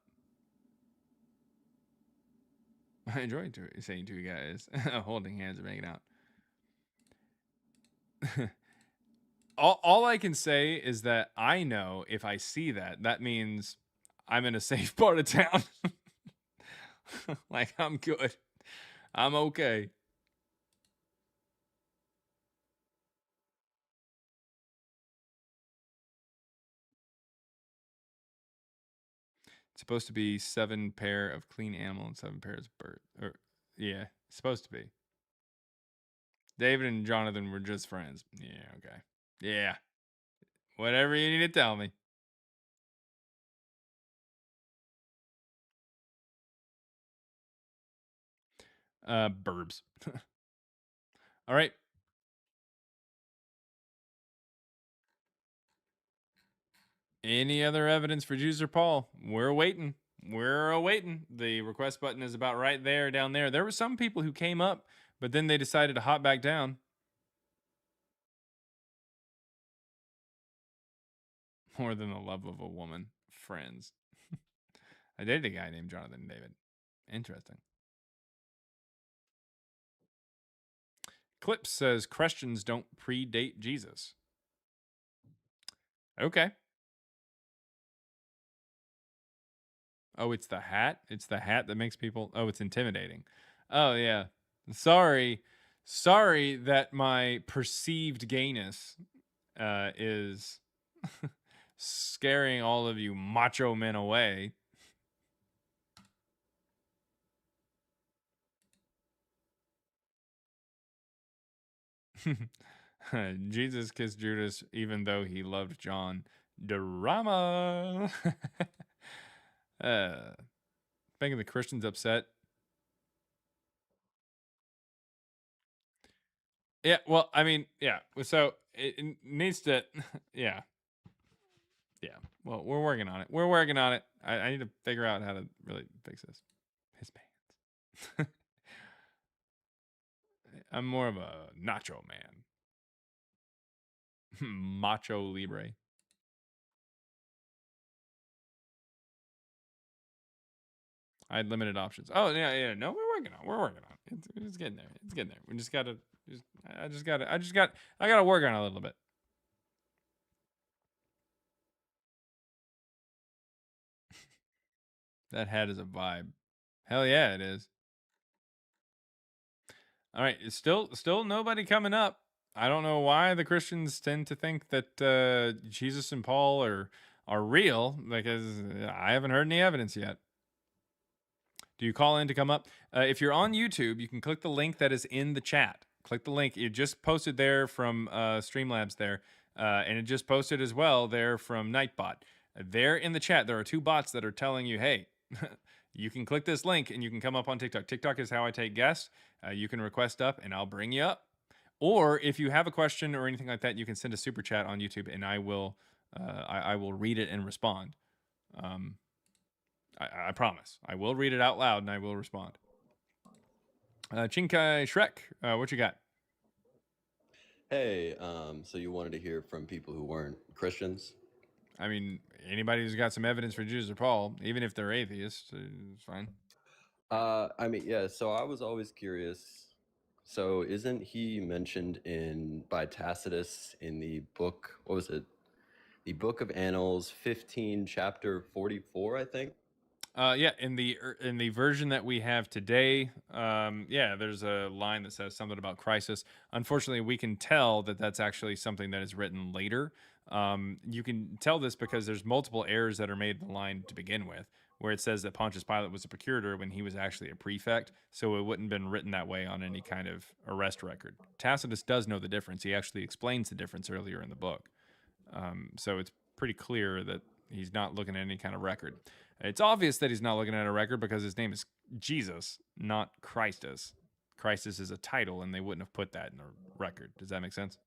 I enjoy saying to you guys, holding hands and making out. all I can say is that I know if I see that, that means I'm in a safe part of town. Like, I'm good. I'm okay. It's supposed to be 7 pair of clean animal and 7 pairs of bird. Or, yeah, it's supposed to be. David and Jonathan were just friends. Yeah, okay. Yeah. Whatever you need to tell me. Burbs. All right. Any other evidence for Jesus or Paul? We're waiting. We're awaiting. The request button is about right there, down there. There were some people who came up, but then they decided to hop back down. More than the love of a woman. Friends. I dated a guy named Jonathan David. Interesting. Clip says Christians don't predate Jesus. Okay. Oh, it's the hat? It's the hat that makes people... Oh, it's intimidating. Oh, yeah. Sorry that my perceived gayness is scaring all of you macho men away. Jesus kissed Judas even though he loved John. Drama. Making the Christians upset. Yeah, well, I mean, yeah. So it needs to, yeah. Yeah. Well, we're working on it. We're working on it. I need to figure out how to really fix this. His pants. I'm more of a nacho man. Macho libre. I had limited options. Oh yeah. No, we're working on it. It's getting there. It's getting there. We just gotta. I gotta work on it a little bit. That hat is a vibe. Hell yeah, it is. All right, it's still nobody coming up. I don't know why the Christians tend to think that Jesus and Paul are real, because I haven't heard any evidence yet. Do you call in to come up? If you're on YouTube, you can click the link that is in the chat. Click the link. It just posted there from Streamlabs there, and it just posted as well there from Nightbot. There in the chat, there are 2 bots that are telling you, hey, you can click this link and you can come up on TikTok. TikTok is how I take guests. You can request up and I'll bring you up. Or if you have a question or anything like that, you can send a super chat on YouTube and I will read it and respond. I promise. I will read it out loud and I will respond. Chinkai Shrek, what you got? Hey, so you wanted to hear from people who weren't Christians? I mean, anybody who's got some evidence for Jesus or Paul, even if they're atheists, it's fine. I mean, yeah, so I was always curious. So isn't he mentioned by Tacitus in the book, what was it? The Book of Annals 15, chapter 44, I think? Yeah, in the version that we have today, yeah, there's a line that says something about crisis. Unfortunately, we can tell that that's actually something that is written later. You can tell this because there's multiple errors that are made in the line to begin with, where it says that Pontius Pilate was a procurator when he was actually a prefect, so it wouldn't have been written that way on any kind of arrest record. Tacitus does know the difference. He actually explains the difference earlier in the book. So it's pretty clear that he's not looking at any kind of record. It's obvious that he's not looking at a record because his name is Jesus, not Christus. Christus is a title, and they wouldn't have put that in a record. Does that make sense?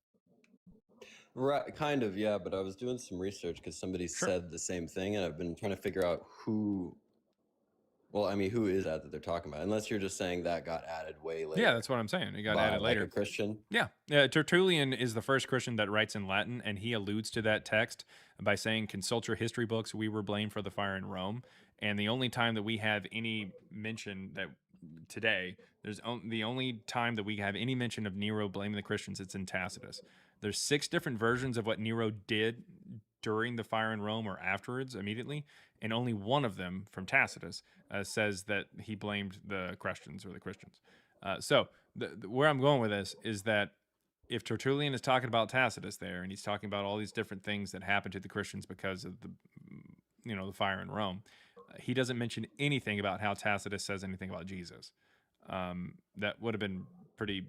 Right, kind of, yeah. But I was doing some research because somebody said the same thing, and I've been trying to figure out who. Well, I mean, who is that they're talking about? Unless you're just saying that got added way later. Yeah, that's what I'm saying. It got by, added later. Like a Christian. Yeah. Tertullian is the first Christian that writes in Latin, and he alludes to that text by saying, "Consult your history books. We were blamed for the fire in Rome." And the only time that we have any mention that today, the only time that we have any mention of Nero blaming the Christians, it's in Tacitus. There's 6 different versions of what Nero did during the fire in Rome or afterwards, immediately, and only one of them from Tacitus says that he blamed the Christians or the Christians. So where I'm going with this is that if Tertullian is talking about Tacitus there, and he's talking about all these different things that happened to the Christians because of the fire in Rome, he doesn't mention anything about how Tacitus says anything about Jesus. That would have been pretty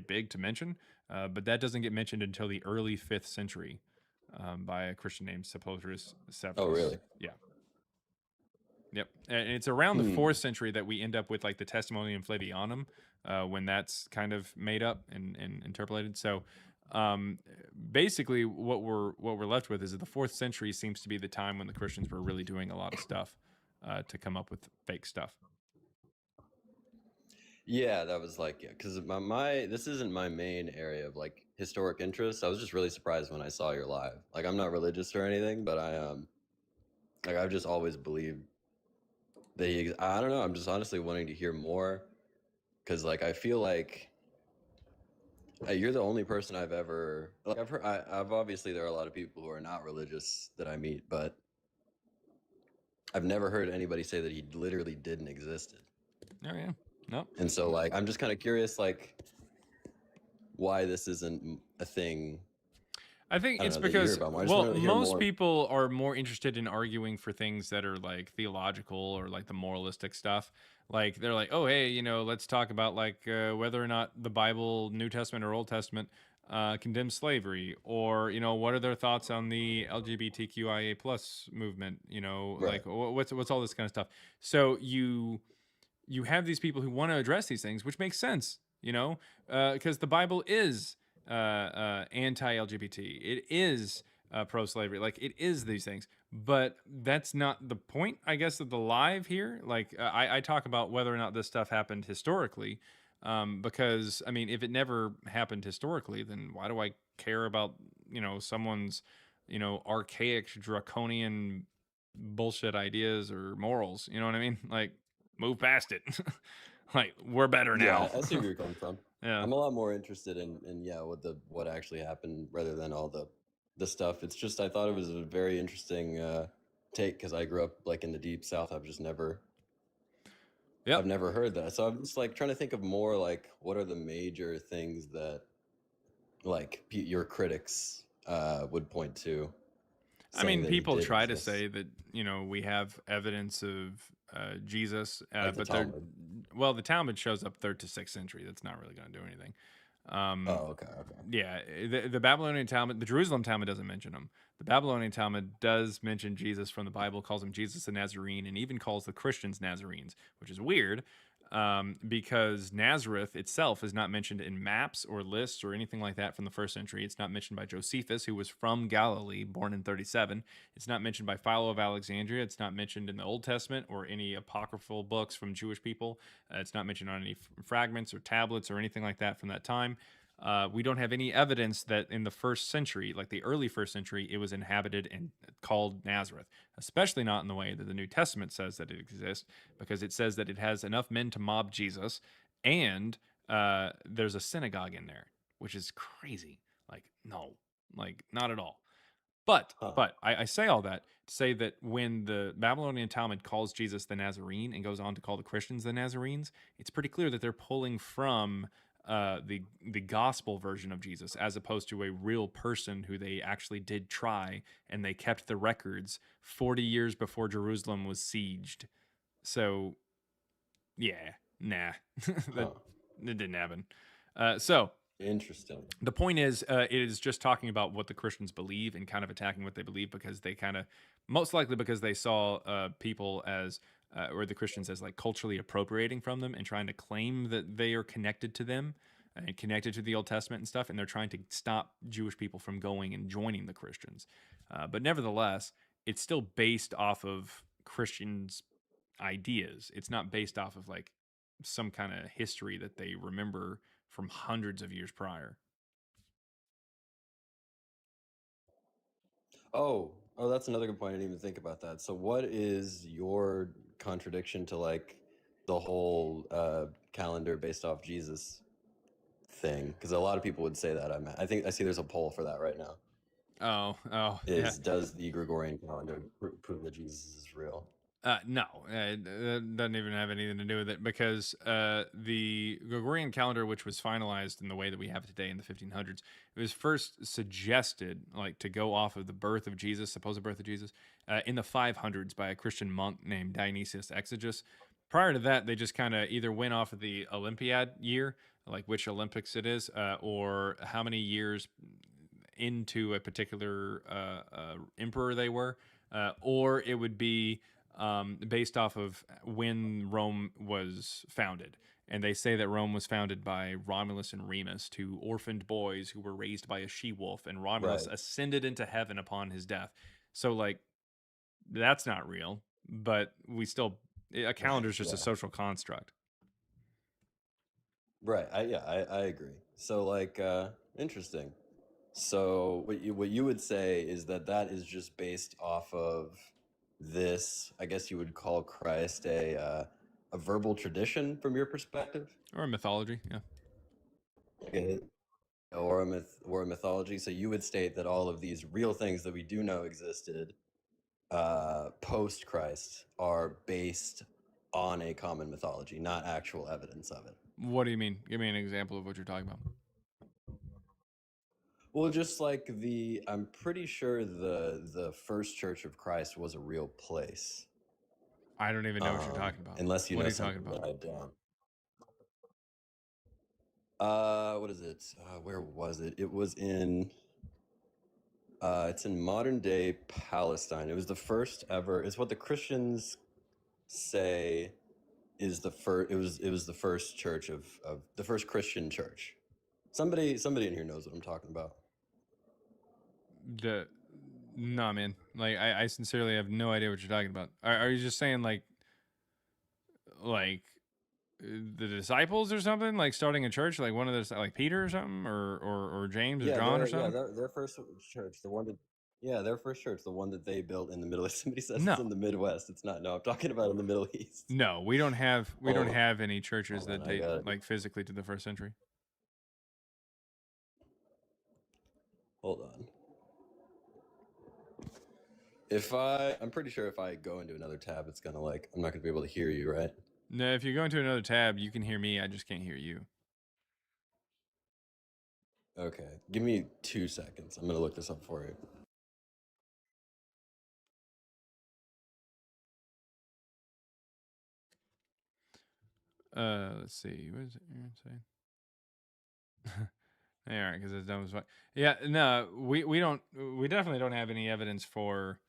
big to mention, but that doesn't get mentioned until the early 5th century by a Christian named Sepulchrius Severus. Oh, really? Yeah. Yep. And it's around the 4th century that we end up with like the Testimonium Flavianum, when that's kind of made up and interpolated. So basically what we're left with is that the 4th century seems to be the time when the Christians were really doing a lot of stuff to come up with fake stuff. Yeah, that was like, yeah, because this isn't my main area of like historic interest. I was just really surprised when I saw your live. Like, I'm not religious or anything, but I've just always believed that I don't know. I'm just honestly wanting to hear more, because like I feel like you're the only person I've ever like. I've heard. I've obviously there are a lot of people who are not religious that I meet, but I've never heard anybody say that he literally didn't exist. Oh yeah. No. And so, like, I'm just kind of curious, like, why this isn't a thing. I think it's because, well, most people are more interested in arguing for things that are like theological or like the moralistic stuff. Like they're like, oh, hey, let's talk about like whether or not the Bible, New Testament or Old Testament, condemns slavery, or what are their thoughts on the LGBTQIA plus movement? Like what's all this kind of stuff. So you have these people who want to address these things, which makes sense, because the Bible is anti-LGBT. It is pro-slavery. Like, it is these things. But that's not the point, I guess, of the live here. Like, I talk about whether or not this stuff happened historically, because, I mean, if it never happened historically, then why do I care about, someone's, archaic, draconian bullshit ideas or morals? You know what I mean? Like, move past it. Like, we're better now. Yeah, I see where you're coming from. Yeah. I'm a lot more interested in what actually happened rather than all the stuff. It's just I thought it was a very interesting take, because I grew up like in the deep South. I've never heard that. So I'm just like trying to think of more like what are the major things that like your critics would point to. I mean, people try to say that we have evidence of Jesus, like but the Talmud shows up 3rd to 6th century. That's not really going to do anything. Okay. Yeah, the Babylonian Talmud, the Jerusalem Talmud doesn't mention him. The Babylonian Talmud does mention Jesus from the Bible, calls him Jesus the Nazarene, and even calls the Christians Nazarenes, which is weird. Because Nazareth itself is not mentioned in maps or lists or anything like that from the 1st century. It's not mentioned by Josephus, who was from Galilee, born in 37. It's not mentioned by Philo of Alexandria. It's not mentioned in the Old Testament or any apocryphal books from Jewish people. It's not mentioned on any fragments or tablets or anything like that from that time. We don't have any evidence that in the 1st century, like the early 1st century, it was inhabited and called Nazareth, especially not in the way that the New Testament says that it exists, because it says that it has enough men to mob Jesus, and there's a synagogue in there, which is crazy. Like, no, like not at all. But I say all that to say that when the Babylonian Talmud calls Jesus the Nazarene and goes on to call the Christians the Nazarenes, it's pretty clear that they're pulling from the gospel version of Jesus, as opposed to a real person who they actually did try, and they kept the records 40 years before Jerusalem was sieged. So yeah, nah, that didn't happen. So Interesting. The point is, it is just talking about what the Christians believe and kind of attacking what they believe, because they kind of, most likely because they saw people as, or the Christians as like culturally appropriating from them and trying to claim that they are connected to them and connected to the Old Testament and stuff. And they're trying to stop Jewish people from going and joining the Christians. But nevertheless, it's still based off of Christians' ideas. It's not based off of like some kind of history that they remember from hundreds of years prior. Oh, that's another good point. I didn't even think about that. So, what is your contradiction to like the whole calendar based off Jesus thing? Because a lot of people would say that. I think I see there's a poll for that right now. Oh, yeah. Does the Gregorian calendar prove that Jesus is real? No, it doesn't even have anything to do with it, because the Gregorian calendar, which was finalized in the way that we have it today in the 1500s, it was first suggested like to go off of the birth of Jesus, supposed birth of Jesus, in the 500s by a Christian monk named Dionysius Exiguus. Prior to that, they just kind of either went off of the Olympiad year, like which Olympics it is, or how many years into a particular emperor they were, or it would be based off of when Rome was founded. And they say that Rome was founded by Romulus and Remus, two orphaned boys who were raised by a she-wolf, and Romulus ascended into heaven upon his death. So, like, that's not real, but we still, a calendar is just a social construct. Right. I agree. So, like, interesting. So, what you would say is that is just based off of this, I guess you would call Christ a verbal tradition from your perspective, or a mythology, yeah, okay. Or a mythology. So you would state that all of these real things that we do know existed post Christ are based on a common mythology, not actual evidence of it. What do you mean? Give me an example of what you're talking about. Well, just like I'm pretty sure the first Church of Christ was a real place. I don't even know what you're talking about. Unless you what know are you talking something about? that I don't. What is it? Where was it? It was in. It's in modern day Palestine. It was the first ever. It's what the Christians say is the first. It was the first church of the first Christian church. Somebody in here knows what I'm talking about. No, man. Like, I sincerely have no idea what you're talking about. Are you just saying like the disciples or something, like starting a church, like one of those, like Peter or something, or James or John or something? Their first church, the one that. Yeah, their first church, the one that they built in the Middle East. Somebody says it's in the Midwest. It's not. No, I'm talking about in the Middle East. No, we don't have don't have any churches that date like physically to the first century. Hold on. I'm pretty sure if I go into another tab, it's gonna I'm not gonna be able to hear you, right? No, if you go into another tab, you can hear me. I just can't hear you. Okay, give me 2 seconds. I'm gonna look this up for you. Let's see. What is it Aaron saying? All right, because it's dumb as fuck. Yeah, no, we definitely don't have any evidence for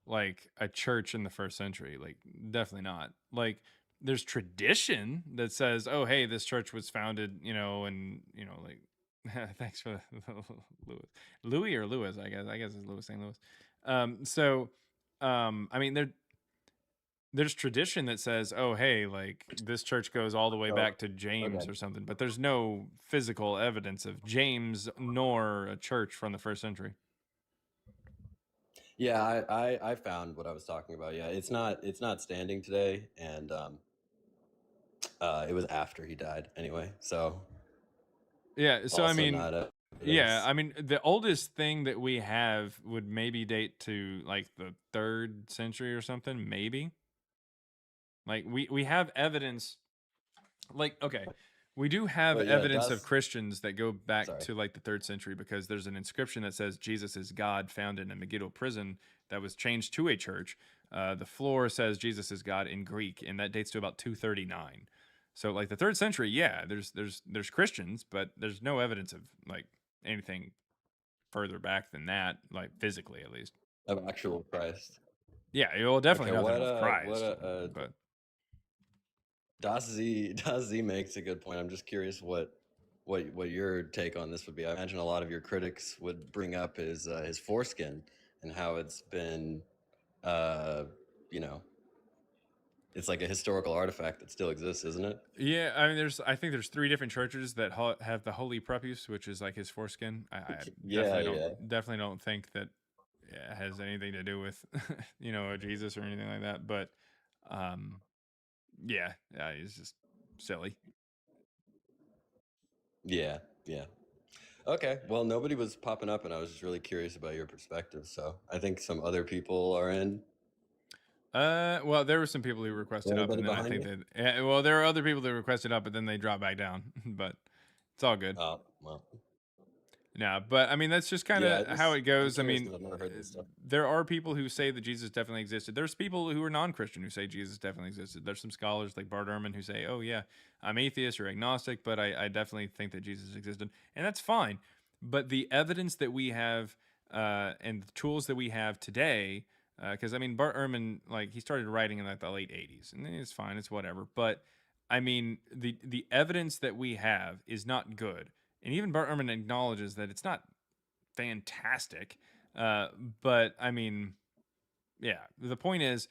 like a church in the first century. Like, definitely not. Like, there's tradition that says, oh, hey, this church was founded, and like, thanks for Louis or Lewis, I guess it's Louis, St. Louis. I mean, there's tradition that says, oh, hey, like this church goes all the way back to James or something, but there's no physical evidence of James nor a church from the first century. Yeah, I found what I was talking about. Yeah, it's not standing today, and it was after he died anyway. So yeah, so I mean, yeah, I mean, the oldest thing that we have would maybe date to like the 3rd century or something, maybe. Like we have evidence, like, okay, we do have evidence of Christians that go back to like the 3rd century, because there's an inscription that says Jesus is God found in a Megiddo prison that was changed to a church. The floor says Jesus is God in Greek, and that dates to about 239. So like the 3rd century, yeah, there's Christians, but there's no evidence of like anything further back than that, like physically at least. Of actual Christ. Yeah, well, definitely Okay, nothing of Christ, but Das Z makes a good point. I'm just curious what your take on this would be. I imagine a lot of your critics would bring up his foreskin and how it's been, you know, it's like a historical artifact that still exists, isn't it? yeah, I mean, I think there's 3 different churches that have the holy prepuce, which is like his foreskin. I Yeah, definitely don't think that it has anything to do with you know, Jesus or anything like that. But yeah, it's just silly. Yeah, yeah. Okay, well, nobody was popping up, and I was just really curious about your perspective. So I think some other people are in. Well, there were some people who requested up, Anybody and then I behind think you? that well, there are other people that requested up, but then they dropped back down. But it's all good. Oh, well. No, but I mean that's just kind Yeah, of how it I'm goes. I curious mean, because I've never heard this stuff. there are people who say that Jesus definitely existed. There's people who are non-Christian who say Jesus definitely existed. There's some scholars like Bart Ehrman who say, "Oh yeah, I'm atheist or agnostic, but I definitely think that Jesus existed," and that's fine. But the evidence that we have and the tools that we have today, because I mean Bart Ehrman, like he started writing in like the late '80s, and it's fine, it's whatever. But I mean the evidence that we have is not good, and even Bart Ehrman acknowledges that it's not fantastic. Uh, but I mean, yeah, the point is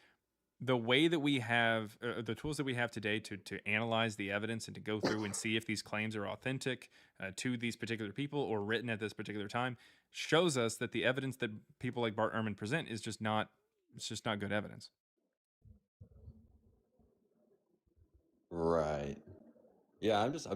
the way that we have the tools that we have today to analyze the evidence and to go through and see if these claims are authentic to these particular people or written at this particular time shows us that the evidence that people like Bart Ehrman present is just not good evidence. Right. Yeah, I just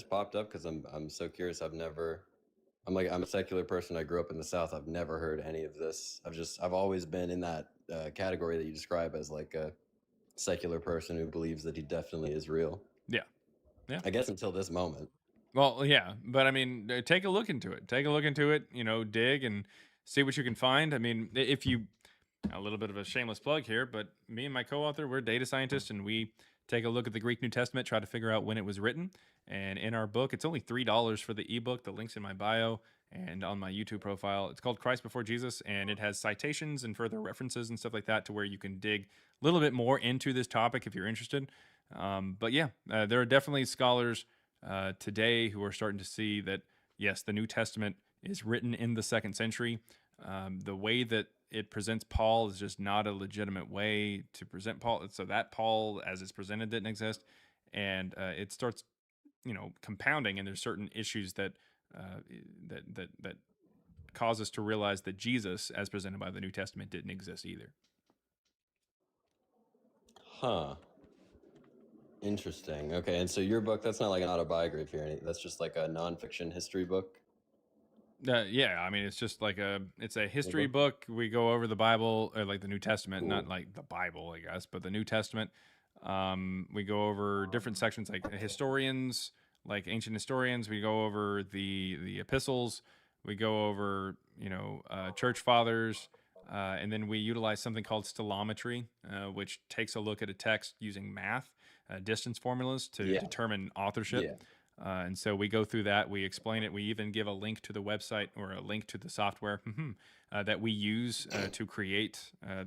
popped up because I'm so curious. I'm a secular person. I grew up in the South. I've never heard any of this. I've always been in that category that you describe as like a secular person who believes that he definitely is real. Yeah. Yeah. I guess until this moment. Well, yeah, but I mean, take a look into it. Take a look into it, you know, dig and see what you can find. I mean, if you a little bit of a shameless plug here, but me and my co-author, we're data scientists, and we take a look at the Greek New Testament, try to figure out when it was written. And in our book, it's only $3 for the ebook. The link's in my bio and on my YouTube profile. It's called Christ Before Jesus, and it has citations and further references and stuff like that to where you can dig a little bit more into this topic if you're interested. But yeah, there are definitely scholars today who are starting to see that, yes, the New Testament is written in the 2nd century. The way that it presents Paul is just not a legitimate way to present Paul. So that Paul, as it's presented, didn't exist, and it starts, you know, compounding. And there's certain issues that that cause us to realize that Jesus, as presented by the New Testament, didn't exist either. Huh. Interesting. Okay, and so your book, that's not like an autobiography or anything. That's just like a nonfiction history book. Yeah, I mean, it's just like it's a history book. We go over the Bible, or like the New Testament, not like the Bible, I guess, but the New Testament. We go over different sections, like historians, like ancient historians. We go over the epistles. We go over, you know, church fathers, and then we utilize something called stellometry, which takes a look at a text using math, distance formulas to determine authorship. Yeah. And so we go through that. We explain it. We even give a link to the website or a link to the software that we use to create or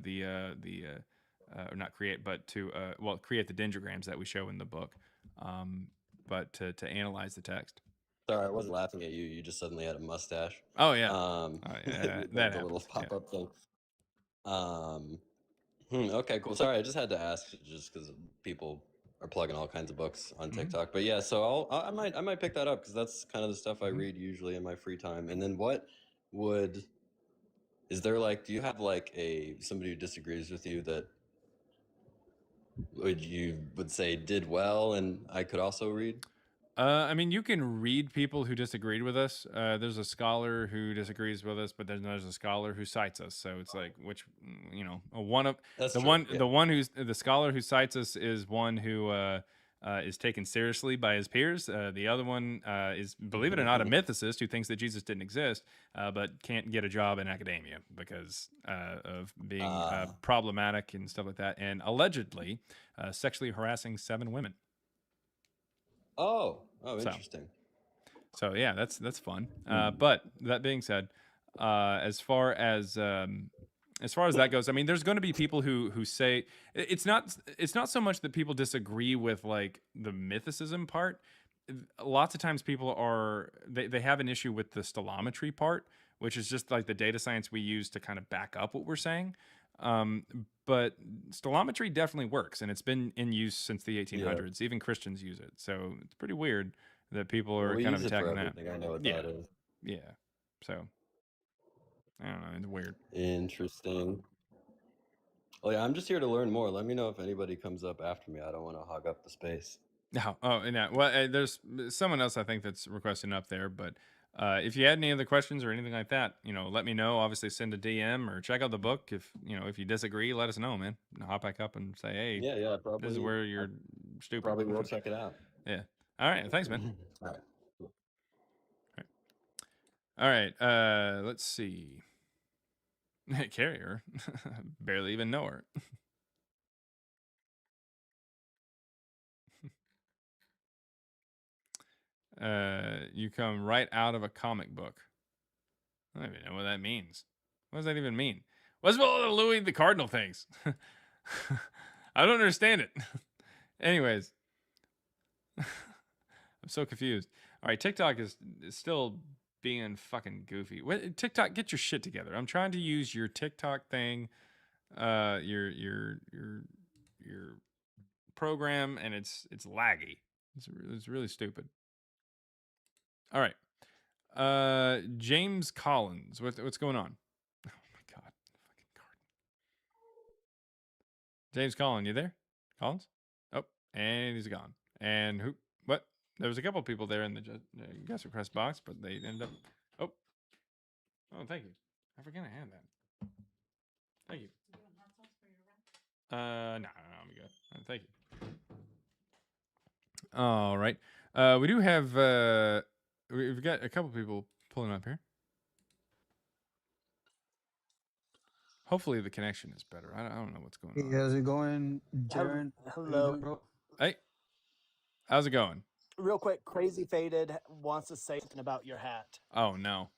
not create, but to create the dendrograms that we show in the book. But to analyze the text. Sorry, I wasn't laughing at you. You just suddenly had a mustache. Oh yeah, yeah, that the little happens. pop-up thing. Okay, cool. Sorry, I just had to ask, just because people are plugging all kinds of books on TikTok. But yeah, so I might pick that up because that's kind of the stuff I read usually in my free time. And then is there like, do you have like somebody who disagrees with you that you would say did well and I could also read? I mean, you can read people who disagreed with us. There's a scholar who disagrees with us, but then there's a scholar who cites us. So it's like, which, you know, That's the true, one, yeah. the one who's the scholar who cites us is one who is taken seriously by his peers. The other one is, believe it or not, a mythicist who thinks that Jesus didn't exist, but can't get a job in academia because of being problematic and stuff like that, and allegedly sexually harassing 7 women. Oh, So- interesting. So yeah, that's fun. But that being said, as far as that goes, I mean, there's going to be people who say it's not so much that people disagree with like the mythicism part. Lots of times people they have an issue with the stellometry part, which is just like the data science we use to kind of back up what we're saying. But stellometry definitely works, and it's been in use since the 1800s. Even Christians use it, so it's pretty weird that people are we kind of use it for attacking that. everything. I know what yeah, that is. yeah. So I don't know. It's weird. Interesting. Well, yeah, I'm just here to learn more. Let me know if anybody comes up after me. I don't want to hog up the space. No. Oh, and yeah. Well, there's someone else I think that's requesting up there, but if you had any other questions or anything like that, let me know. Obviously, send a DM or check out the book. If you disagree, let us know, man. Hop back up and say, hey, Yeah, probably. This is where you're stupid. Probably will check it out. Yeah. All right. Thanks, man. All right. All right. Let's see. Carrier. Barely even know her. You come right out of a comic book. I don't even know what that means. What does that even mean? What's all Louis the Cardinal things? I don't understand it. Anyways, I'm so confused. All right, TikTok is still being fucking goofy. TikTok, get your shit together. I'm trying to use your TikTok thing, your program, and it's laggy. It's really stupid. All right. James Collins, what's going on? Oh my god, fucking Cardinal. James Collins, you there? Collins? Oh, and he's gone. And who? What? There was a couple people there in the guest request box, but they ended up. Oh, thank you. I forget I had that. Thank you. No, I'm good. Thank you. All right. We do have. We've got a couple people pulling up here. Hopefully the connection is better. I don't know what's going on. Hey, how's it going, Jaren? Hello. Hey, how's it going? Real quick, Crazy Faded wants to say something about your hat. Oh no.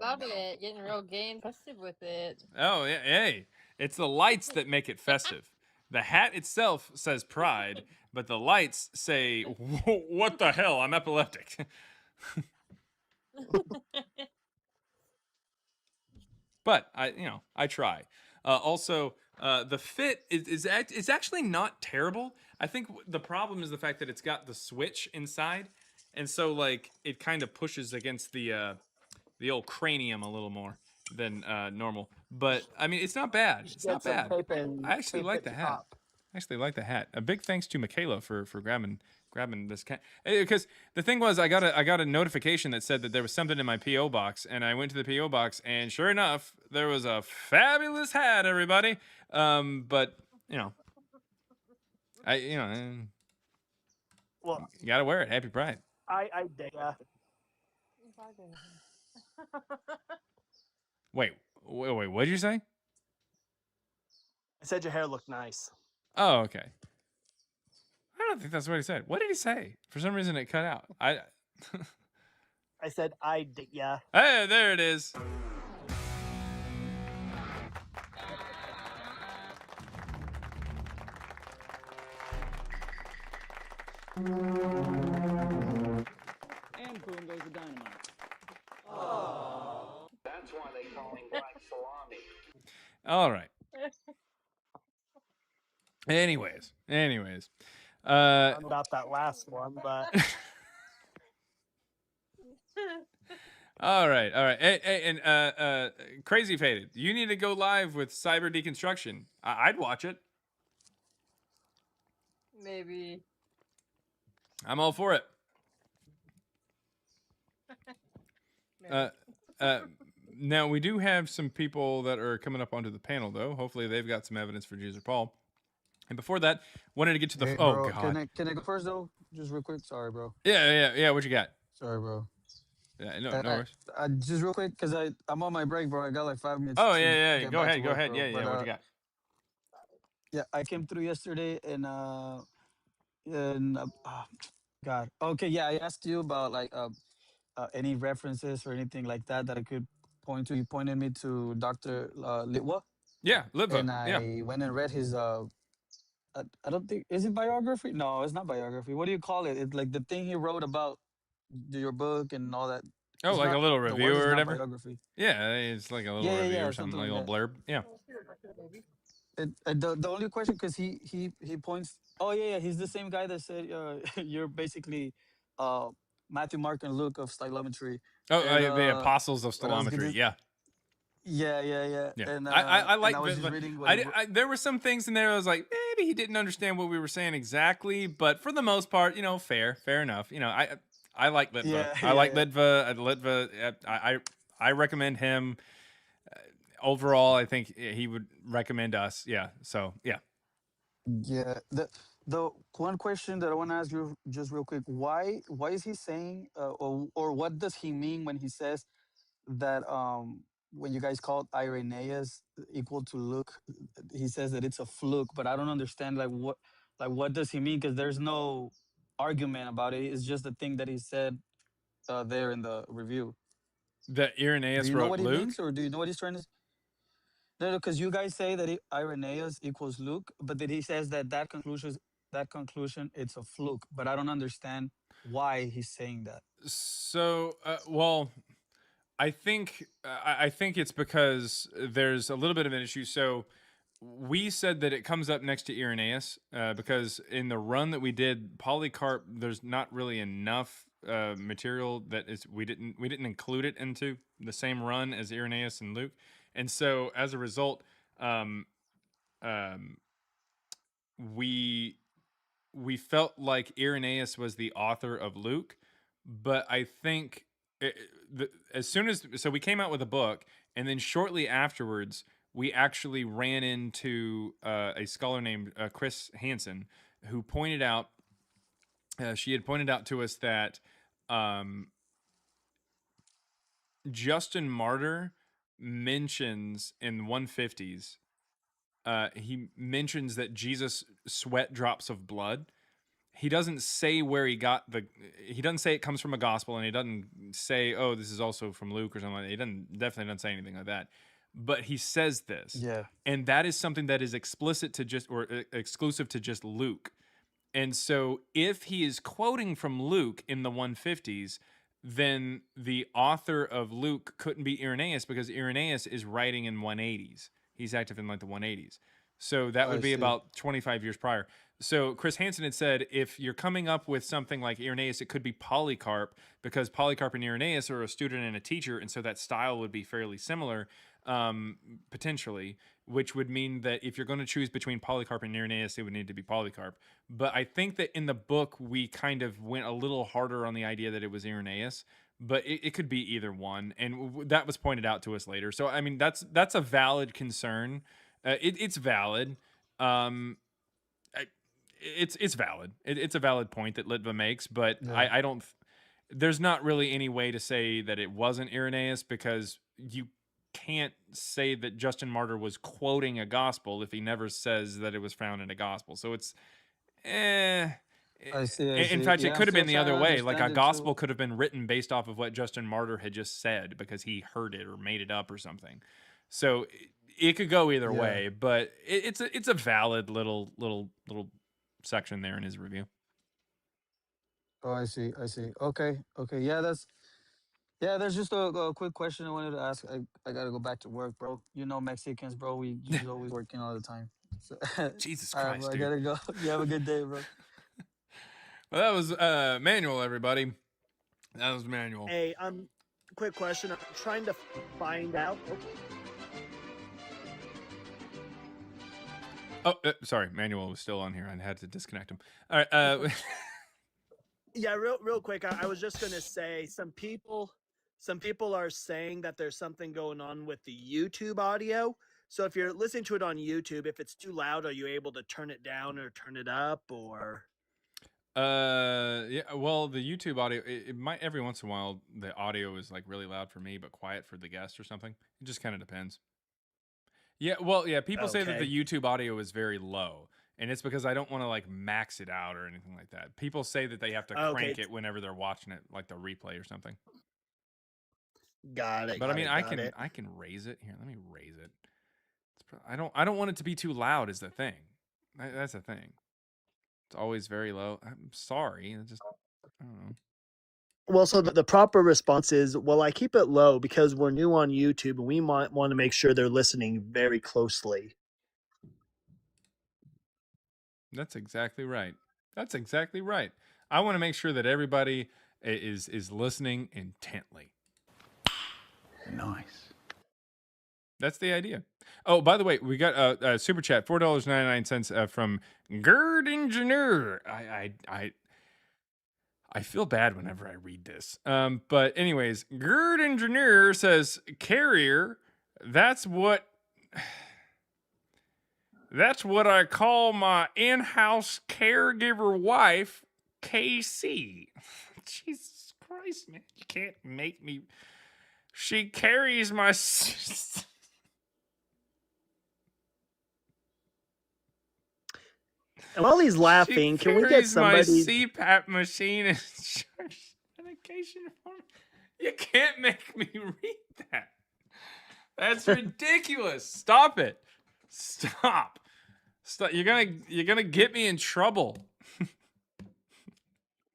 Love it. Getting real gay and festive with it. Oh yeah, hey, it's the lights that make it festive. The hat itself says pride, but the lights say, "What the hell? I'm epileptic." But I try. Also, the fit is actually not terrible. I think the problem is the fact that it's got the switch inside, and so like it kind of pushes against the old cranium a little more than normal. But I mean, it's not bad. It's not bad. I actually like the hat. I actually like the hat. A big thanks to Michaela for grabbing this cat, because the thing was I got a notification that said that there was something in my PO box, and I went to the PO box, and sure enough there was a fabulous hat, everybody. But well, you gotta wear it. Happy Pride. I dig ya. Wait, what did you say? I said your hair looked nice. Oh, okay. I don't think that's what he said. What did he say? For some reason it cut out. I said I dig ya. Hey, there it is. And boom goes the dynamite. Oh, that's why they call him Black Salami. All right. Anyways. About that last one, but. All right. Hey, and Crazy Faded, you need to go live with Cyber Deconstruction. I'd watch it. Maybe. I'm all for it. Now we do have some people that are coming up onto the panel, though. Hopefully, they've got some evidence for Jesus Paul. And before that, wanted to get to the. Hey, oh bro, God! Can I go first though? Just real quick. Sorry, bro. Yeah. What you got? Sorry, bro. Yeah, no worries. Just real quick, cause I'm on my break, bro. I got like 5 minutes. Oh to yeah. get Go back to ahead. work, Yeah. bro. Yeah. But, What you got? Yeah, I came through yesterday and God. Okay, yeah, I asked you about like any references or anything like that that I could point to. You pointed me to Dr. Litwa, Yeah, Litva. and Yeah. I went and read his. I don't think is it biography. No, it's not biography. What do you call it? It's like the thing he wrote about your book and all that. Oh, It's like a not little the review word is or not whatever. biography. Yeah, it's like a little Yeah, yeah, review yeah, or something, something like like a little that. blurb. Yeah. The only question because he points. Oh yeah, yeah, he's the same guy that said you're basically uh Matthew, Mark, and Luke of stylometry. Oh, And the apostles of what else? stylometry. Yeah. Yeah, yeah, yeah. Yeah, And I and like I was that. just Like, reading what he wrote. there were some things in there. I was like, maybe he didn't understand what we were saying exactly, but for the most part, fair enough. I like Litva. Yeah, I yeah, like yeah. Litva. Litva. I recommend him. Overall, I think he would recommend us. Yeah. So yeah. Yeah. The one question that I want to ask you just real quick, why is he saying or what does he mean when he says that when you guys called Irenaeus equal to Luke, he says that it's a fluke, but I don't understand like what does he mean? Because there's no argument about it. It's just the thing that he said there in the review. That Do Irenaeus you know wrote what he Luke. means, or do you know what he's trying to? No, no, because you guys say that Irenaeus equals Luke, but then he says that conclusion it's a fluke. But I don't understand why he's saying that. So, well, I think it's because there's a little bit of an issue. So we said that it comes up next to Irenaeus because in the run that we did, Polycarp, there's not really enough material that is we didn't include it into the same run as Irenaeus and Luke, and so as a result, um, um, we we felt like Irenaeus was the author of Luke, but I think as soon as so we came out with a book, and then shortly afterwards we actually ran into a scholar named Chris Hansen, who pointed out she had pointed out to us that um, Justin Martyr mentions in 150s. He mentions that Jesus sweat drops of blood. He doesn't say where he doesn't say it comes from a gospel, and he doesn't say, oh, this is also from Luke or something like that. He definitely doesn't say anything like that, but he says this. Yeah. And that is something that is explicit to just, or exclusive to just Luke. And so if he is quoting from Luke in the 150s, then the author of Luke couldn't be Irenaeus, because Irenaeus is writing in 180s. He's active in like the 180s. So that would I be see. about 25 years prior. So Chris Hansen had said, if you're coming up with something like Irenaeus, it could be Polycarp, because Polycarp and Irenaeus are a student and a teacher, and so that style would be fairly similar, potentially, which would mean that if you're going to choose between Polycarp and Irenaeus, it would need to be Polycarp. But I think that in the book, we kind of went a little harder on the idea that it was Irenaeus, but it could be either one, and that was pointed out to us later. So I mean, that's a valid concern. It's valid. Um, it's valid. It's a valid point that Litva makes, but Yeah. I don't. There's not really any way to say that it wasn't Irenaeus, because you can't say that Justin Martyr was quoting a gospel if he never says that it was found in a gospel. So it's eh. I see. I In see. fact, it Yeah, I'm could have still been the trying to other way. Like a understand it gospel too. could have been written based off of what Justin Martyr had just said because he heard it or made it up or something. So it could go either Yeah. way, but it's a valid little section there in his review. Oh, I see. I see. Okay. Okay. Yeah. There's just a quick question I wanted to ask. I gotta go back to work, bro. You know Mexicans, bro. We just always working all the time. So, Jesus all right, bro. Christ, I dude. gotta go. You have a good day, bro. Well, that was Manuel, everybody. That was Manuel. Hey, quick question. I'm trying to find out. Oh, sorry, Manuel was still on here. I had to disconnect him. All right. Yeah, real quick. I was just gonna say some people are saying that there's something going on with the YouTube audio. So if you're listening to it on YouTube, if it's too loud, are you able to turn it down or turn it up or? Yeah. Well, the YouTube audio, it might every once in a while the audio is like really loud for me, but quiet for the guest or something. It just kind of depends. Yeah. Well, yeah. People say that Okay. the YouTube audio is very low, and it's because I don't want to like max it out or anything like that. People say that they have to Okay. crank it whenever they're watching it, like the replay or something. Got it. But I mean, I got it. can raise it here. Let me raise it. I don't want it to be too loud. Is the thing. That's the thing. It's always very low. I'm sorry. I don't know. Well, so the proper response is, well, I keep it low because we're new on YouTube and we might want to make sure they're listening very closely. That's exactly right. That's exactly right. I want to make sure that everybody is listening intently. Nice. That's the idea. Oh, by the way, we got a super chat, $4.99 from Gerd Engineer. I feel bad whenever I read this. But anyways, Gerd Engineer says, Carrier, that's what I call my in-house caregiver wife, KC. Jesus Christ, man. You can't make me. She carries my... And while he's laughing, can we get somebody? My CPAP machine and charge medication for me. You can't make me read that. That's ridiculous. Stop it. Stop. You're gonna get me in trouble.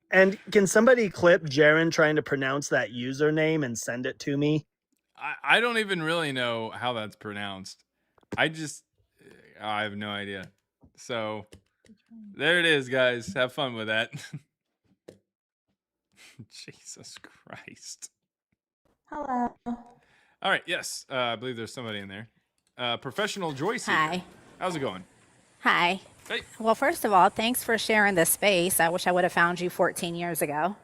And can somebody clip Jaren trying to pronounce that username and send it to me? I don't even really know how that's pronounced. I have no idea. So there it is, guys. Have fun with that. Jesus Christ. Hello. All right. Yes. I believe there's somebody in there. Professional Joyce here. Hi. How's it going? Hi. Hey. Well, first of all, thanks for sharing this space. I wish I would have found you 14 years ago.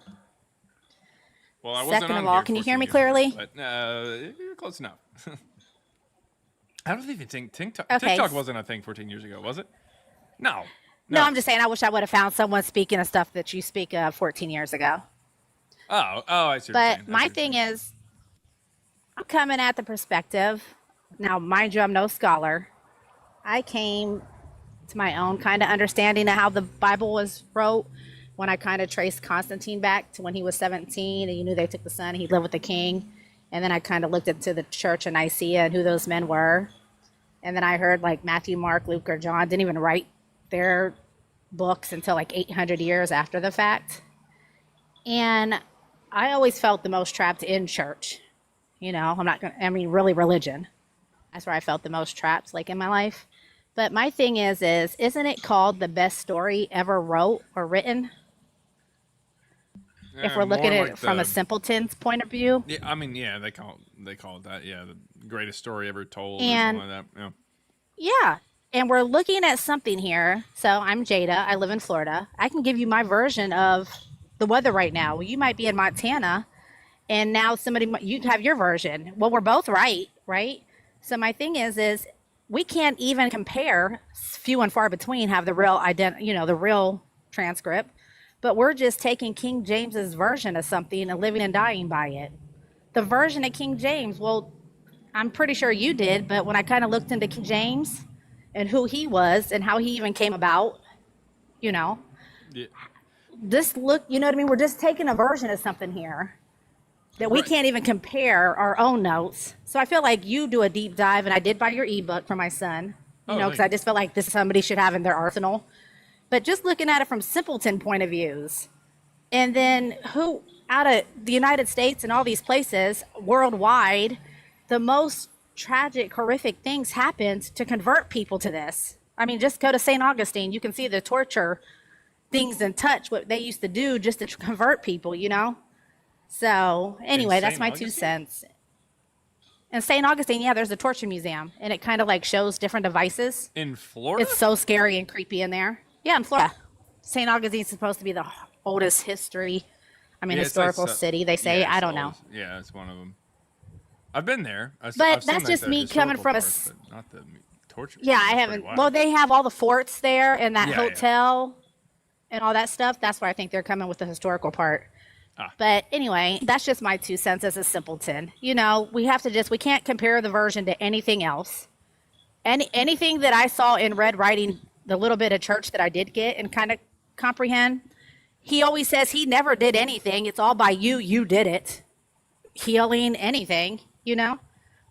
Well, I wasn't Second on of all, here can you 14 hear me years clearly? ago, but you're close enough. I don't even think TikTok, Okay. TikTok wasn't a thing 14 years ago, was it? No. No, I'm just saying I wish I would have found someone speaking of stuff that you speak of 14 years ago. Oh, I see what you're saying. But my thing is, I'm coming at the perspective. Now, mind you, I'm no scholar. I came to my own kind of understanding of how the Bible was wrote when I kind of traced Constantine back to when he was 17 and you knew they took the son, he lived with the king. And then I kind of looked into the church in Nicaea and who those men were. And then I heard like Matthew, Mark, Luke, or John didn't even write their books until like 800 years after the fact. And I always felt the most trapped in church. You know, really religion. That's where I felt the most trapped, like in my life. But my thing is isn't it called the best story ever wrote or written? If we're looking at it from a simpleton's point of view. Yeah, I mean, yeah, they call it that. Yeah, the greatest story ever told, And or something like that. yeah, and we're looking at something here. So I'm Jada. I live in Florida. I can give you my version of the weather right now. Well, you might be in Montana, and now you have your version. Well, we're both right? So my thing is we can't even compare. Few and far between have the real the real transcript. But we're just taking King James's version of something and living and dying by it. The version of King James, well, I'm pretty sure you did, but when I kind of looked into King James and who he was and how he even came about, Yeah. just look, you know what I mean? We're just taking a version of something here that we can't even compare our own notes. So I feel like you do a deep dive, and I did buy your ebook for my son, because I just felt like this somebody should have in their arsenal. But just looking at it from simpleton point of views, and then who out of the United States and all these places worldwide, the most tragic, horrific things happened to convert people to this. I mean, just go to St. Augustine. You can see the torture things and touch what they used to do just to convert people, So anyway, that's my 2 cents. And St. Augustine, yeah, there's a torture museum, and it kind of like shows different devices. In Florida? It's so scary and creepy in there. Yeah, in Florida. St. Augustine's supposed to be the oldest historical city, they say. I don't know. Yeah, it's one of them. I've been there. But I've seen, that's like, just the me coming historical from parts, but not the torture. Yeah, I haven't. Well, they have all the forts there and that Yeah, hotel and all that stuff. That's where I think they're coming with the historical part. But anyway, that's just my 2 cents as a simpleton. We can't compare the version to anything else. Anything that I saw in Red Riding the little bit of church that I did get and kind of comprehend, he always says he never did anything. It's all by you. You did it. Healing anything, you know?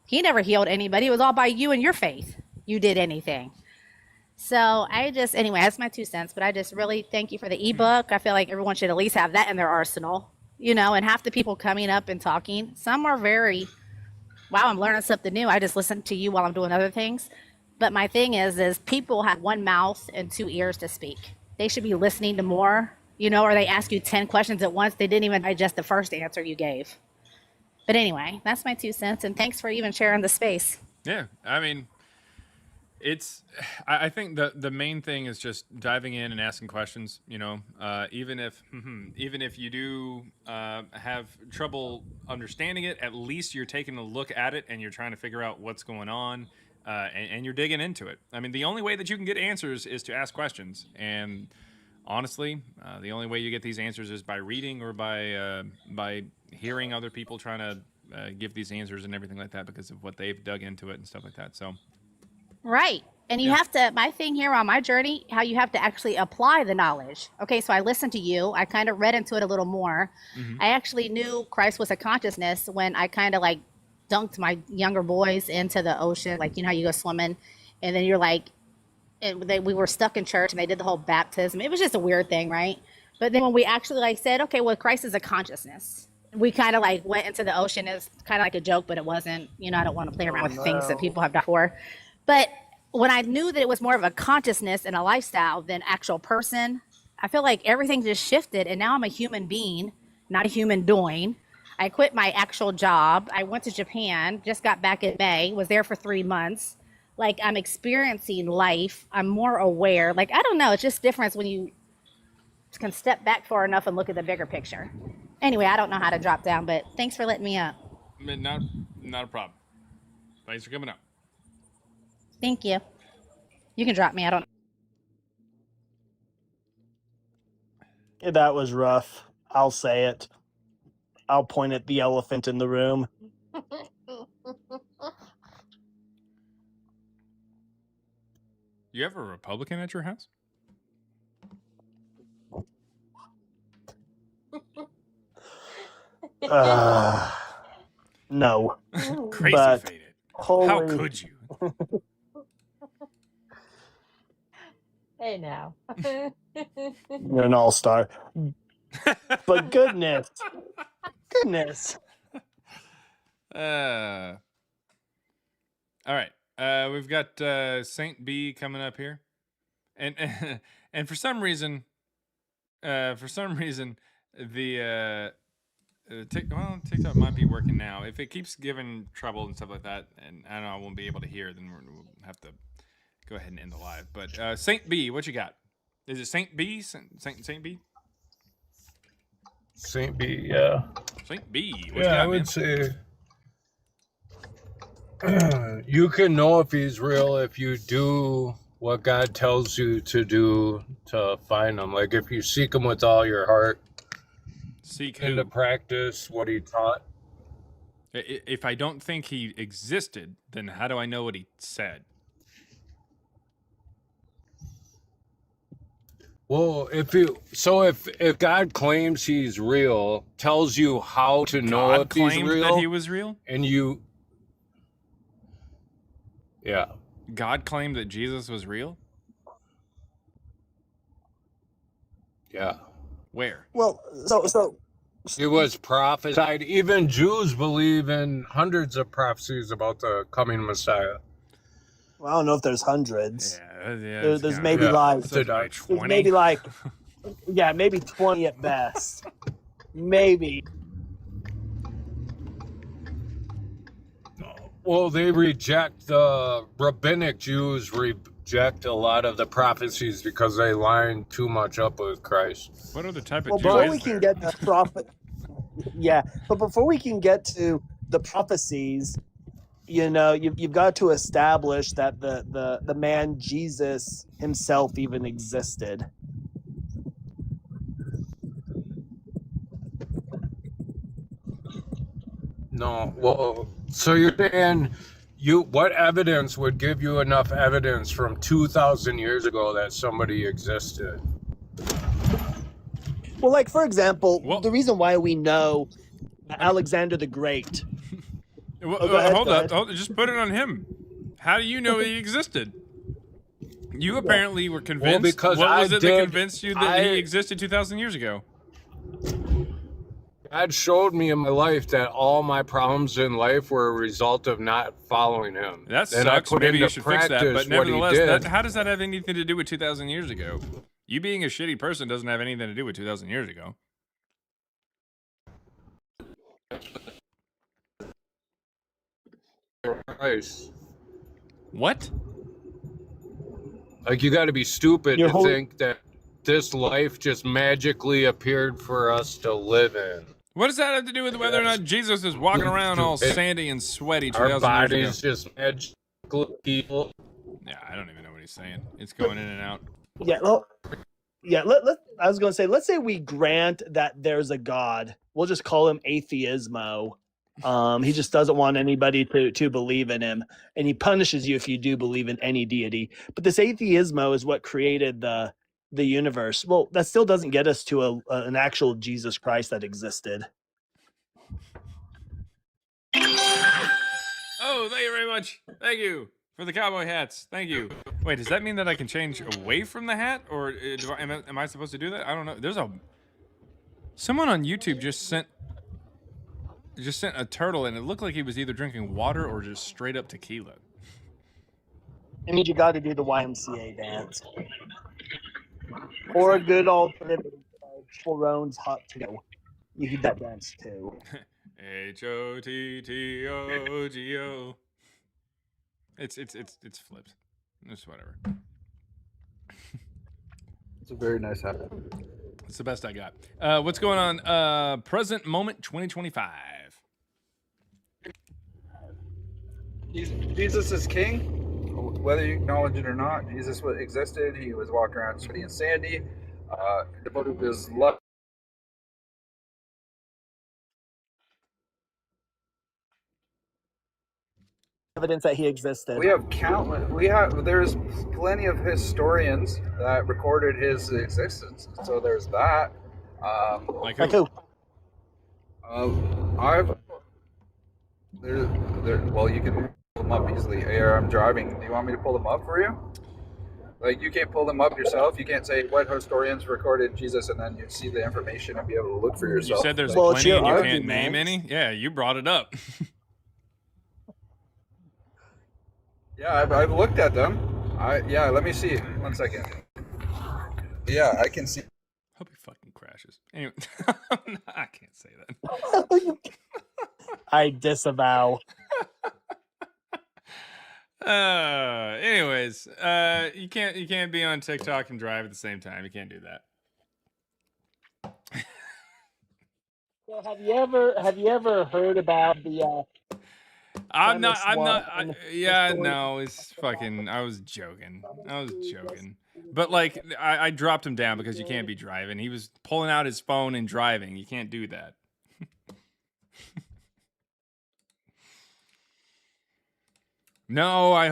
He never healed anybody. It was all by you and your faith. You did anything. So anyway, that's my 2 cents, but I just really thank you for the ebook. I feel like everyone should at least have that in their arsenal, you know, and half the people coming up and talking, some are very, wow, I'm learning something new. I just listen to you while I'm doing other things. But my thing is people have one mouth and 2 ears to speak. They should be listening to more, you know, or they ask you 10 questions at once. They didn't even digest the first answer you gave. But anyway, that's my 2 cents, and thanks for even sharing the space. Yeah, I mean, I think the main thing is just diving in and asking questions, you know, even if you do have trouble understanding it, at least you're taking a look at it and you're trying to figure out what's going on, and you're digging into it. I mean, the only way that you can get answers is to ask questions, and honestly, the only way you get these answers is by reading or by hearing other people trying to give these answers and everything like that because of what they've dug into it and stuff like that. So, right. And you have to, my thing here on my journey, how you have to actually apply the knowledge. Okay, so I listened to you. I kind of read into it a little more. Mhm. I actually knew Christ was a consciousness when I kind of like dunked my younger boys into the ocean. Like, you know how you go swimming and then you're like, we were stuck in church and they did the whole baptism. It was just a weird thing, right? But then when we actually like said, okay, well, Christ is a consciousness. We kind of like went into the ocean. It's kind of like a joke, but it wasn't. You know, I don't want to play around with things that people have done before. But when I knew that it was more of a consciousness and a lifestyle than actual person, I feel like everything just shifted. And now I'm a human being, not a human doing. I quit my actual job. I went to Japan, just got back in May, was there for 3 months. Like, I'm experiencing life. I'm more aware. Like, I don't know. It's just different when you can step back far enough and look at the bigger picture. Anyway, I don't know how to drop down, but thanks for letting me up. I mean, not a problem. Thanks for coming up. Thank you. You can drop me. I don't. That was rough. I'll say it. I'll point at the elephant in the room. You have a Republican at your house? No. Crazy But faded. How holy- could you? Hey now. You're an all-star. But goodness. All right. We've got Saint B coming up here, and for some reason, the TikTok might be working now. If it keeps giving trouble and stuff like that, and I don't know, I won't be able to hear, then we'll have to go ahead and end the live. But Saint B, what you got? Is it Saint B? Saint B? Saint B, yeah. Saint B. What you Yeah, got, I would man? say you can know if he's real if you do what God tells you to do to find him. Like if you seek him with all your heart, Seek and who? to practice what he taught. If I don't think he existed, then how do I know what he said? Well, if God claims he's real, tells you how to know God if he's claimed real, that he was real? and you, yeah, God claimed that Jesus was real? yeah. Where? Well, so It was prophesied. Even Jews believe in hundreds of prophecies about the coming Messiah. well, I don't know if there's hundreds. Yeah, There's maybe like maybe 20 at best. Maybe. Well, they reject the rabbinic Jews reject a lot of the prophecies because they line too much up with Christ. What other type of Well, Jew before is we there? can get to prophet, yeah, but before we can get to the prophecies, you know, you've got to establish that the man Jesus himself even existed. No, well, so you're saying what evidence would give you enough evidence from 2,000 years ago that somebody existed? Well, like for example, the reason why we know Alexander the Great. Well, Oh, go ahead, hold go up. ahead. Just put it on him. How do you know he existed? You apparently were convinced. Well, because what was I it that did- convinced you that he existed 2,000 years ago? God showed me in my life that all my problems in life were a result of not following him. That Then I sucks. put Maybe you into should fix that. But practice what he nevertheless, did. how does that have anything to do with 2,000 years ago? You being a shitty person doesn't have anything to do with 2,000 years ago. Christ. What? Like, you got to be stupid Your to whole- think that this life just magically appeared for us to live in. What does that have to do with whether or not Jesus is walking around all sandy and sweaty 2,000 Our years bodies ago? just magical people. Yeah, I don't even know what he's saying. It's going in and out. Yeah, well, yeah. I was going to say, let's say we grant that there's a God. We'll just call him atheismo. He just doesn't want anybody to believe in him, and he punishes you if you do believe in any deity. But this atheismo is what created the universe. Well, that still doesn't get us to an actual Jesus Christ that existed. Oh, thank you very much. Thank you for the cowboy hats. Thank you. Wait, does that mean that I can change away from the hat, or am I supposed to do that? I don't know. There's someone on YouTube just sent a turtle, and it looked like he was either drinking water or just straight up tequila. I mean, you got to do the YMCA dance, or a good old Chorone's Hot to Go. You do that dance too. HOTTOGO. It's flipped. It's whatever. It's a very nice hat. It's the best I got. What's going on? Present moment 2025. Jesus is king, whether you acknowledge it or not. Jesus existed. He was walking around sweaty and sandy, devoted his love. Evidence that he existed. We have countless. There's plenty of historians that recorded his existence. So there's that. Like who? Well, you can pull them up easily. Here, I'm driving. Do you want me to pull them up for you? Like, you can't pull them up yourself. You can't say what historians recorded Jesus, and then you see the information and be able to look for yourself. You said there's Like, plenty and you can't name any? Yeah, you brought it up. Yeah, I've looked at them. Yeah, let me see. 1 second. Yeah, I can see. Hope he fucking crashes. Anyway, I can't say that. I disavow. Anyways, you can't be on TikTok and drive at the same time. You can't do that. Well, have you ever heard about the? I'm not. Yeah, story? no, it's fucking. I was joking. But like, I dropped him down because you can't be driving. He was pulling out his phone and driving. You can't do that. No, I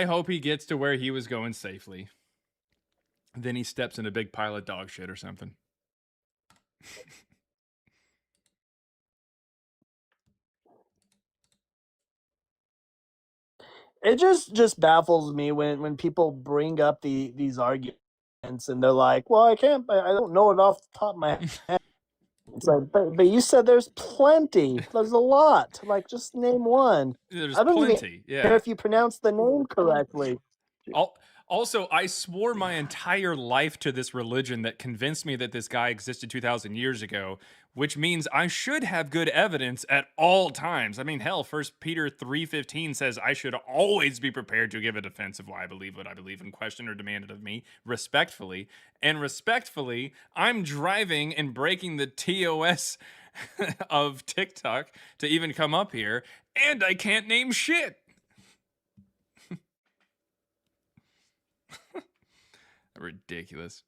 hope he gets to where he was going safely. Then he steps in a big pile of dog shit or something. It just baffles me when people bring up these arguments and they're like, "Well, I don't know it off the top of my head." It's like, but you said there's plenty. There's a lot. Like, just name one. There's I don't plenty. even care if you pronounce the name correctly. Also, I swore my entire life to this religion that convinced me that this guy existed 2,000 years ago, which means I should have good evidence at all times. I mean, hell, 1 Peter 3:15 says I should always be prepared to give a defense of why I believe what I believe and question or demand it of me respectfully. And respectfully, I'm driving and breaking the TOS of TikTok to even come up here, and I can't name shit. Ridiculous.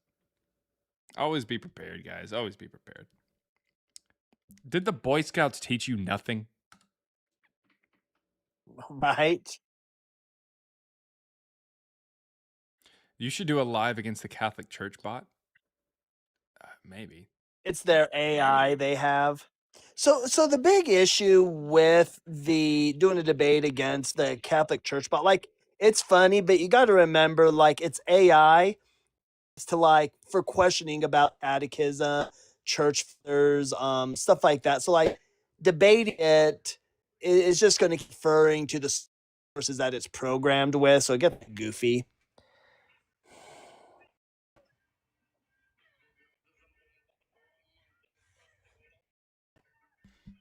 Always be prepared, guys. Always be prepared. Did the Boy Scouts teach you nothing? Right? You should do a live against the Catholic Church bot. Maybe. It's their AI they have. So the big issue with the doing a debate against the Catholic Church bot, like it's funny, but you got to remember, like it's AI to like for questioning about catechism, church fathers, stuff like that. So like debating it is just going to keep referring to the sources that it's programmed with. So it gets goofy.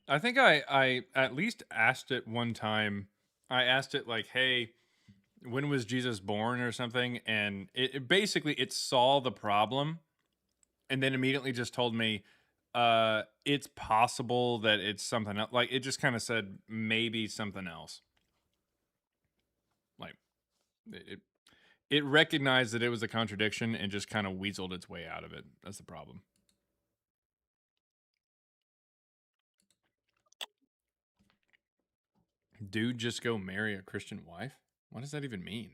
I think I at least asked it one time. I asked it like, "Hey, when was Jesus born?" or something, and it basically it saw the problem, and then immediately just told me, "It's possible that it's something else." Like it just kind of said maybe something else. Like it recognized that it was a contradiction and just kind of weaseled its way out of it. That's the problem. Dude, just go marry a Christian wife? What does that even mean?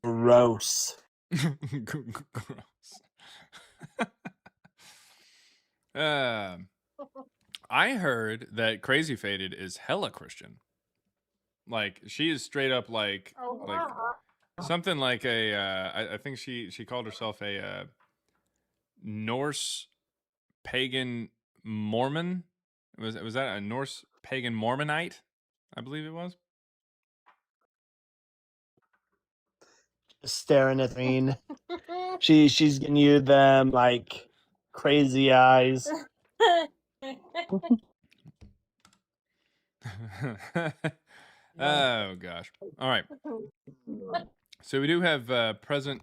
Gross. Gross. I heard that Crazy Faded is hella Christian. Like she is straight up like something like a I think she called herself a Norse pagan Mormon. Was that a Norse pagan Mormonite? I believe it was. Staring at me. She's giving you them like crazy eyes. Oh gosh. All right. So we do have present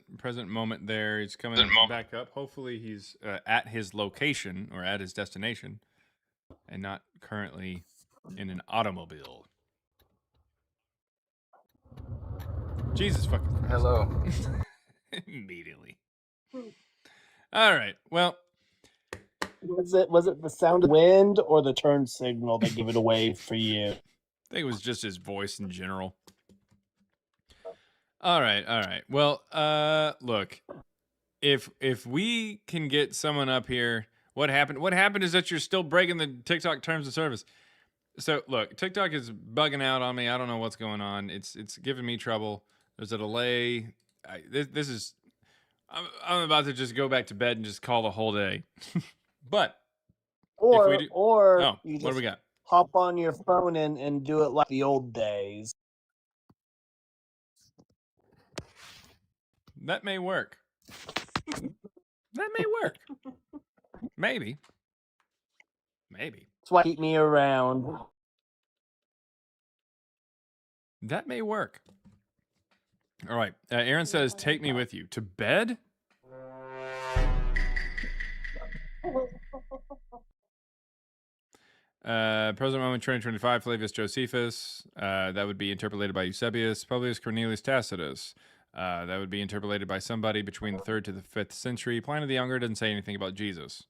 moment there. He's coming back up. Hopefully he's at his location or at his destination and not currently in an automobile. Jesus fucking Christ. Hello. Immediately. All right. Well, was it the sound of wind or the turn signal that gave it away for you? I think it was just his voice in general. All right. Well, look. If we can get someone up here, what happened? What happened is that you're still breaking the TikTok terms of service. So look, TikTok is bugging out on me. I don't know what's going on. It's giving me trouble. There's a delay. This is. I'm about to just go back to bed and just call the whole day. But if we do, Or oh, you what do we just got? hop on your phone and do it like the old days. That may work. That may work. Maybe. That's why keep me around. That may work. All right. Aaron says, "Take me with you to bed." Present moment 2025, Flavius Josephus. That would be interpolated by Eusebius. Publius Cornelius Tacitus. That would be interpolated by somebody between the 3rd to the 5th century. Pliny the Younger doesn't say anything about Jesus.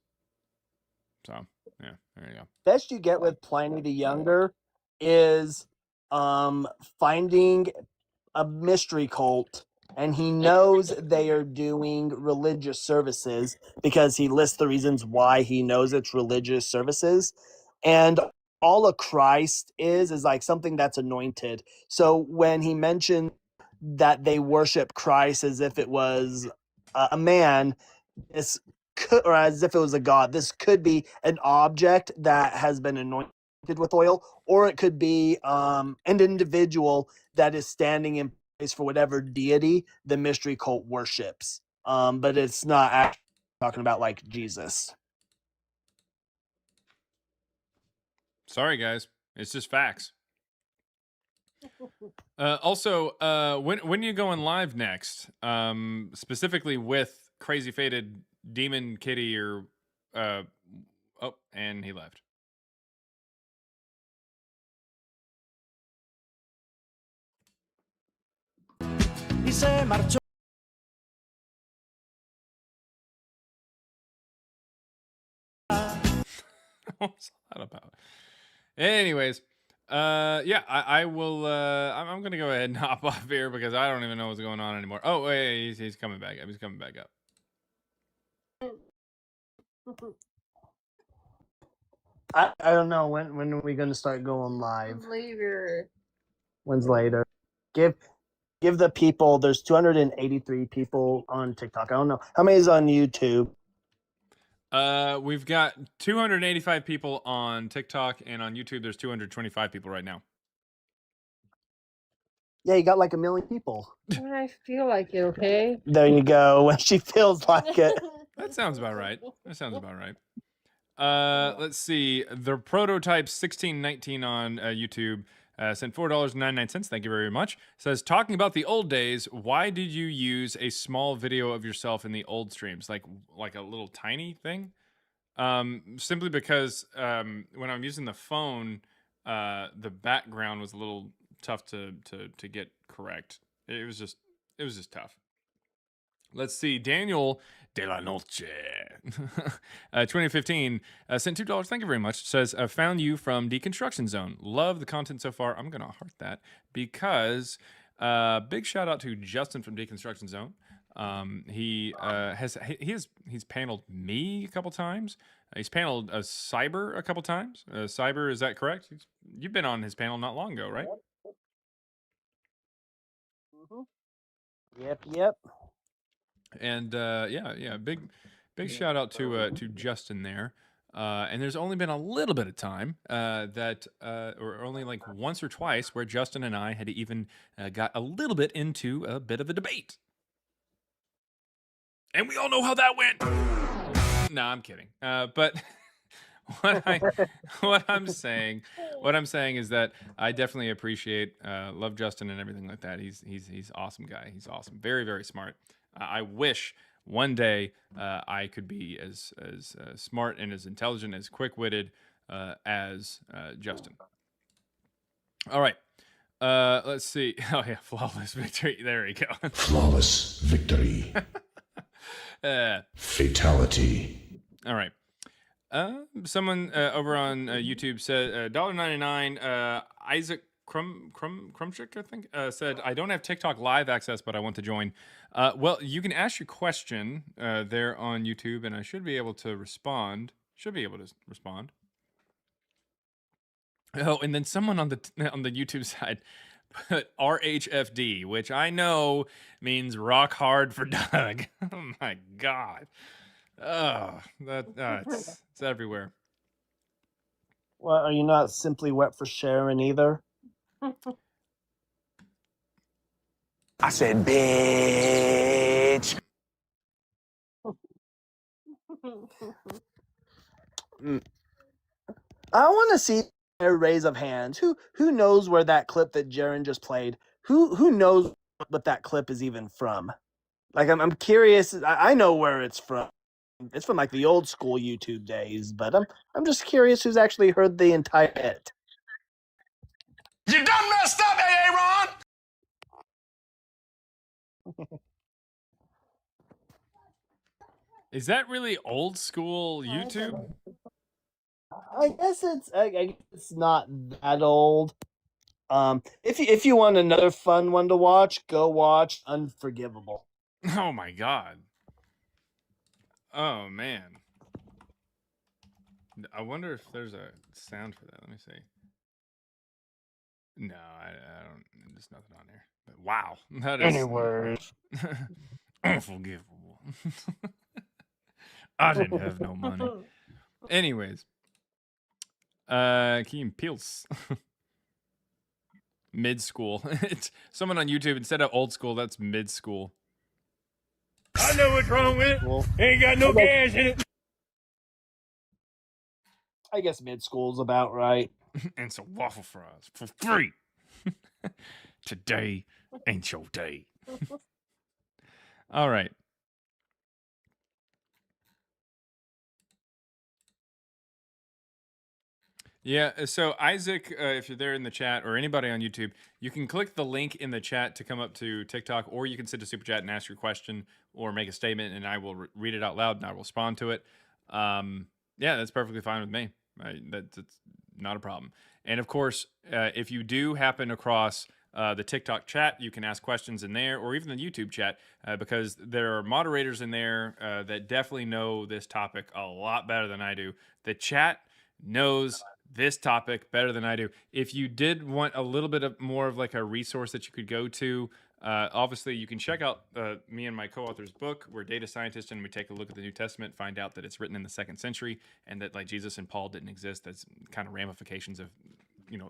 So, yeah, there you go. Best you get with Pliny the Younger is finding a mystery cult, and he knows they are doing religious services because he lists the reasons why he knows it's religious services. And all a Christ is like something that's anointed. So when he mentioned that they worship Christ as if it was a man, this could, or as if it was a god, this could be an object that has been anointed with oil, or it could be an individual that is standing in place for whatever deity the mystery cult worships. But it's not actually talking about like Jesus. Sorry, guys. It's just facts. Also, when are you going live next? Specifically with Crazy Faded Demon Kitty or oh, and he left. Y se marchó. What's that about? Anyways, Yeah, I will. I'm gonna go ahead and hop off here because I don't even know what's going on anymore. Oh wait, he's coming back up. He's coming back up. I don't know when are we gonna start going live? Later. When's later? Give the people. There's 283 people on TikTok. I don't know how many is on YouTube. We've got 285 people on TikTok, and on YouTube there's 225 people right now. Yeah, you got like 1 million people. When I feel like it, okay? There you go. When she feels like it. That sounds about right. That sounds about right. Let's see. The prototype 1619 on YouTube sent $4.99. Thank you very much. Says, talking about the old days, why did you use a small video of yourself in the old streams, like a little tiny thing? Simply because when I'm using the phone, the background was a little tough to get correct. It was just tough. Let's see. Daniel De La Noche, 2015, sent $2. Thank you very much. Says, I found you from Deconstruction Zone. Love the content so far. I'm going to heart that because big shout out to Justin from Deconstruction Zone. He's paneled me a couple times. He's paneled Cyber a couple times. Cyber, is that correct? You've been on his panel not long ago, right? Yep. And yeah, big shout out to Justin there. And there's only been a little bit of time or only like once or twice where Justin and I had even got a little bit into a bit of a debate. And we all know how that went. No, I'm kidding. But what I'm saying is that I definitely appreciate, love Justin and everything like that. He's awesome guy. He's awesome. Very, very smart. I wish one day I could be as smart and as intelligent, as quick-witted as Justin. All right. Let's see. Oh yeah, flawless victory. There we go. Flawless victory. Fatality. All right. Someone over on YouTube said $1.99. Isaac Krumchik, I think, said, I don't have TikTok live access, but I want to join. Well, you can ask your question there on YouTube, and I should be able to respond. Oh, and then someone on the YouTube side put RHFD, which I know means rock hard for Doug. Oh my God. Oh, it's everywhere. Well, are you not simply wet for Sharon either? I said, bitch. I want to see a raise of hands. Who knows where that clip that Jaren just played? Who knows what that clip is even from? Like, I'm curious. I know where it's from. It's from like the old school YouTube days, but I'm just curious who's actually heard the entire hit. You done messed up, Aaron! Is that really old school YouTube? I guess it's not that old. If you want another fun one to watch, go watch Unforgivable. Oh my God. Oh man. I wonder if there's a sound for that. Let me see. No, I don't. There's nothing on there. But wow, that is Anyways. Unforgivable. I didn't have no money. Anyways, Keen Peels. Mid school. It's someone on YouTube instead of old school. That's mid school. I know what's wrong with it. Ain't got no gas in it. I guess mid school's about right. And some waffle fries for free. Today ain't your day. All right. Yeah, so Isaac, if you're there in the chat or anybody on YouTube, you can click the link in the chat to come up to TikTok, or you can send a super chat and ask your question or make a statement, and I will read it out loud and I'll respond to it. Yeah, that's perfectly fine with me. That's not a problem. And of course, if you do happen across the TikTok chat, you can ask questions in there, or even the YouTube chat, because there are moderators in there that definitely know this topic a lot better than I do. The chat knows this topic better than I do. If you did want a little bit of more of like a resource that you could go to, obviously you can check out me and my co-author's book. We're data scientists and we take a look at the New Testament, find out that it's written in the 2nd century and that like Jesus and Paul didn't exist. That's kind of ramifications of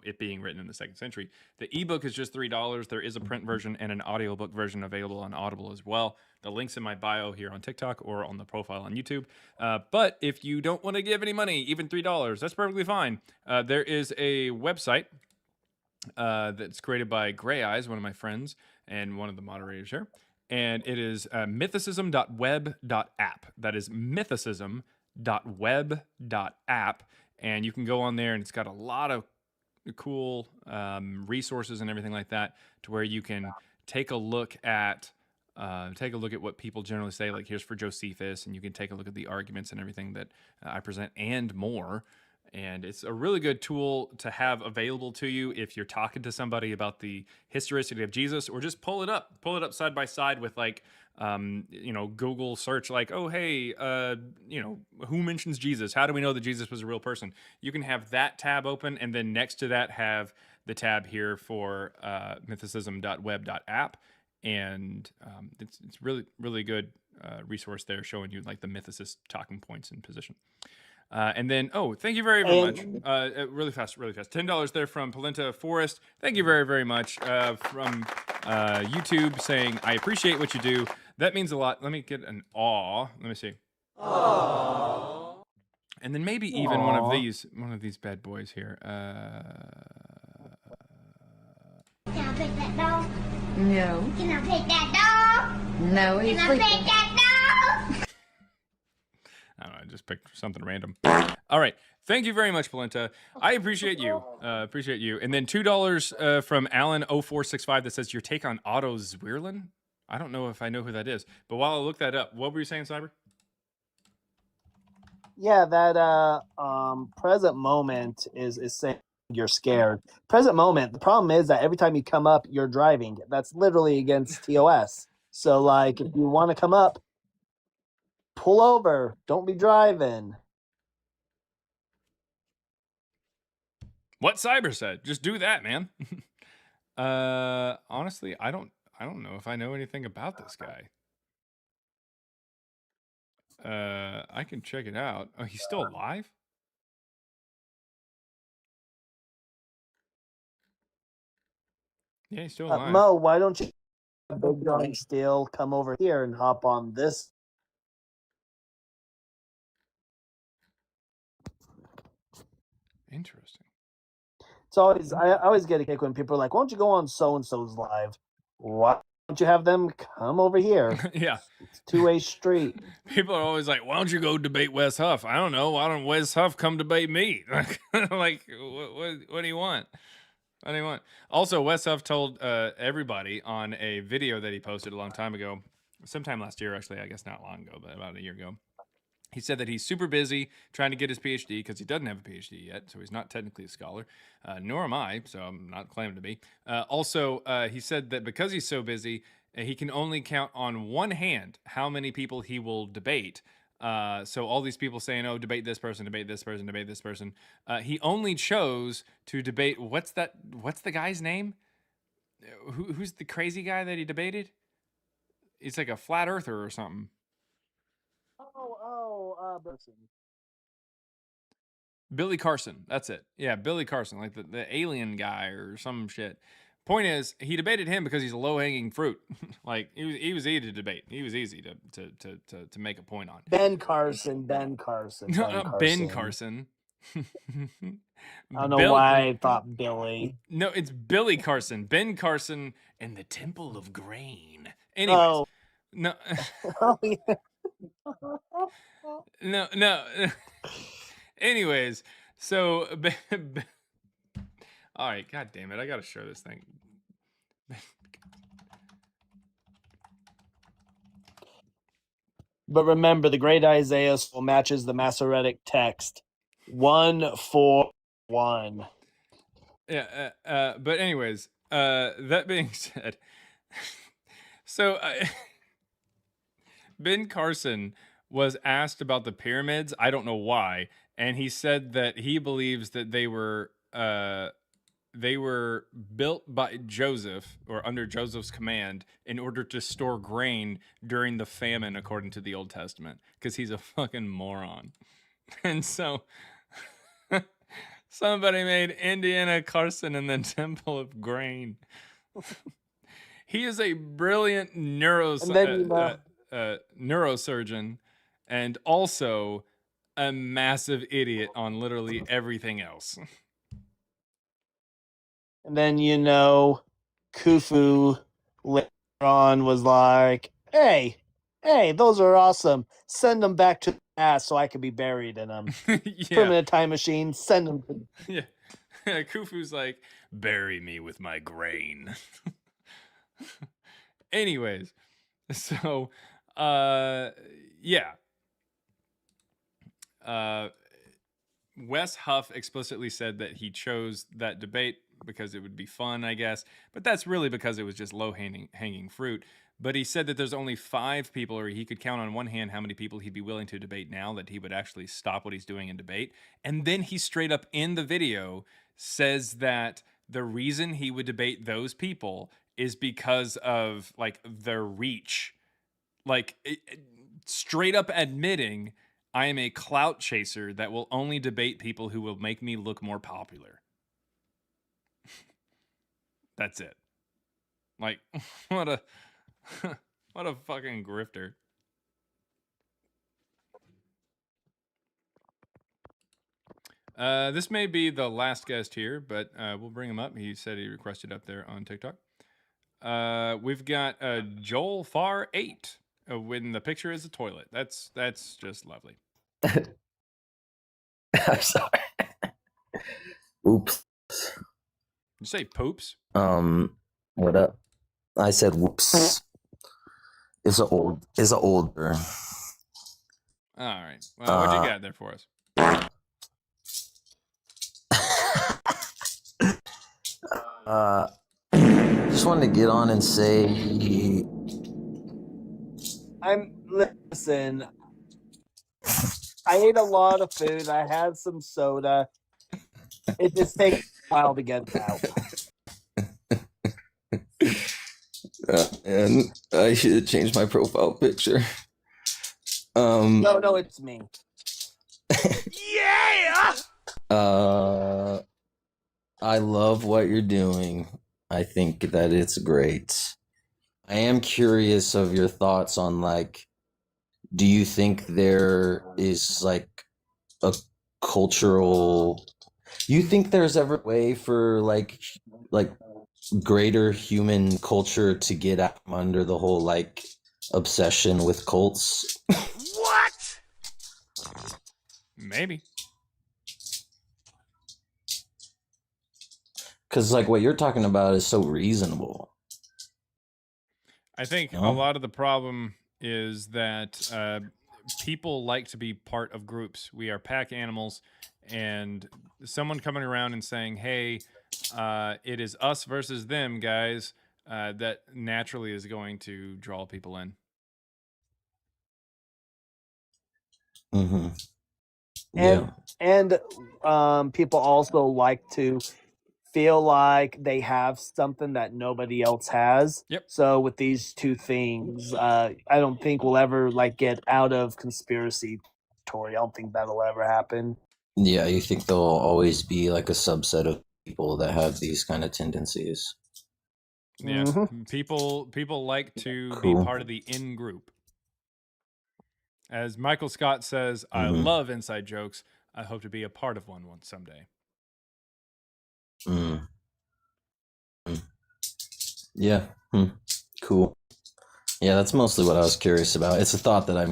it being written in the 2nd century. The ebook is just $3. There is a print version and an audiobook version available on Audible as well. The link's in my bio here on TikTok or on the profile on YouTube. But if you don't want to give any money, even $3, that's perfectly fine. There is a website that's created by Gray Eyes, one of my friends and one of the moderators here. And it is mythicism.web.app. That is mythicism.web.app. And you can go on there and it's got a lot of cool resources and everything like that to where you can take a look at what people generally say, like here's for Josephus, and you can take a look at the arguments and everything that I present and more. And it's a really good tool to have available to you if you're talking to somebody about the historicity of Jesus, or just pull it up side by side with like, Google search, like, oh, hey, who mentions Jesus? How do we know that Jesus was a real person? You can have that tab open, and then next to that have the tab here for mythicism.web.app. And it's really, really good resource there showing you like the mythicist talking points and position. And then, thank you very, very much. Really fast. $10 there from Polenta Forest. Thank you very, very much. From YouTube saying, I appreciate what you do. That means a lot. Let me get an aw. Let me see. Aww. And then maybe even one of these bad boys here. Can I pet that dog? No. Can I pet that dog? No, he's sleeping. Can I pet that dog? I don't know, I just picked something random. All right. Thank you very much, Polenta. I appreciate you. And then $2 from Alan0465 that says, your take on Otto Zwirlin? I don't know if I know who that is. But while I look that up, what were you saying, Cyber? Yeah, that present moment is saying you're scared. Present moment, the problem is that every time you come up, you're driving. That's literally against TOS. So, like, if you want to come up, pull over. Don't be driving. What Cyber said. Just do that, man. Honestly, I don't know if I know anything about this guy. I can check it out. Oh, he's still alive? Yeah, he's still alive. Mo, why don't you big drawing still come over here and hop on this? Interesting. It's always I always get a kick when people are like, why don't you go on so and so's live? Why don't you have them come over here? Yeah. It's a two-way street. People are always like, why don't you go debate Wes Huff? I don't know. Why don't Wes Huff come debate me? Like, what do you want? What do you want? Also, Wes Huff told everybody on a video that he posted a long time ago, sometime last year, actually, I guess not long ago, but about a year ago. He said that he's super busy trying to get his PhD because he doesn't have a PhD yet, so he's not technically a scholar, nor am I, so I'm not claiming to be. Also, he said that because he's so busy, he can only count on one hand how many people he will debate. So all these people saying, oh, debate this person, debate this person, debate this person. He only chose to debate, what's the guy's name? Who's the crazy guy that he debated? It's like a flat earther or something. Person. Billy Carson. That's it. Yeah, Billy Carson, like the alien guy or some shit. Point is, he debated him because he's a low-hanging fruit. Like he was easy to debate. He was easy to make a point on. Ben Carson. No, not Ben Carson. I don't know why I thought Billy. No, it's Billy Carson. Ben Carson and the Temple of Grain. Anyways, no. Oh, yeah. No. Anyways, so all right, god damn it, I gotta show this thing. But remember, the great Isaiah matches the Masoretic text. 1-4-1. Yeah. But anyways, that being said, so Ben Carson was asked about the pyramids. I don't know why, and he said that he believes that they were built by Joseph or under Joseph's command in order to store grain during the famine, according to the Old Testament, because he's a fucking moron. And so somebody made Indiana Carson and then Temple of Grain. He is a brilliant neurosurgeon and also a massive idiot on literally everything else. And then, Khufu later on was like, hey, those are awesome. Send them back to the past so I could be buried in them. Put them in a time machine, send them. Yeah. Khufu's like, bury me with my grain. Anyways, so, yeah. Wes Huff explicitly said that he chose that debate because it would be fun, I guess. But that's really because it was just low-hanging fruit. But he said that there's only 5 people, or he could count on one hand how many people he'd be willing to debate now, that he would actually stop what he's doing and debate. And then he straight up in the video says that the reason he would debate those people is because of, like, their reach. Like, straight up admitting, I am a clout chaser that will only debate people who will make me look more popular. That's it. Like, what a fucking grifter. This may be the last guest here, but we'll bring him up. He said he requested up there on TikTok. We've got Joel Far 8 when the picture is a toilet. That's just lovely. I'm sorry. Oops. You say poops? What up? I said whoops. It's an older. All right. Well, what you got there for us? Just wanted to get on and say, Listen, I ate a lot of food. I had some soda. It just takes a while to get out. And I should have changed my profile picture. No, it's me. Yeah! I love what you're doing. I think that it's great. I am curious of your thoughts on, like, do you think there is like a cultural, you think there's ever a way for like greater human culture to get out from under the whole like obsession with cults? What? Maybe. Because like what you're talking about is so reasonable. I think a lot of the problem is that people like to be part of groups. We are pack animals, and someone coming around and saying, hey, it is us versus them, guys, that naturally is going to draw people in. Mm-hmm. And people also like to feel like they have something that nobody else has. Yep. So with these two things, I don't think we'll ever like get out of conspiracy territory. I don't think that'll ever happen. Yeah, you think there'll always be like a subset of people that have these kind of tendencies? Yeah, people like to be part of the in group. As Michael Scott says, I love inside jokes. I hope to be a part of one someday. Yeah. Cool. Yeah, that's mostly what I was curious about. It's a thought that I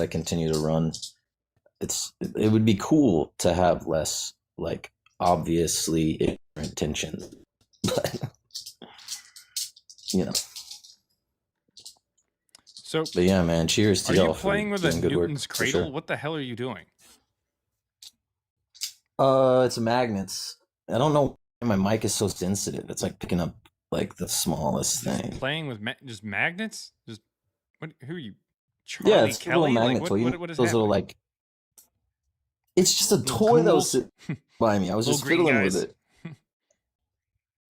continue to run. It would be cool to have less like obviously ignorant tensions, but you know. So, but yeah, man, cheers to y'all. y'all. Are you playing with a Newton's cradle? Sure. What the hell are you doing? It's magnets. I don't know why my mic is so sensitive. It's like picking up like the smallest thing. Playing with just magnets? Just what? Who are you? Yeah, Charlie it's a little Kelly? Like magnet what? toy. You know, What is those little happening? like. It's just a Little toy that was ghouls? sitting by me. I was Little just green fiddling with guys. it.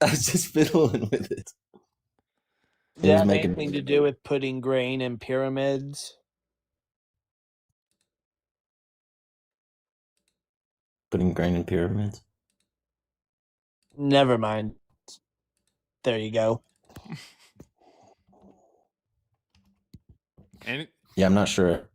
I was just fiddling with it. Does It was that have making anything to do with putting grain in pyramids? putting grain in pyramids. Never mind. There you go. And Yeah, I'm not sure.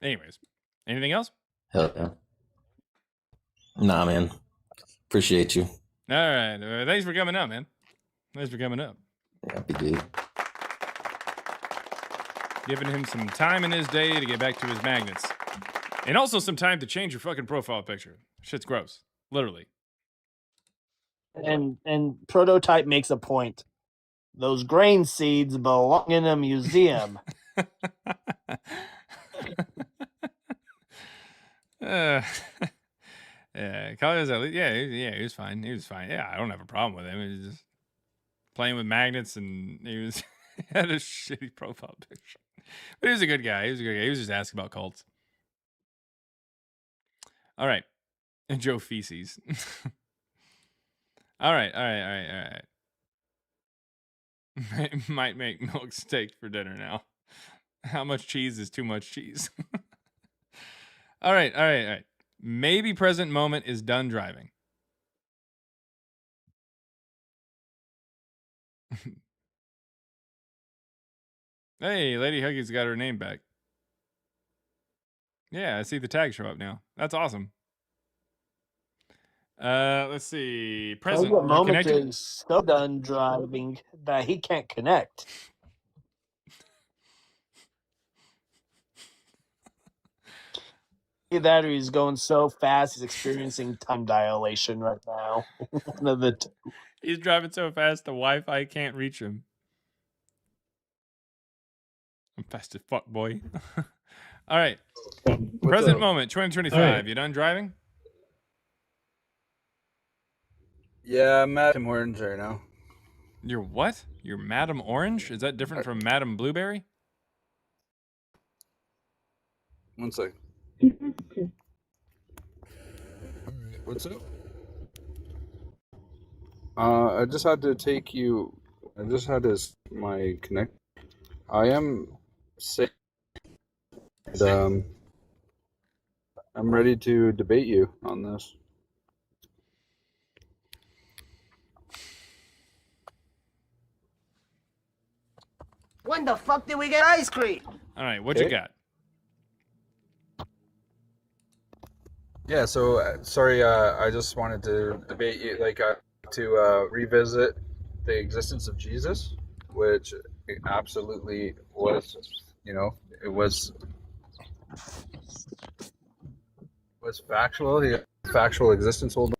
anyways, anything else? Hell yeah. Nah, man. Appreciate you. All right. Thanks for coming up, man. Thanks for coming up. Happy dude. Giving him some time in his day to get back to his magnets. And also some time to change your fucking profile picture. Shit's gross. Literally. And Prototype makes a point. Those grain seeds belong in a museum. Yeah, Colin was he was fine. He was fine. Yeah, I don't have a problem with him. He was just playing with magnets, and he was he had a shitty profile picture. But he was a good guy. He was a good guy. He was just asking about cults. All right, and Joe Feces. all right. Might make milk steak for dinner now. How much cheese is too much cheese? All right. Maybe present moment is done driving. Hey, Lady Huggy's got her name back. Yeah, I see the tag show up now. That's awesome. Let's see. Present. Present We're moment connected. is so done driving that he can't connect. Either that or he's going so fast he's experiencing time dilation right now. One of the two. He's driving so fast the Wi-Fi can't reach him. I'm fast as fuck, boy. All right. Present moment, 2025. Right. You done driving? Yeah, I'm at Tim Hortons right now. You're what? You're Madam Orange? Is that different from Madam Blueberry? One sec. What's up? I just had to take you. I just had to my connect. I am sick. And, I'm ready to debate you on this. When the fuck did we get ice cream? All right, what you got? Yeah, so sorry, I just wanted to debate you, to revisit the existence of Jesus, which absolutely was, it was factual. The factual existence hold.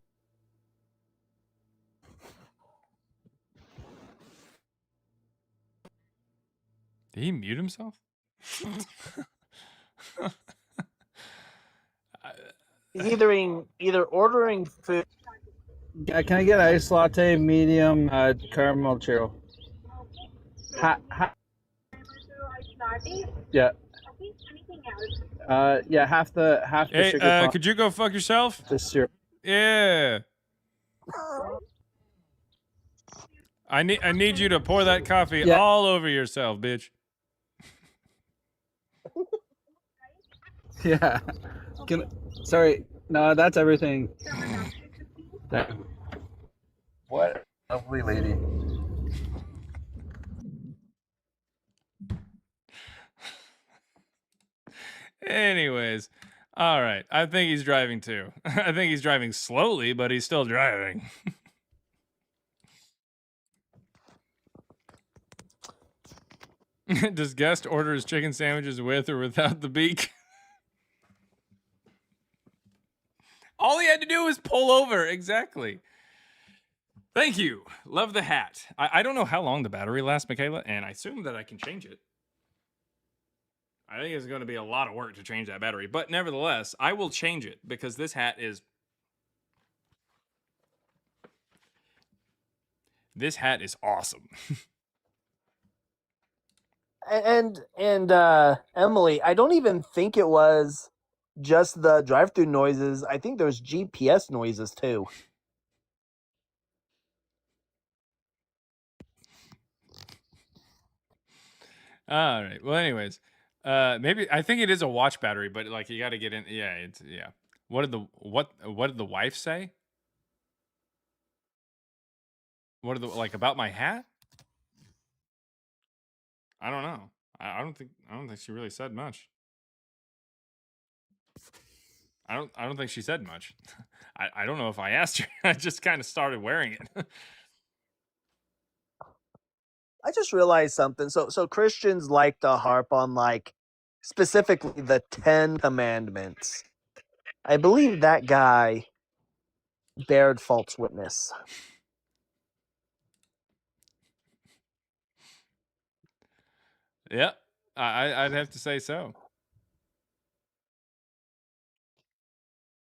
Did he mute himself? He's either ordering food. Can I get an iced latte, medium, caramel churro? Yeah. Yeah, half the Hey, sugar. could you go fuck yourself? The syrup. Yeah. I need you to pour that coffee all over yourself, bitch. Yeah. Sorry. No, that's everything. What a lovely lady. Anyways, all right. I think he's driving too. I think he's driving slowly, but he's still driving. Does guest order his chicken sandwiches with or without the beak? All he had to do was pull over. Exactly. Thank you. Love the hat. I don't know how long the battery lasts, Michaela, and I assume that I can change it. I think it's going to be a lot of work to change that battery, but nevertheless, I will change it because this hat is... This hat is awesome. And Emily, I don't even think it was just the drive-through noises. I think there's GPS noises too. All right. Well, anyways, maybe I think it is a watch battery, but like you got to get in. Yeah, it's yeah. What did the wife say? What did the like about my hat? I don't know. I don't think she really said much. I don't think she said much. I don't know if I asked her. I just kind of started wearing it. I just realized something. So Christians like to harp on like specifically the 10 commandments. I believe that guy bared false witness. Yeah, I'd have to say so.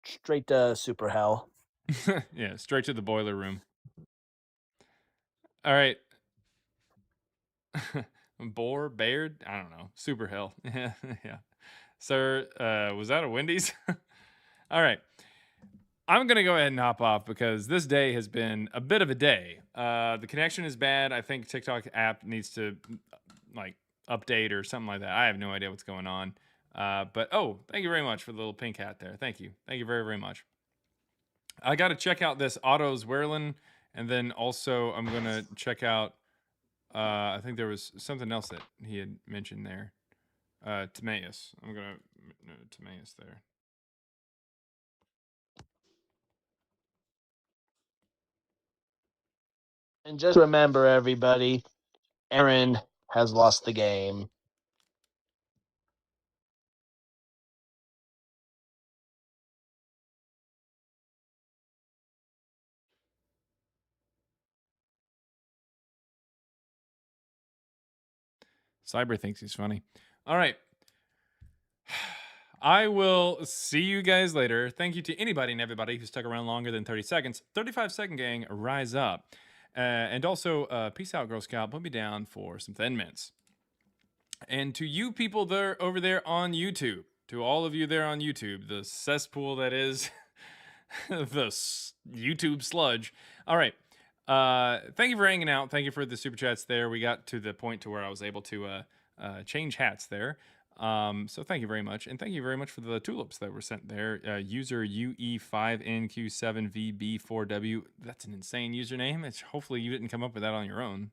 Straight to super hell. Yeah, straight to the boiler room. All right. Baird? I don't know. Super hell. Yeah, yeah. Sir, was that a Wendy's? All right. I'm going to go ahead and hop off because this day has been a bit of a day. The connection is bad. I think TikTok app needs to like update or something like that. I have no idea what's going on. But oh, thank you very much for the little pink hat there. Thank you. Thank you very, very much. I got to check out this Otto's Werlin, and then also I'm going to check out I think there was something else that he had mentioned there. Timaeus. I'm going to Timaeus there. And just remember, everybody, Aaron has lost the game. Cyber thinks he's funny. All right. I will see you guys later. Thank you to anybody and everybody who stuck around longer than 30 seconds. 35-second gang, rise up. And also, peace out, Girl Scout. Put me down for some Thin Mints. And to you people there over there on YouTube, to all of you there on YouTube, the cesspool that is the YouTube sludge. All right. Thank you for hanging out. Thank you for the super chats there. We got to the point to where I was able to change hats there. So thank you very much. And thank you very much for the tulips that were sent there. User UE5NQ7VB4W. That's an insane username. Hopefully you didn't come up with that on your own.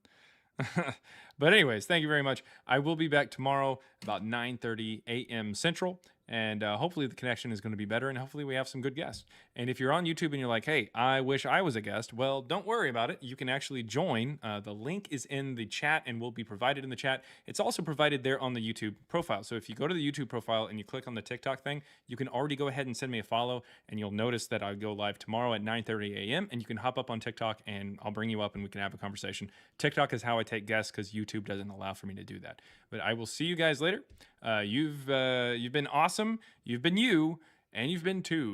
But anyways, thank you very much. I will be back tomorrow about 9:30 a.m. Central. And hopefully the connection is going to be better, and hopefully we have some good guests. And if you're on YouTube and you're like, hey, I wish I was a guest, well, don't worry about it. You can actually join. The link is in the chat and will be provided in the chat. It's also provided there on the YouTube profile. So if you go to the YouTube profile and you click on the TikTok thing, you can already go ahead and send me a follow, and you'll notice that I go live tomorrow at 9:30 a.m., and you can hop up on TikTok, and I'll bring you up, and we can have a conversation. TikTok is how I take guests because YouTube doesn't allow for me to do that. But I will see you guys later. You've been awesome. You've been you, and you've been tube.